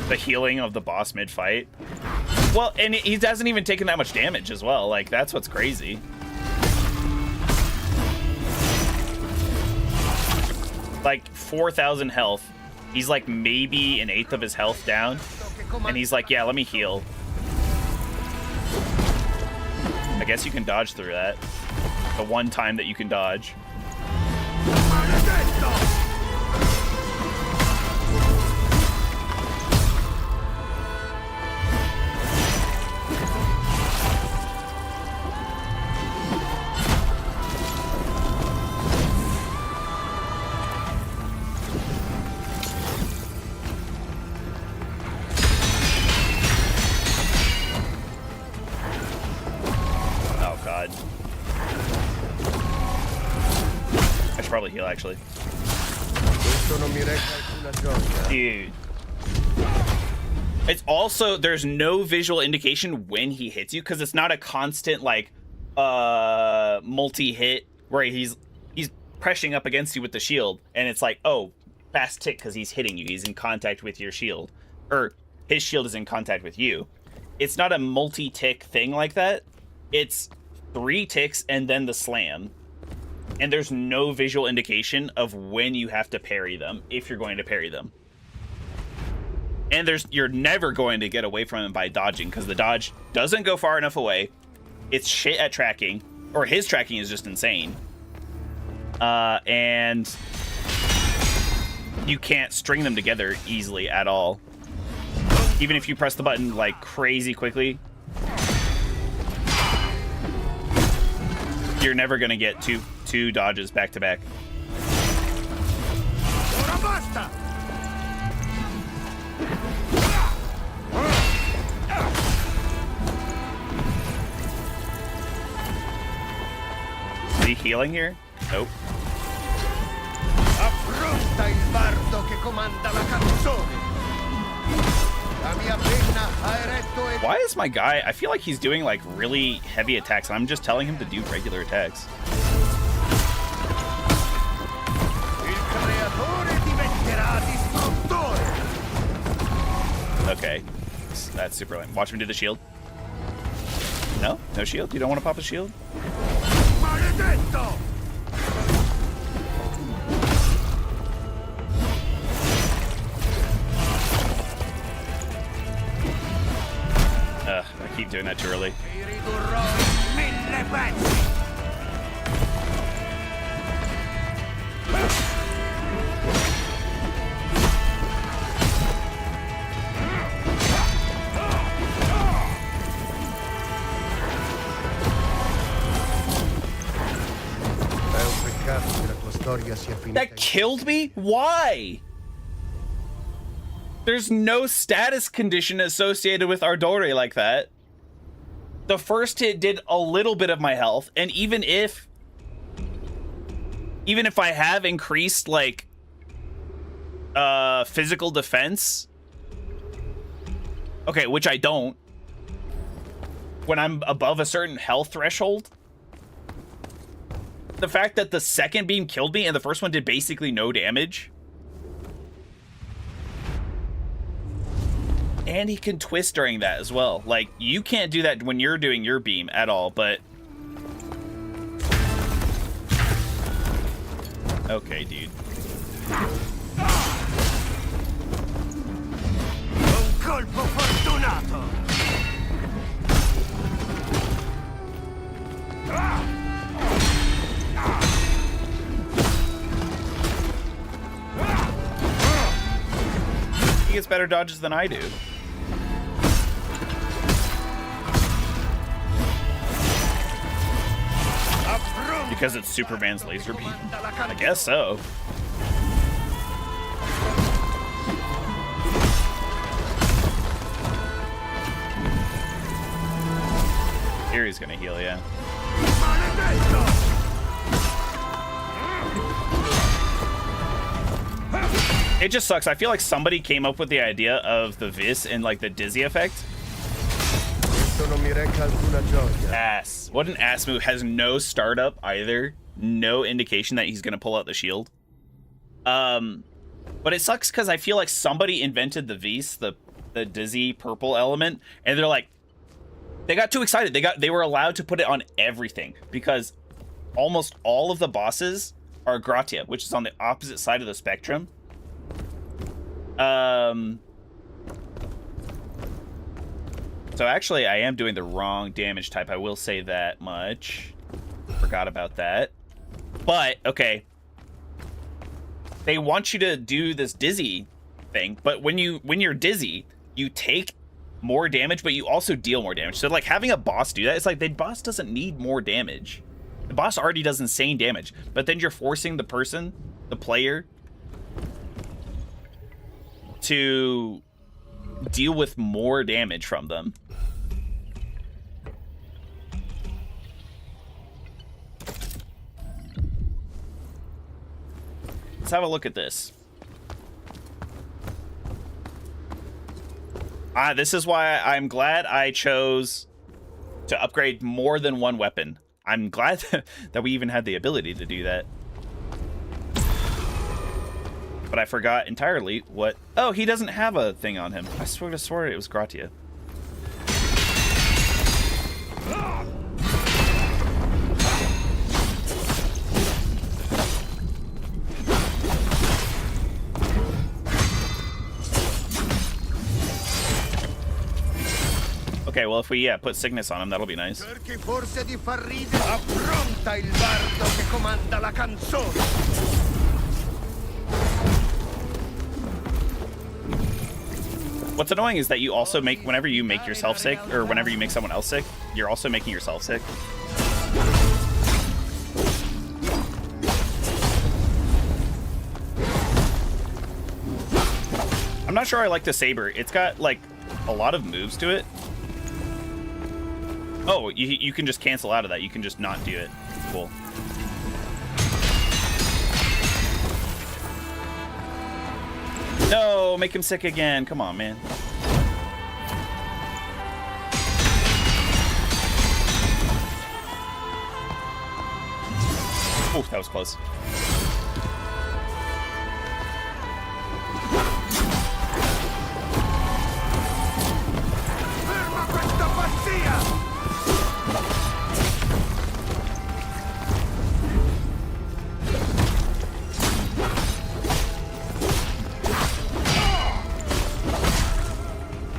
The healing of the boss mid-fight. Well, and he hasn't even taken that much damage as well. Like, that's what's crazy. like 4,000 health. He's like maybe an eighth of his health down. And he's like, yeah, let me heal. I guess you can dodge through that. The one time that you can dodge. Probably heal, actually. Dude. It's also, there's no visual indication when he hits you, because it's not a constant, like, multi-hit where he's pressing up against you with the shield, and it's like, oh, fast tick because he's hitting you. He's in contact with your shield. Or his shield is in contact with you. It's not a multi-tick thing like that. It's 3 ticks and then the slam. And there's no visual indication of when you have to parry them, if you're going to parry them. And you're never going to get away from him by dodging, because the dodge doesn't go far enough away. It's shit at tracking, or his tracking is just insane. And you can't string them together easily at all. Even if you press the button like crazy quickly, you're never gonna get two dodges back to back. Is he healing here? Nope. Affronta il bardo che comanda la canzone. La mia penna ha eretto e... Why is my guy... I feel like he's doing, like, really heavy attacks, and I'm just telling him to do regular attacks. Il creatore diventerà distruttore. Okay. That's super lame. Watch him do the shield. No? No shield? You don't want to pop a shield? Maledetto! I keep doing that too early. That killed me? Why? There's no status condition associated with Ardore like that. The first hit did a little bit of my health, and even if I have increased, like, physical defense, okay, which I don't, when I'm above a certain health threshold, the fact that the second beam killed me and the first one did basically no damage, and he can twist during that as well. Like, you can't do that when you're doing your beam at all, but... Okay, dude. Un colpo fortunato. He gets better dodges than I do. Because it's Superman's laser beam. I guess so. Here he's gonna heal, yeah. It just sucks. I feel like somebody came up with the idea of the vis and like the dizzy effect. Ass. What an ass move. Has no startup either. No indication that he's gonna pull out the shield. But it sucks because I feel like somebody invented the vis, the dizzy purple element, and they're like, they got too excited. They were allowed to put it on everything because almost all of the bosses are Gratia, which is on the opposite side of the spectrum. So actually, I am doing the wrong damage type. I will say that much. Forgot about that. But, okay. They want you to do this dizzy thing, but when you're dizzy, you take more damage, but you also deal more damage. So, like, having a boss do that, it's like the boss doesn't need more damage. The boss already does insane damage, but then you're forcing the person, the player, to deal with more damage from them. Let's have a look at this. This is why I'm glad I chose to upgrade more than one weapon. I'm glad that we even had the ability to do that. But I forgot entirely what... Oh, he doesn't have a thing on him. I swear it was Gratia. Okay, well, if we put sickness on him, that'll be nice. Cerchi forse di far ridere. Affronta il bardo che comanda la canzone. What's annoying is that you also make, whenever you make yourself sick, or whenever you make someone else sick, you're also making yourself sick. I'm not sure I like the saber. It's got, like, a lot of moves to it. Oh, you can just cancel out of that. You can just not do it. Cool. No, make him sick again. Come on, man. Oh, that was close.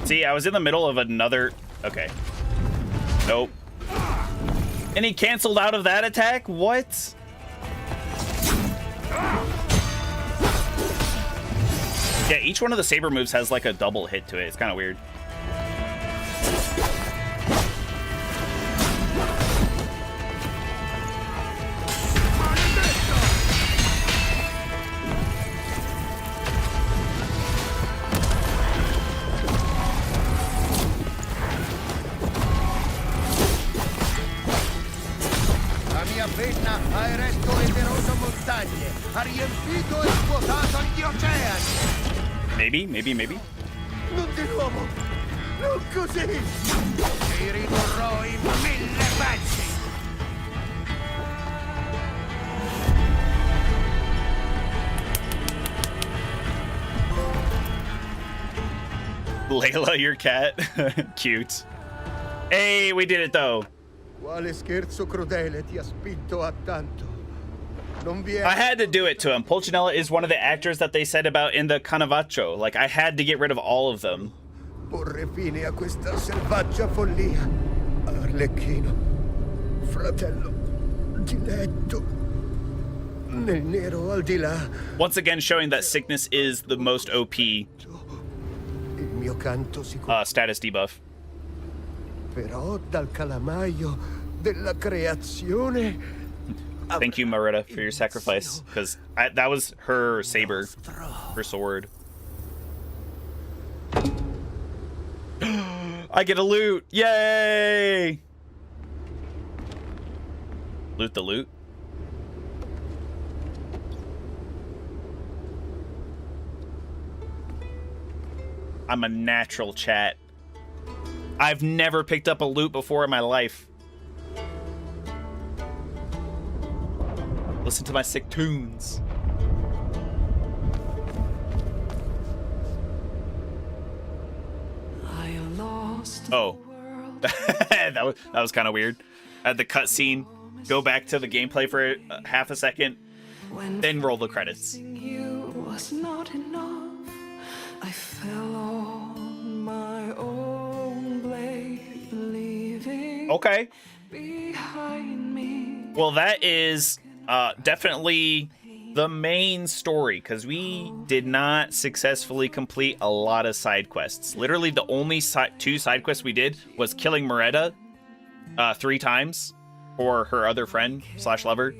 See, I was in the middle of another... Okay. Nope. And he canceled out of that attack? What? Yeah, each one of the saber moves has like a double hit to it. It's kind of weird. Maybe. Non di nuovo! Non così! Ti ridurrò in 1000 pezzi! Layla, your cat. Cute. Hey, we did it though. Quale scherzo crudele ti ha spinto a tanto? I had to do it to him. Pulcinella is one of the actors that they said about in the Canavaccio. Like, I had to get rid of all of them. Porre fine a questa selvaggia follia. Arlecchino, fratello di letto, nel nero al di là. Once again, showing that sickness is the most OP Il mio canto status debuff. Però dal calamaio della creazione. Thank you, Moretta, for your sacrifice, because that was her saber, her sword. I get a loot! Yay! Loot the loot? I'm a natural, chat. I've never picked up a loot before in my life. Listen to my sick tunes. Oh. that was kind of weird. I had the cutscene go back to the gameplay for half a second, Then roll the credits. You was not enough. I fell on my own blade, leaving Okay. behind me. Well, that is definitely the main story, because we did not successfully complete a lot of side quests. Literally, the only two side quests we did was killing Moretta 3 times for her other friend / lover.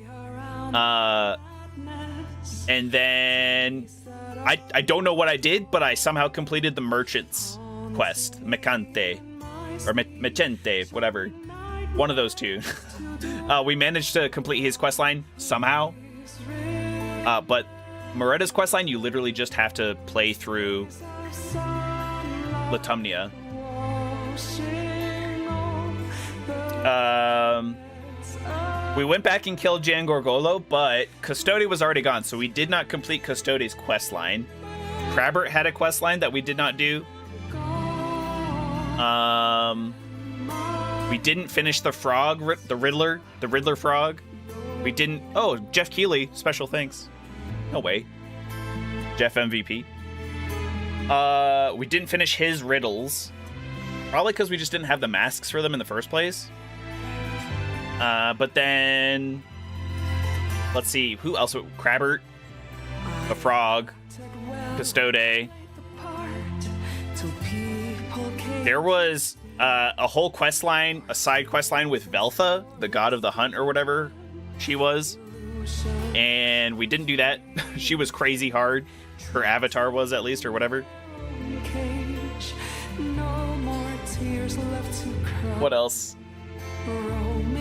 And then I don't know what I did, but I somehow completed the merchant's quest, Mecante or Mechente, whatever. One of those two. We managed to complete his quest line somehow. But Moretta's questline, you literally just have to play through Latumnia. We went back and killed Gian Gorgolo, but Custode was already gone, so we did not complete Custode's questline. Crabbert had a questline that we did not do. We didn't finish the frog, the Riddler frog. We didn't. Oh, Jeff Keighley, special thanks. No way. Jeff MVP. We didn't finish his riddles. Probably because we just didn't have the masks for them in the first place. But then, let's see, who else? Crabbert, the frog, Custode. There was a whole quest line, a side quest line with Veltha, the god of the hunt or whatever she was. And we didn't do that. She was crazy hard. Her avatar was, at least, or whatever. What else?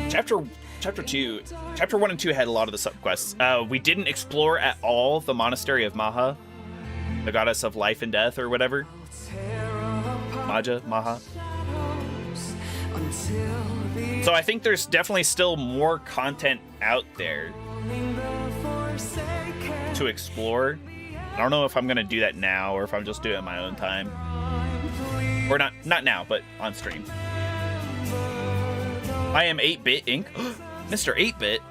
Chapter 1 and 2 had a lot of the subquests. We didn't explore at all the monastery of Maha, the goddess of life and death or whatever. Maha. So I think there's definitely still more content out there to explore. I don't know if I'm gonna do that now or if I'm just doing it in my own time. Or not now, but on stream. I am 8-Bit Inc. Mr. 8-Bit.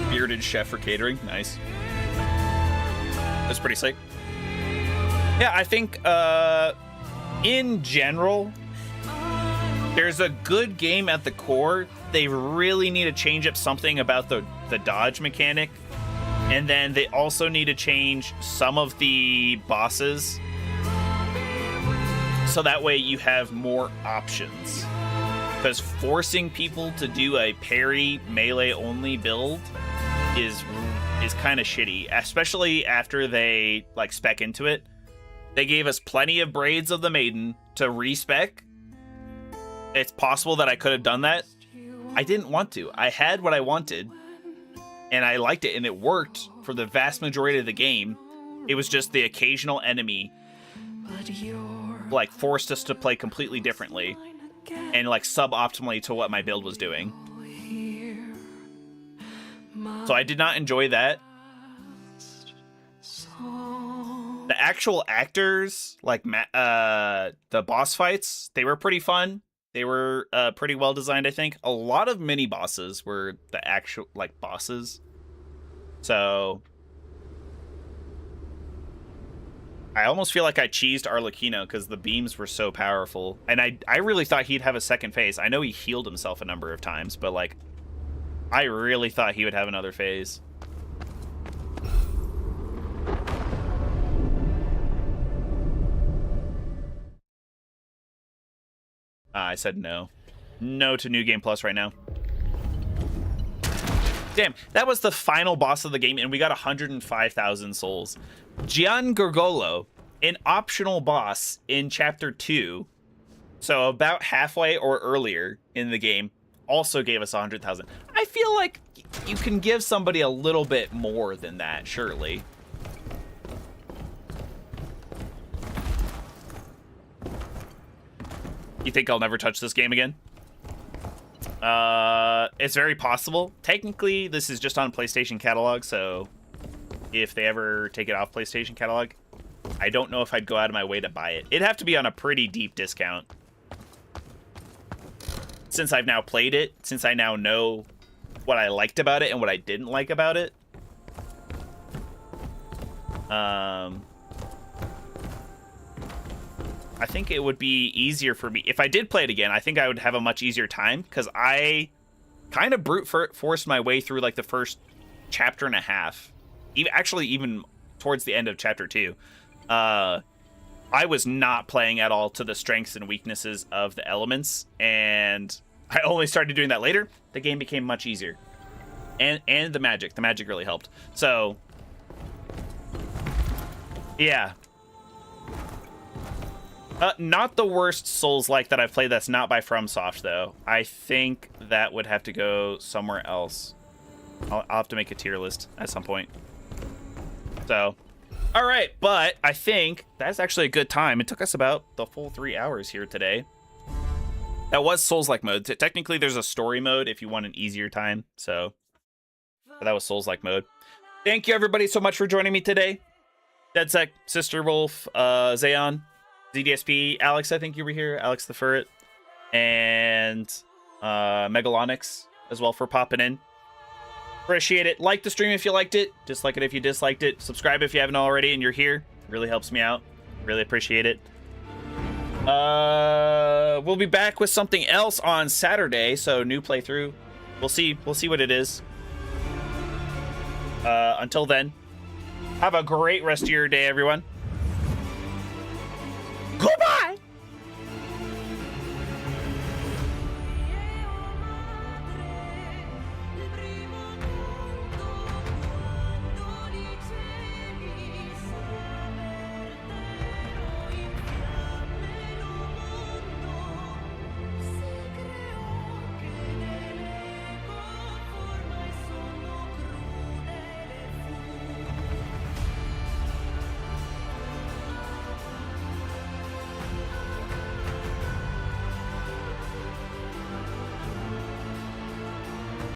Bearded chef for catering. Nice. That's pretty sick. Yeah, I think in general, there's a good game at the core. They really need to change up something about the dodge mechanic. And then they also need to change some of the bosses. So that way you have more options. Because forcing people to do a parry melee only build is kind of shitty. Especially after they spec into it. They gave us plenty of Braids of the Maiden to respec. It's possible that I could have done that. I didn't want to. I had what I wanted. And I liked it, and it worked for the vast majority of the game. It was just the occasional enemy forced us to play completely differently and suboptimally to what my build was doing. So I did not enjoy that. The actual actors, the boss fights, they were pretty fun. They were pretty well designed, I think. A lot of mini bosses were the actual bosses. So I almost feel like I cheesed Arlecchino because the beams were so powerful. And I really thought he'd have a second phase. I know he healed himself a number of times, but I really thought he would have another phase. I said no. No to New Game Plus right now. Damn, that was the final boss of the game, and we got 105,000 souls. Gian Gorgolo, an optional boss in Chapter 2, so about halfway or earlier in the game, also gave us 100,000. I feel like you can give somebody a little bit more than that, surely. You think I'll never touch this game again? It's very possible. Technically, this is just on PlayStation Catalog, so if they ever take it off PlayStation Catalog, I don't know if I'd go out of my way to buy it. It'd have to be on a pretty deep discount. Since I've now played it, since I now know what I liked about it and what I didn't like about it. I think it would be easier for me. If I did play it again, I think I would have a much easier time, because I kind of brute forced my way through like the first chapter and a half. Even towards the end of chapter 2. I was not playing at all to the strengths and weaknesses of the elements, and I only started doing that later. The game became much easier. And the magic really helped. So yeah. Not the worst Souls-like that I've played that's not by FromSoft, though. I think that would have to go somewhere else. I'll have to make a tier list at some point. So, all right, but I think that's actually a good time. It took us about the full 3 hours here today. That was Souls-like mode. Technically, there's a story mode if you want an easier time. So, but that was Souls-like mode. Thank you, everybody, so much for joining me today. DeadSec, Sister Wolf, Zayon, ZDSP, Alex, I think you were here, Alex the Ferret, and Megalonyx as well for popping in. Appreciate it. Like the stream if you liked it. Dislike it if you disliked it. Subscribe if you haven't already and you're here. It really helps me out. Really appreciate it. We'll be back with something else on Saturday, so new playthrough. We'll see what it is. Until then, have a great rest of your day, everyone.